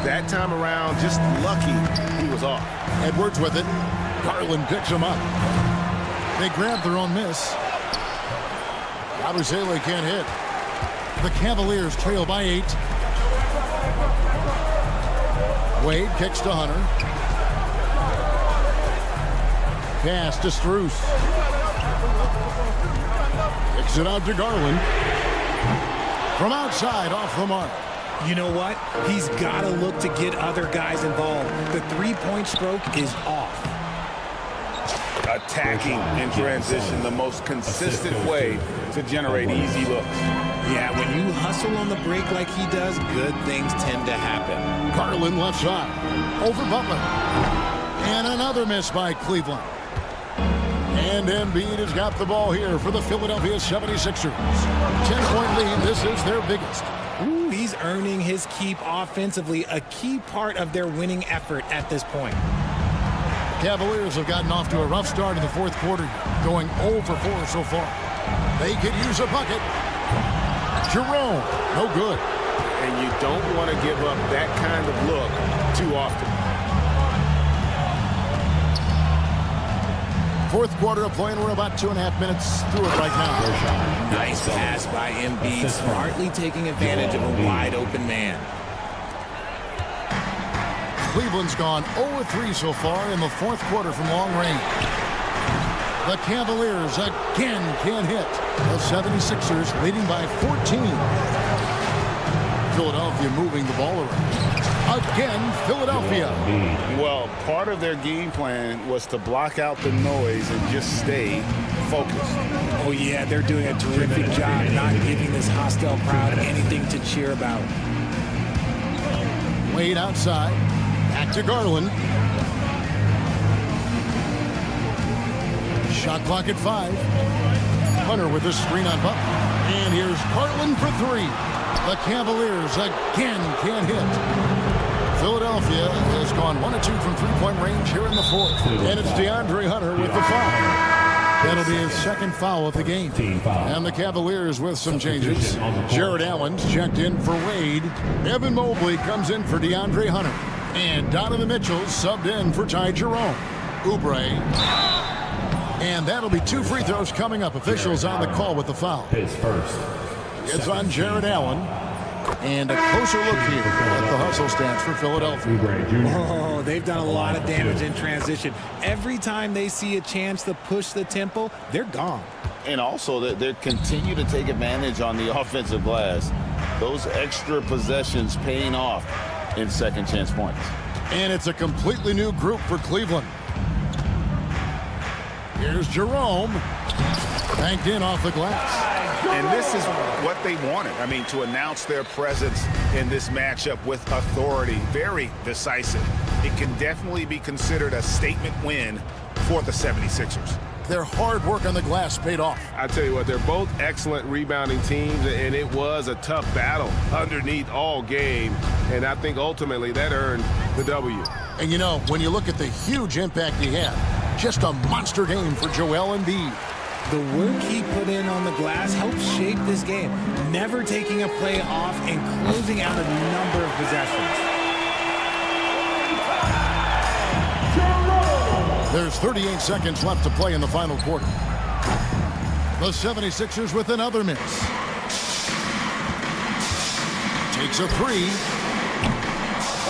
that time around. Just lucky he was off. Edwards with it. Garland picks him up. They grab their own miss. Cavaliers can't hit. The Cavaliers trail by 8. Wade kicks to Hunter. Pass to Strus. Kicks it out to Garland. From outside, off the mark. You know what? He's got to look to get other guys involved. The three-point stroke is off. Attacking in transition, the most consistent way to generate easy looks. Yeah, when you hustle on the break like he does, good things tend to happen. Garland left side. Over Butler. And another miss by Cleveland. And Embiid has got the ball here for the Philadelphia 76ers. 10-point lead. This is their biggest. Ooh, he's earning his keep offensively, a key part of their winning effort at this point. Cavaliers have gotten off to a rough start in the fourth quarter, going 0 for 4 so far. They could use a bucket. Jerome, no good. And you don't want to give up that kind of look too often. Fourth quarter of play, and we're about 2.5 minutes through it right now. Nice pass by Embiid, smartly taking advantage of a wide-open man. Cleveland's gone 0-3 so far in the fourth quarter from long range. The Cavaliers again can't hit. The 76ers leading by 14. Philadelphia moving the ball around. Again, Philadelphia. Well, part of their game plan was to block out the noise and just stay focused. Oh, yeah, they're doing a terrific job not giving this hostile crowd anything to cheer about. Wade outside. Back to Garland. Shot clock at 5. Hunter with a screen on Butler. And here's Garland for 3. The Cavaliers again can't hit. Philadelphia has gone 1 of 2 from three-point range here in the fourth. And it's DeAndre Hunter with the foul. That'll be his second foul of the game. And the Cavaliers with some changes. Jared Allen's checked in for Wade. Evan Mobley comes in for DeAndre Hunter. And Donovan Mitchell subbed in for Ty Jerome. Oubre. And that'll be 2 free throws coming up. Officials on the call with the foul. His first. It's on Jared Allen. And a closer look here at the hustle stats for Philadelphia. Oh, they've done a lot of damage in transition. Every time they see a chance to push the tempo, they're gone. And also, they continue to take advantage on the offensive glass. Those extra possessions paying off in second chance points. And it's a completely new group for Cleveland. Here's Jerome. Banked in off the glass. And this is what they wanted. I mean, to announce their presence in this matchup with authority. Very decisive. It can definitely be considered a statement win for the 76ers. Their hard work on the glass paid off. I tell you what, they're both excellent rebounding teams, and it was a tough battle underneath all game. And I think ultimately that earned the W. And you know, when you look at the huge impact he had, just a monster game for Joel Embiid. The work he put in on the glass helped shape this game, never taking a play off and closing out a number of possessions. There's 38 seconds left to play in the final quarter. The 76ers with another miss. Takes a 3.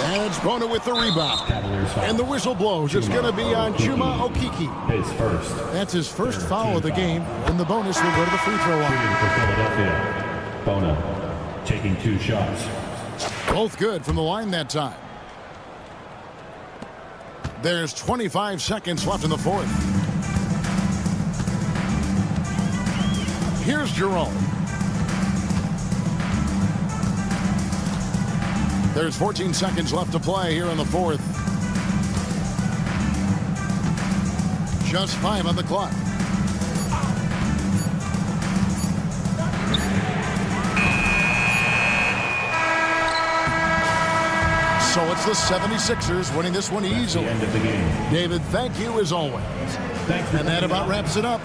And it's Bona with the rebound. And the whistle blows. It's going to be on Chuma Okeke. His first. That's his first foul of the game. And the bonus will go to the free throw line. For Philadelphia. Bona taking 2 shots. Both good from the line that time. There's 25 seconds left in the fourth. Here's Jerome. There's 14 seconds left to play here in the fourth. just 5 on the clock. So it's the 76ers winning this one easily. End of the game. David, thank you as always. And that about wraps it up.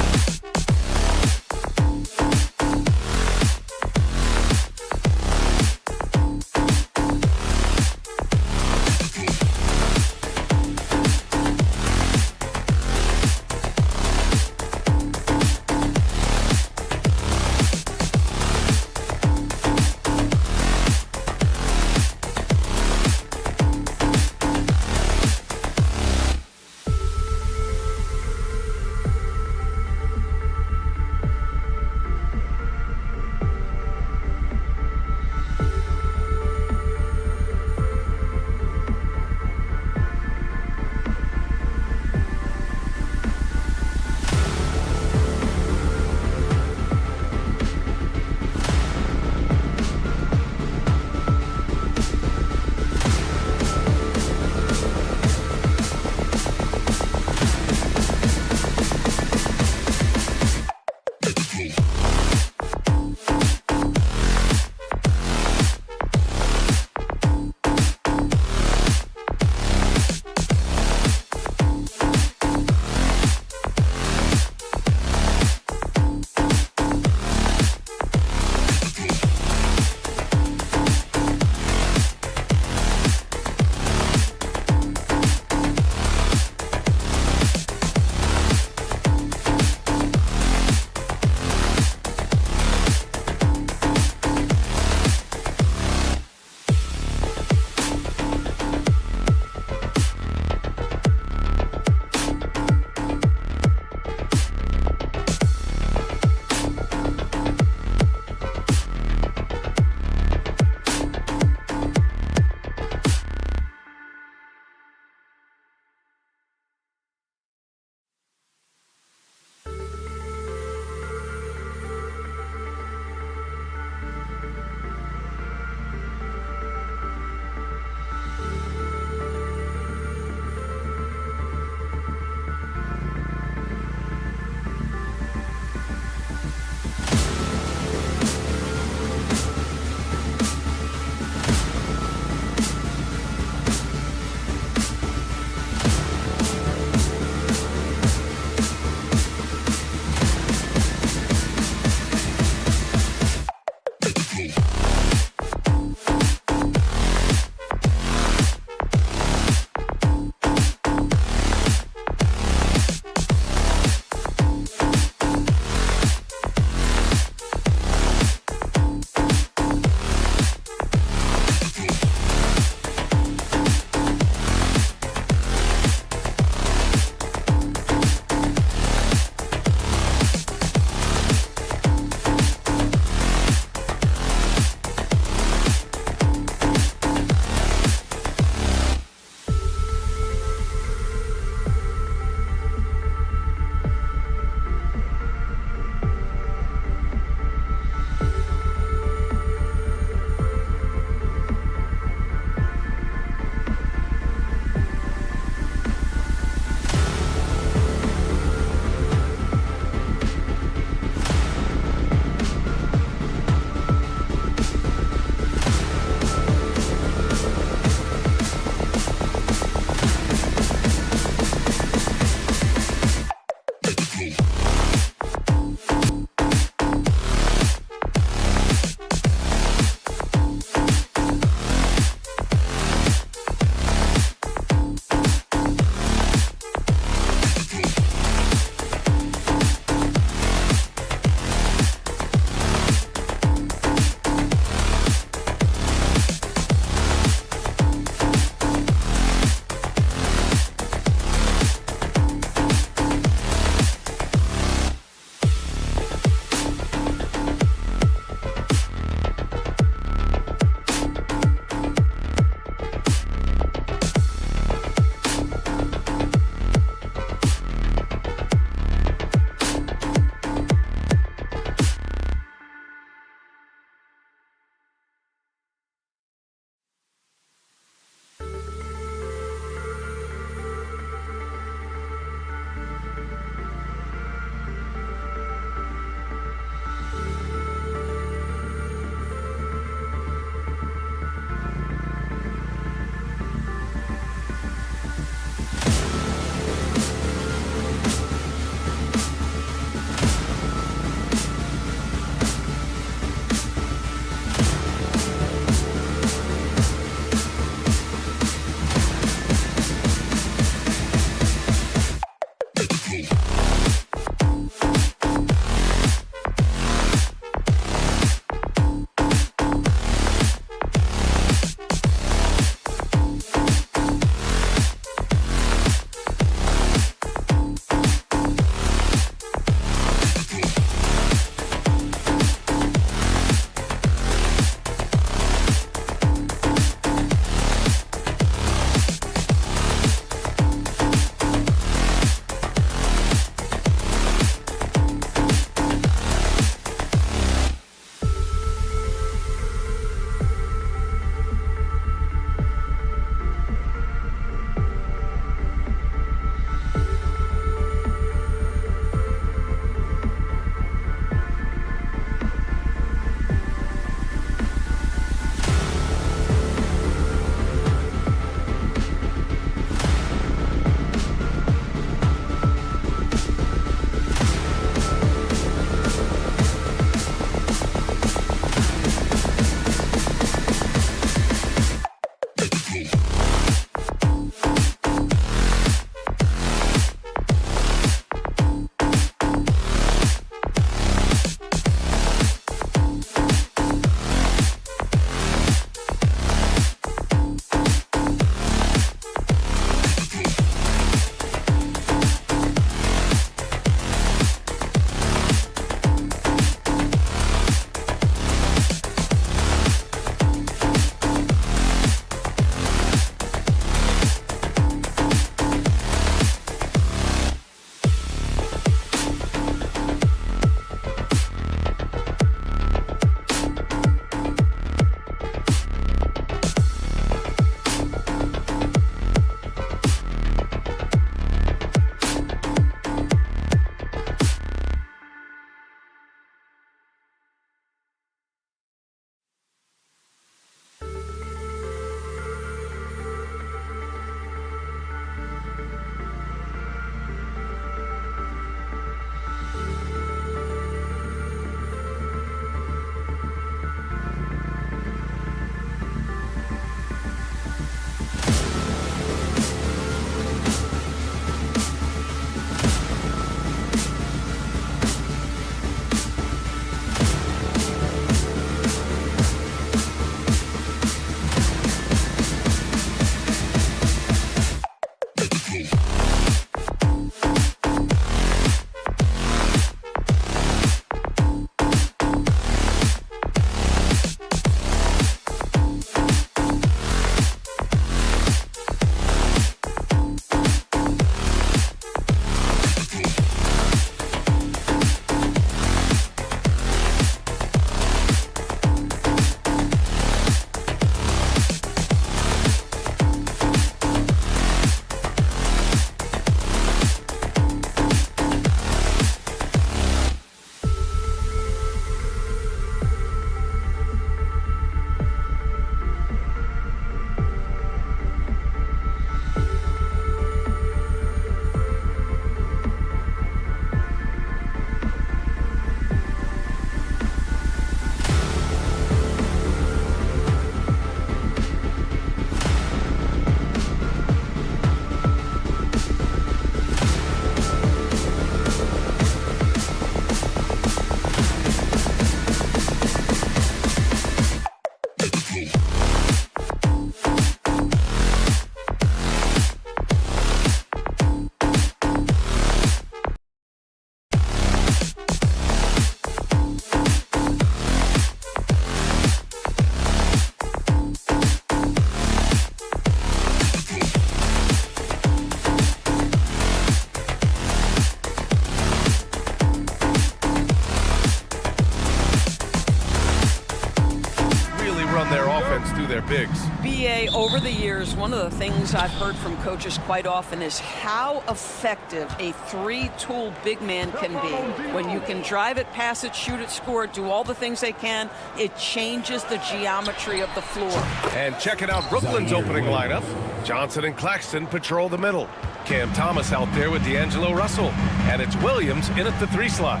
Bigs. BA, over the years, one of the things I've heard from coaches quite often is how effective a three-tool big man can be. When you can drive it, pass it, shoot it, score it, do all the things they can, it changes the geometry of the floor. And checking out Brooklyn's opening lineup. Johnson and Claxton patrol the middle. Cam Thomas out there with D'Angelo Russell. And it's Williams in at the 3 slot.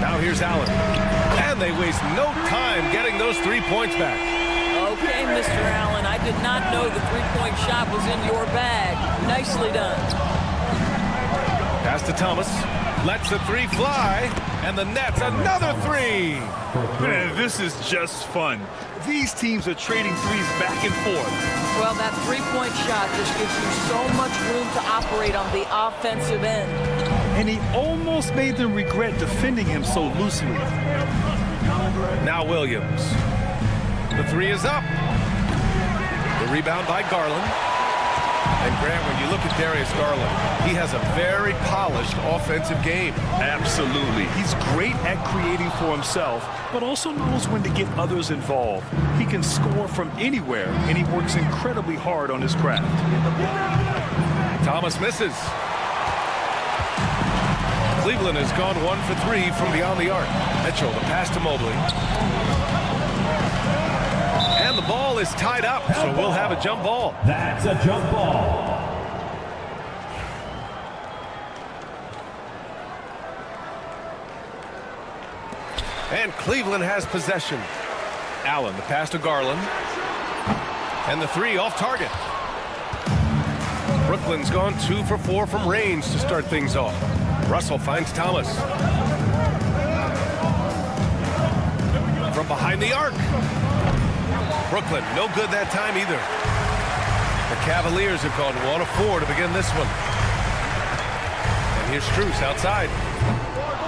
Now here's Allen. And they waste no time getting those 3 points back. Okay, Mr. Allen, I did not know the three-point shot was in your bag. Nicely done. Pass to Thomas. Lets the 3 fly. And the net's another 3. Man, this is just fun. These teams are trading threes back and forth. Well, that three-point shot just gives you so much room to operate on the offensive end. And he almost made them regret defending him so loosely. Now Williams. The 3 is up. The rebound by Garland. And Grant, when you look at Darius Garland, he has a very polished offensive game. Absolutely. He's great at creating for himself, but also knows when to get others involved. He can score from anywhere, and he works incredibly hard on his craft. Thomas misses. Cleveland has gone 1 for 3 from beyond the arc. Mitchell, the pass to Mobley. And the ball is tied up, so we'll have a jump ball. That's a jump ball. And Cleveland has possession. Allen, the pass to Garland. And the 3 off target. Brooklyn's gone 2 for 4 from range to start things off. Russell finds Thomas. From behind the arc. Brooklyn, no good that time either. The Cavaliers have gone 1 of 4 to begin this one. And here's Strus outside.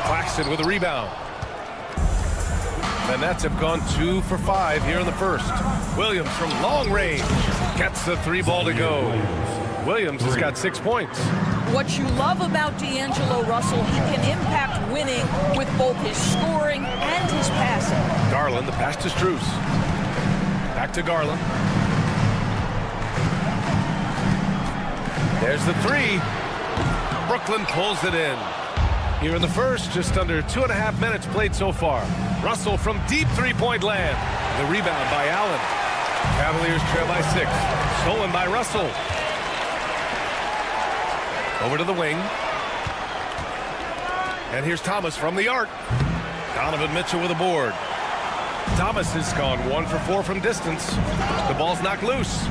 Claxton with a rebound. The Nets have gone 2 for 5 here in the first. Williams from long range gets the 3 ball to go. Williams has got 6 points. What you love about D'Angelo Russell, he can impact winning with both his scoring and his passing. Garland, the pass to Strus. Back to Garland. There's the 3. Brooklyn pulls it in. Here in the first, just under 2.5 minutes played so far. Russell from deep three-point land. The rebound by Allen. Cavaliers trail by 6. Stolen by Russell. Over to the wing. And here's Thomas from the arc. Donovan Mitchell with a board. Thomas has gone 1 for 4 from distance. The ball's knocked loose.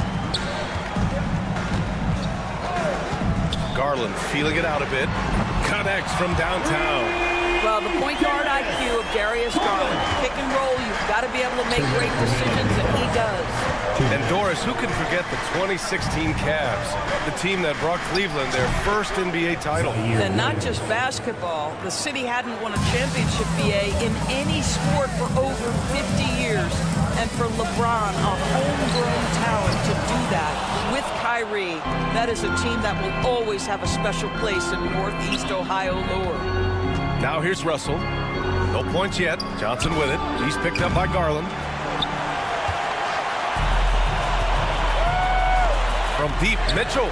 Garland feeling it out a bit. Connects from downtown. Well, the point guard IQ of Darius Garland. Pick and roll, you've got to be able to make great decisions, and he does. And Doris, who can forget the 2016 Cavs, the team that brought Cleveland their first NBA title? And not just basketball. The city hadn't won a championship, BA, in any sport for over 50 years. And for LeBron, a homegrown talent, to do that with Kyrie, that is a team that will always have a special place in Northeast Ohio lore. Now here's Russell. No points yet. Johnson with it. He's picked up by Garland. From deep, Mitchell.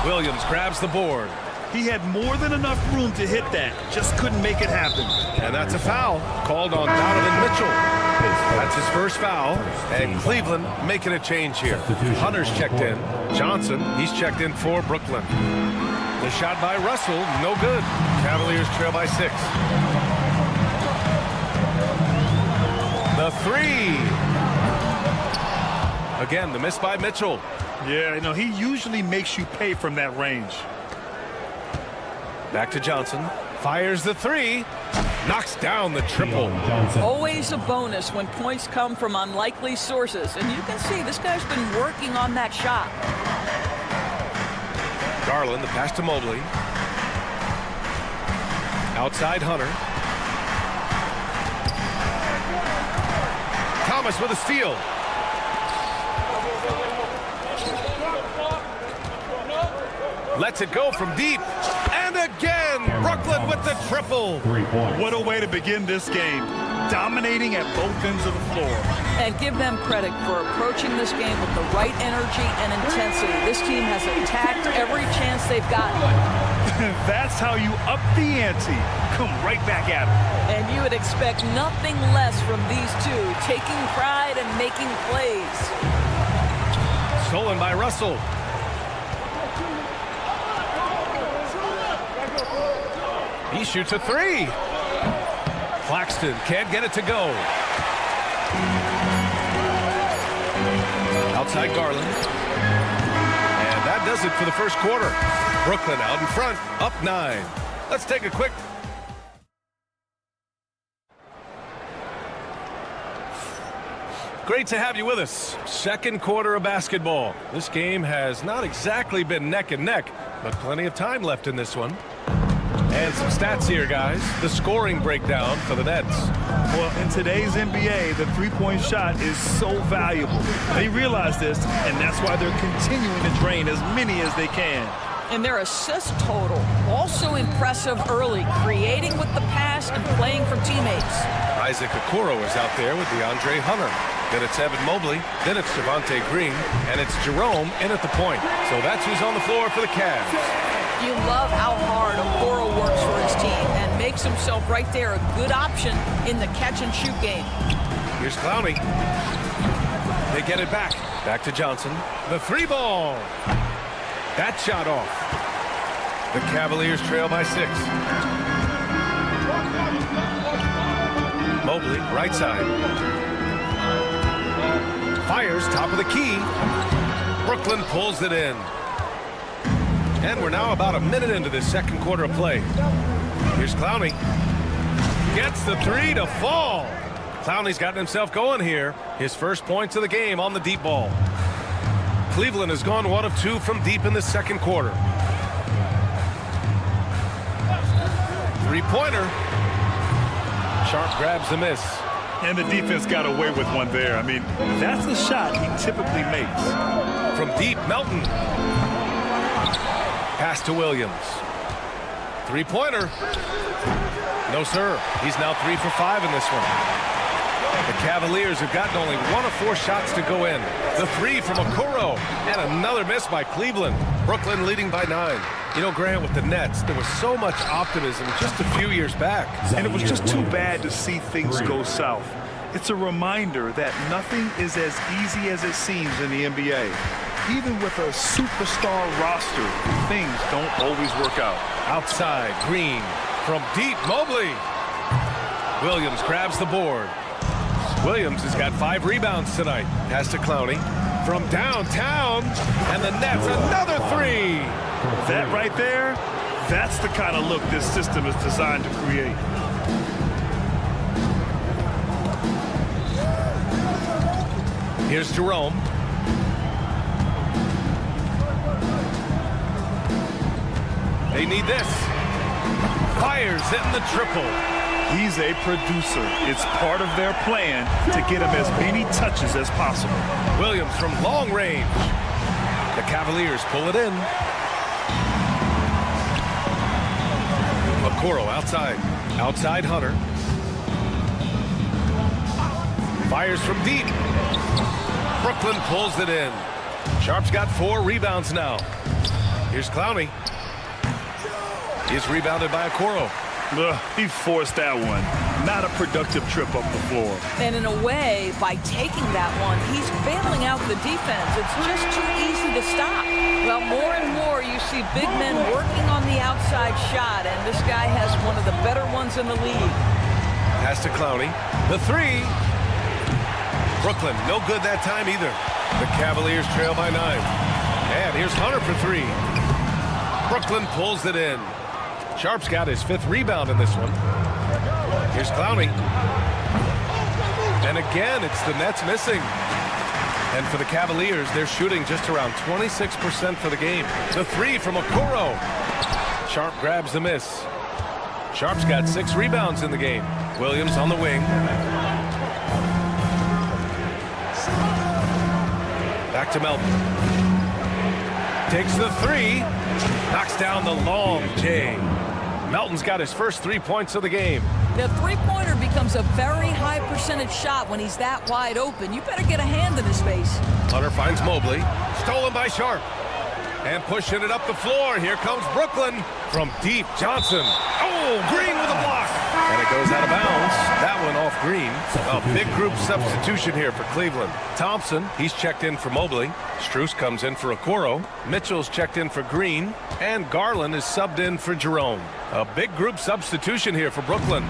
Williams grabs the board. He had more than enough room to hit that. Just couldn't make it happen. And that's a foul called on Donovan Mitchell. That's his first foul. And Cleveland making a change here. Hunter's checked in. Johnson, he's checked in for Brooklyn. The shot by Russell, no good. Cavaliers trail by 6. The three. Again, the miss by Mitchell. Yeah, you know, he usually makes you pay from that range. Back to Johnson. Fires the three. Knocks down the triple. Always a bonus when points come from unlikely sources. And you can see this guy's been working on that shot. Garland, the pass to Mobley. Outside Hunter. Thomas with a steal. Lets it go from deep. And again, Brooklyn with the triple. What a way to begin this game. Dominating at both ends of the floor. And give them credit for approaching this game with the right energy and intensity. This team has attacked every chance they've gotten. That's how you up the ante. Come right back at them. And you would expect nothing less from these two, taking pride and making plays. Stolen by Russell. He shoots a three. Claxton can't get it to go. Outside Garland. And that does it for the first quarter. Brooklyn out in front, up 9. Let's take a quick. Great to have you with us. Second quarter of basketball. This game has not exactly been neck and neck, but plenty of time left in this one. And some stats here, guys. The scoring breakdown for the Nets. Well, in today's NBA, the three-point shot is so valuable. They realize this, and that's why they're continuing to drain as many as they can. And their assist total, also impressive early, creating with the pass and playing from teammates. Isaac Okoro is out there with DeAndre Hunter. Then it's Evan Mobley, then it's Javonte Green, and it's Jerome in at the point. So that's who's on the floor for the Cavs. You love how hard Okoro works for his team and makes himself right there a good option in the catch-and-shoot game. Here's Clowney. They get it back. Back to Johnson. The three ball. That shot off. The Cavaliers trail by 6. Mobley, right side. Fires, top of the key. Brooklyn pulls it in. And we're now about a minute into this second quarter of play. Here's Clowney. Gets the three to fall. Clowney's gotten himself going here. His first points of the game on the deep ball. Cleveland has gone 1 of 2 from deep in the second quarter. Three-pointer. Sharp grabs the miss. And the defense got away with one there. I mean, that's the shot he typically makes. From deep, Melton. Pass to Williams. Three-pointer. No, sir. He's now 3 for 5 in this one. The Cavaliers have gotten only 1 of 4 shots to go in. The three from Okoro. And another miss by Cleveland. Brooklyn leading by 9. You know, Grant, with the Nets, there was so much optimism just a few years back. And it was just too bad to see things go south. It's a reminder that nothing is as easy as it seems in the NBA. Even with a superstar roster, things don't always work out. Outside, Green. From deep, Mobley. Williams grabs the board. Williams has got 5 rebounds tonight. Pass to Clowney. From downtown, and the Nets, another three. That right there, That's the kind of look this system is designed to create. Here's Jerome. They need this. Fires in the triple. He's a producer. It's part of their plan to get him as many touches as possible. Williams from long range. The Cavaliers pull it in. Okoro outside. Outside Hunter. Fires from deep. Brooklyn pulls it in. Sharp's got 4 rebounds now. Here's Clowney. He's rebounded by Okoro. He forced that one. Not a productive trip up the floor. And in a way, by taking that one, he's bailing out the defense. It's just too easy to stop. Well, more and more you see big men working on the outside shot, and this guy has one of the better ones in the league. Pass to Clowney. The 3. Brooklyn, no good that time either. The Cavaliers trail by 9. And here's Hunter for 3. Brooklyn pulls it in. Sharp's got his 5th rebound in this one. Here's Clowney. And again, it's the Nets missing. And for the Cavaliers, they're shooting just around 26% for the game. The 3 from Okoro. Sharp grabs the miss. Sharp's got 6 rebounds in the game. Williams on the wing. Back to Melton. Takes the 3. Knocks down the long J. Melton's got his first 3 points of the game. The three-pointer becomes a very high percentage shot when he's that wide open. You better get a hand in his face. Hunter finds Mobley. Stolen by Sharp. And pushing it up the floor. Here comes Brooklyn from deep. Johnson. Oh, Green with a block. And it goes out of bounds. That one off Green. A big group substitution here for Cleveland. Thompson, he's checked in for Mobley. Strus comes in for Okoro. Mitchell's checked in for Green. And Garland is subbed in for Jerome. A big group substitution here for Brooklyn.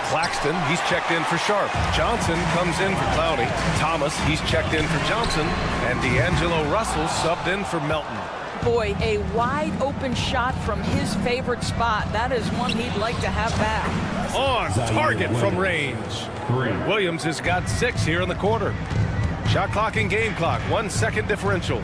Claxton, he's checked in for Sharp. Johnson comes in for Clowney. Thomas, he's checked in for Johnson. And D'Angelo Russell subbed in for Melton. Boy, a wide open shot from his favorite spot. That is one he'd like to have back. On target from range. Williams has got 6 here in the quarter. Shot clock and game clock, 1 second differential.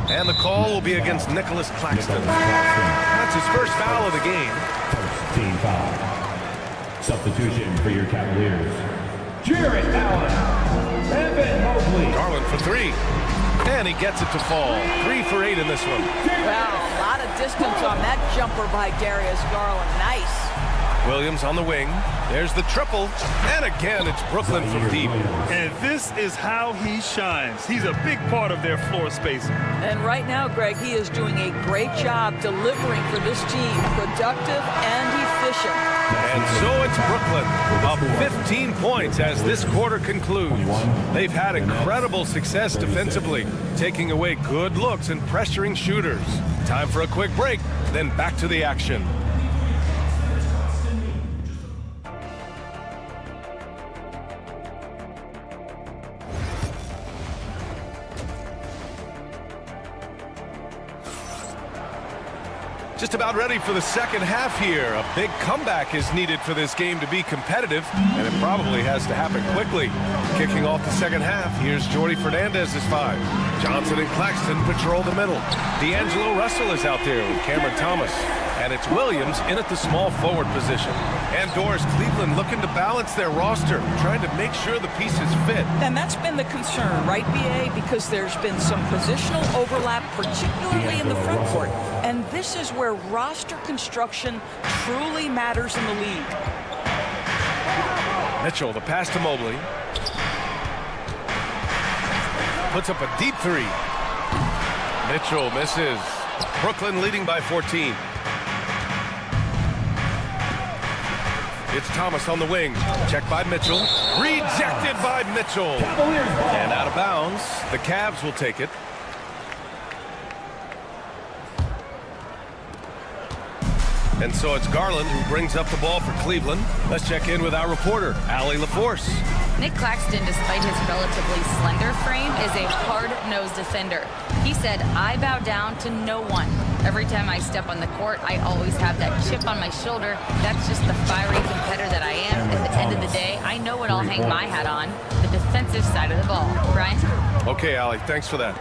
And the call will be against Nicholas Claxton. That's his first foul of the game. First team foul. Substitution for your Cavaliers. Jarrett Allen. Evan Mobley. Garland for 3. And he gets it to fall. 3 for 8 in this one. Wow, a lot of distance on that jumper by Darius Garland. Nice. Williams on the wing. There's the triple. And again, it's Brooklyn from deep. And this is how he shines. He's a big part of their floor spacing. And right now, Greg, he is doing a great job delivering for this team. Productive and efficient. And so it's Brooklyn, up 15 points as this quarter concludes. They've had incredible success defensively, taking away good looks and pressuring shooters. Time for a quick break, then back to the action. Just about ready for the second half here. A big comeback is needed for this game to be competitive, and it probably has to happen quickly. Kicking off the second half, here's Jordy Fernandez's 5. Johnson and Claxton patrol the middle. D'Angelo Russell is out there with Cameron Thomas. And it's Williams in at the small forward position. And Doris, Cleveland looking to balance their roster, trying to make sure the pieces fit. And that's been the concern, right, B.A.? Because there's been some positional overlap, particularly in the front court. And this is where roster construction truly matters in the league. Mitchell, the pass to Mobley. Puts up a deep 3. Mitchell misses. Brooklyn leading by 14. It's Thomas on the wing. Checked by Mitchell. Rejected by Mitchell. And out of bounds. The Cavs will take it. And so it's Garland who brings up the ball for Cleveland. Let's check in with our reporter, Allie LaForce. Nick Claxton, despite his relatively slender frame, is a hard-nosed defender. He said, I bow down to no one. Every time I step on the court, I always have that chip on my shoulder. That's just the fiery competitor that I am. At the end of the day, I know what I'll hang my hat on, the defensive side of the ball. Brian? Okay, Allie, thanks for that.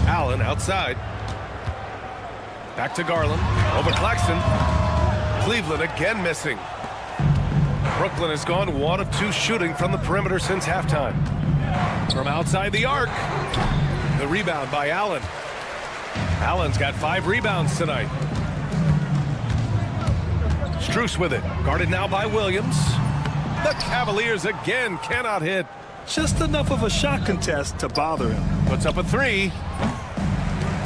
Allen outside. Back to Garland. Over Claxton. Cleveland again missing. Brooklyn has gone 1 of 2 shooting from the perimeter since halftime. From outside the arc. The rebound by Allen. Allen's got 5 rebounds tonight. Strus with it. Guarded now by Williams. The Cavaliers again cannot hit. Just enough of a shot contest to bother him. Puts up a 3.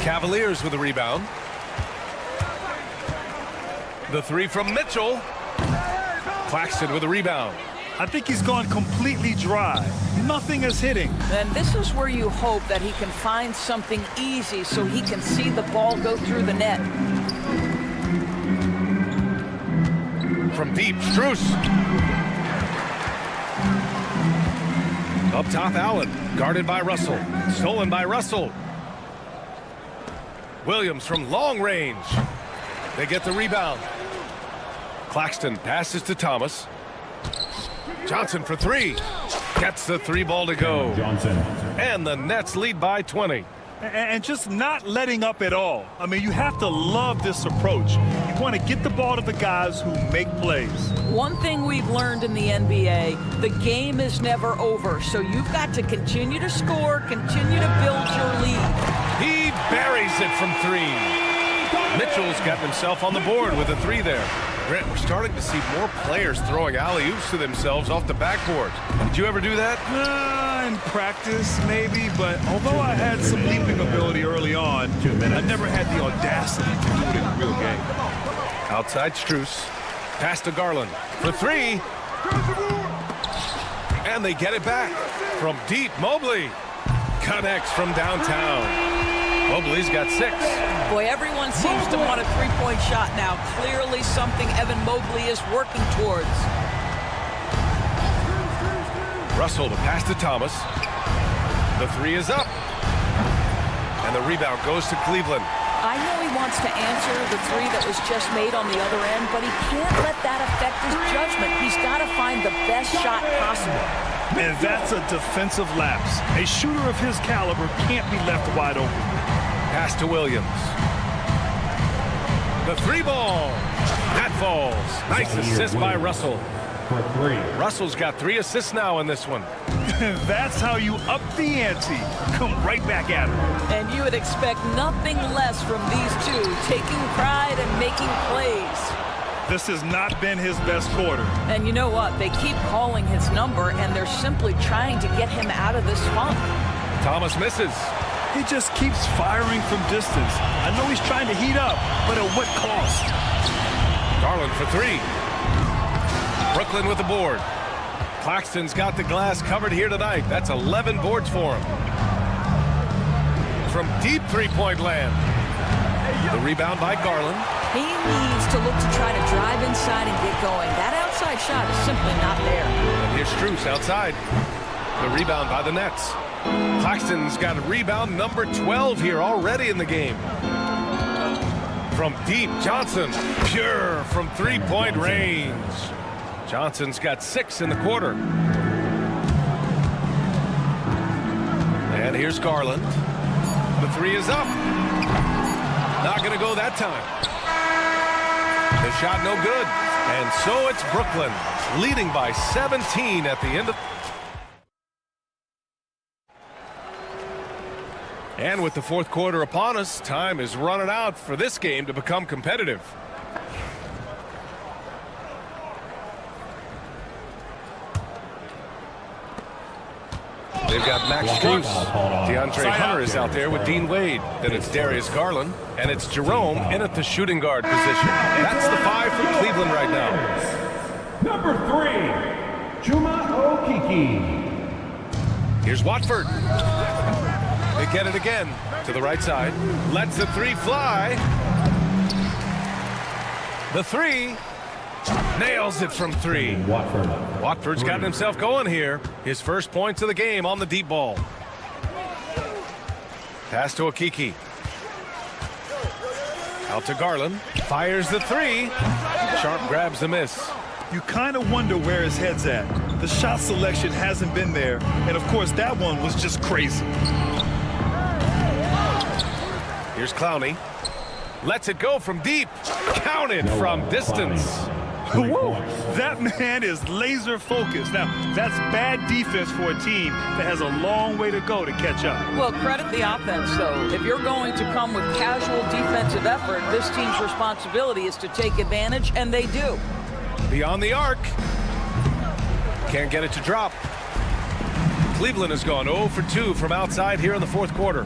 Cavaliers with a rebound. The 3 from Mitchell. Claxton with a rebound. I think he's gone completely dry. Nothing is hitting. And this is where you hope that he can find something easy so he can see the ball go through the net. From deep, Strus. Up top, Allen. Guarded by Russell. Stolen by Russell. Williams from long range. They get the rebound. Claxton passes to Thomas. Johnson for 3. Gets the 3 ball to go. Johnson. And the Nets lead by 20. And just not letting up at all. I mean, you have to love this approach. You want to get the ball to the guys who make plays. One thing we've learned in the NBA, the game is never over. So you've got to continue to score, continue to build your lead. He buries it from 3. Mitchell's got himself on the board with a 3 there. Grant, we're starting to see more players throwing alley-oops to themselves off the backboard. Did you ever do that? In practice, maybe, but although I had some leaping ability early on, I never had the audacity to do it in a real game. Outside Strus. Pass to Garland for 3. And they get it back. From deep, Mobley connects from downtown. Mobley's got 6. Boy, everyone seems to want a three-point shot now. Clearly something Evan Mobley is working towards. Russell, the pass to Thomas. The 3 is up. And the rebound goes to Cleveland. I know he wants to answer the 3 that was just made on the other end, but he can't let that affect his judgment. He's got to find the best shot possible. And that's a defensive lapse. A shooter of his caliber can't be left wide open. Pass to Williams. The 3 ball. That falls. Nice assist by Russell. For 3. Russell's got 3 assists now in this one. That's how you up the ante. Come right back at him. And you would expect nothing less from these two, taking pride and making plays. This has not been his best quarter. And you know what? They keep calling his number, and they're simply trying to get him out of this funk. Thomas misses. He just keeps firing from distance. I know he's trying to heat up, but at what cost? Garland for 3. Brooklyn with the board. Claxton's got the glass covered here tonight. That's 11 boards for him. From deep 3-point land. The rebound by Garland. He needs to look to try to drive inside and get going. That outside shot is simply not there. And here's Strus outside. The rebound by the Nets. Claxton's got a rebound number 12 here already in the game. From deep, Johnson. Pure from 3-point range. Johnson's got 6 in the quarter. And here's Garland. The 3 is up. Not going to go that time. The shot no good. And so it's Brooklyn leading by 17 at the end of... And with the 4th quarter upon us, time is running out for this game to become competitive. They've got Max Strus. DeAndre Hunter is out there with Dean Wade. Then it's Darius Garland. And it's Jerome in at the shooting guard position. That's the 5 for Cleveland right now. Number 3, Chuma Okeke. Here's Watford. They get it again to the right side. Lets the 3 fly. The 3. Nails it from 3. Watford. Watford's gotten himself going here. His first points of the game on the deep ball. Pass to Okiki. Out to Garland. Fires the three. Sharp grabs the miss. You kind of wonder where his head's at. The shot selection hasn't been there. And, of course, that one was just crazy. Here's Clowney. Lets it go from deep. Counted from distance. Whoa, that man is laser focused. Now, that's bad defense for a team that has a long way to go to catch up. Well, credit the offense, though. If you're going to come with casual defensive effort, this team's responsibility is to take advantage, and they do. Beyond the arc. Can't get it to drop. Cleveland has gone 0 for 2 from outside here in the fourth quarter.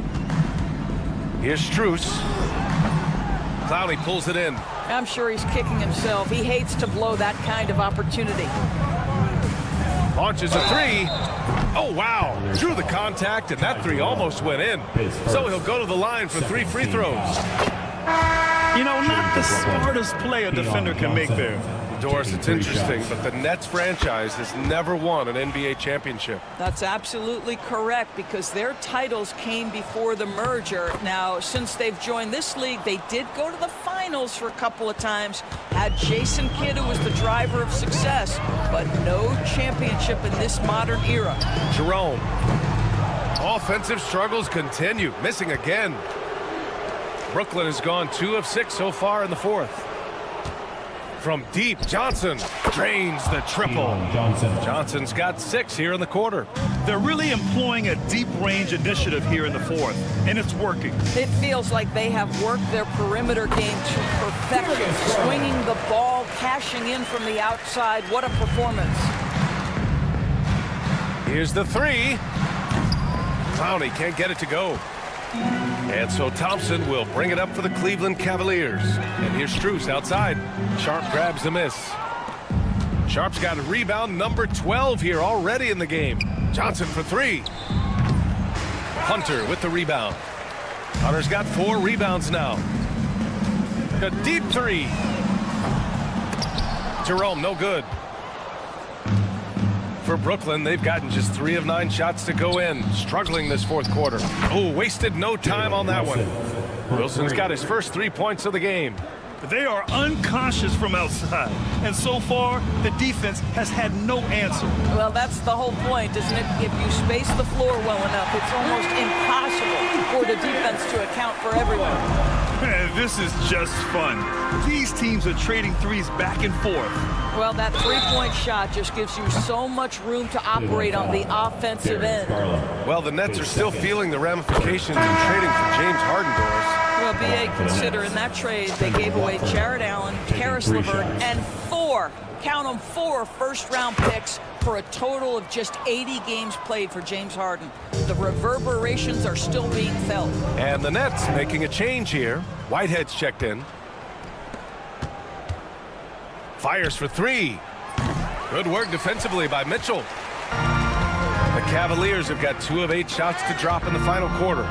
Here's Strus. Clowney pulls it in. I'm sure he's kicking himself. He hates to blow that kind of opportunity. Launches a three. Oh, wow. Drew the contact, and that three almost went in. So he'll go to the line for 3 free throws. You know, not the smartest play a defender can make there. Doris, it's interesting, but the Nets franchise has never won an NBA championship. That's absolutely correct, because their titles came before the merger. Now, since they've joined this league, they did go to the finals for a couple of times. Had Jason Kidd, who was the driver of success, but no championship in this modern era. Jerome. Offensive struggles continue, missing again. Brooklyn has gone 2 of 6 so far in the fourth. From deep, Johnson drains the triple. Johnson's got 6 here in the quarter. They're really employing a deep range initiative here in the fourth, and it's working. It feels like they have worked their perimeter game to perfection. Swinging the ball, cashing in from the outside. What a performance. Here's the three. Clowney can't get it to go. And so Thompson will bring it up for the Cleveland Cavaliers. And here's Strus outside. Sharp grabs the miss. Sharp's got a rebound number 12 here already in the game. Johnson for 3. Hunter with the rebound. Hunter's got 4 rebounds now. A deep 3. Jerome, no good. For Brooklyn, they've gotten just 3 of 9 shots to go in. Struggling this fourth quarter. Oh, wasted no time on that one. Wilson's got his first 3 points of the game. They are unconscious from outside, and so far, the defense has had no answer. Well, that's the whole point, isn't it? If you space the floor well enough, it's almost impossible for the defense to account for everyone. This is just fun. These teams are trading threes back and forth. Well, that three-point shot just gives you so much room to operate on the offensive end. Well, the Nets are still feeling the ramifications of trading for James Harden, Doris. Well, B.A., consider in that trade, they gave away Jared Allen, Karis LeVert, and 4, count them, 4 first-round picks for a total of just 80 games played for James Harden. The reverberations are still being felt. And the Nets making a change here. Whitehead's checked in. Fires for 3. Good work defensively by Mitchell. The Cavaliers have got 2 of 8 shots to drop in the final quarter.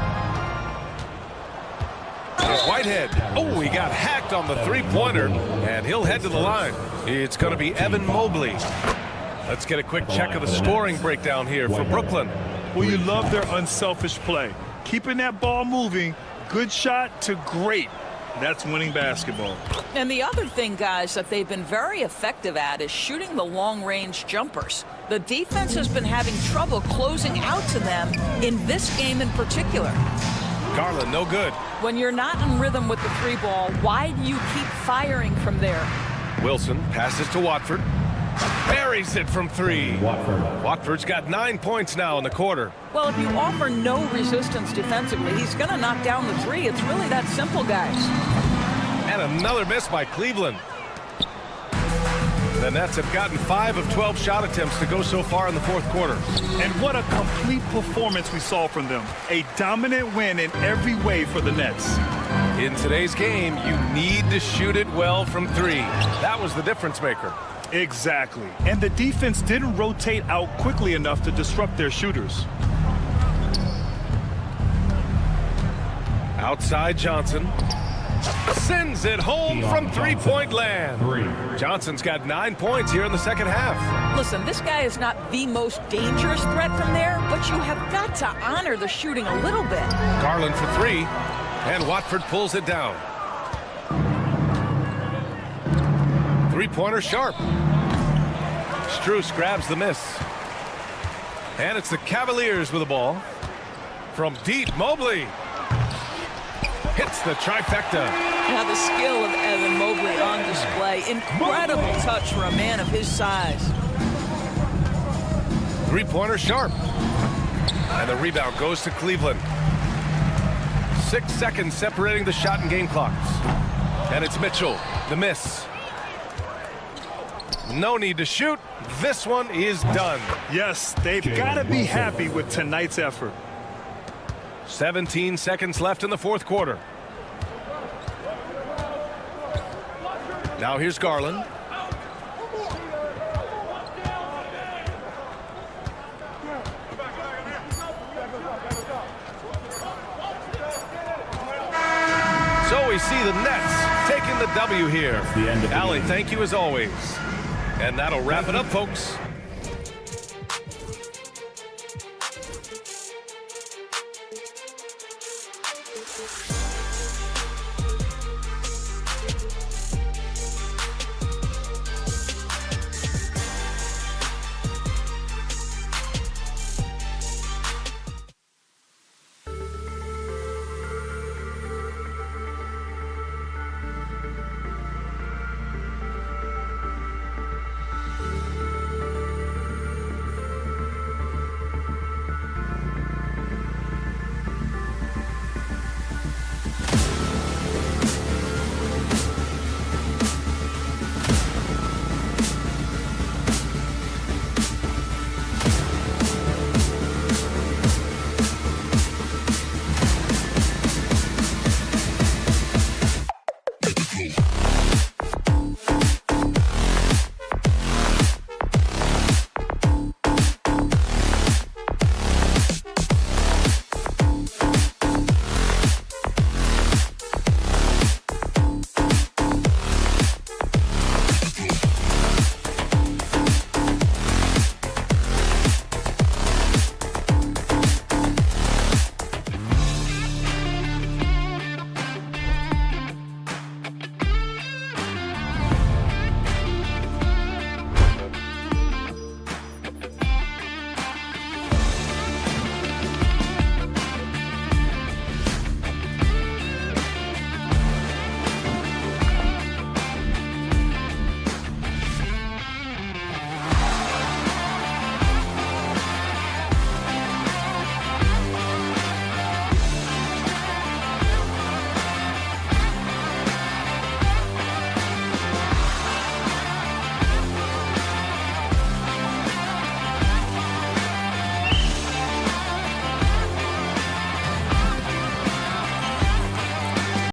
Here's Whitehead. Oh, he got hacked on the three-pointer, and he'll head to the line. It's going to be Evan Mobley. Let's get a quick check of the scoring breakdown here for Brooklyn. Well, you love their unselfish play. Keeping that ball moving, good shot to great. That's winning basketball. And the other thing, guys, that they've been very effective at is shooting the long-range jumpers. The defense has been having trouble closing out to them in this game in particular. Garland, no good. When you're not in rhythm with the 3-ball, why do you keep firing from there? Wilson passes to Watford. Buries it from 3. Watford's got 9 points now in the quarter. Well, if you offer no resistance defensively, he's going to knock down the 3. It's really that simple, guys. And another miss by Cleveland. The Nets have gotten 5 of 12 shot attempts to go so far in the fourth quarter. And what a complete performance we saw from them. A dominant win in every way for the Nets. In today's game, you need to shoot it well from 3. That was the difference maker. Exactly. And the defense didn't rotate out quickly enough to disrupt their shooters. Outside Johnson. Sends it home from three-point land. Johnson's got 9 points here in the second half. Listen, this guy is not the most dangerous threat from there, but you have got to honor the shooting a little bit. Garland for three, and Watford pulls it down. Three-pointer sharp. Strus grabs the miss. And it's the Cavaliers with the ball. From deep, Mobley hits the trifecta. Now the skill of Evan Mobley on display. Incredible touch for a man of his size. Three-pointer sharp. And the rebound goes to Cleveland. 6 seconds separating the shot and game clocks. And it's Mitchell, the miss. No need to shoot. This one is done. Yes, they've got to be happy with tonight's effort. 17 seconds left in the fourth quarter. Now here's Garland. So we see the Nets taking the W here. Allie, thank you as always. And that'll wrap it up, folks.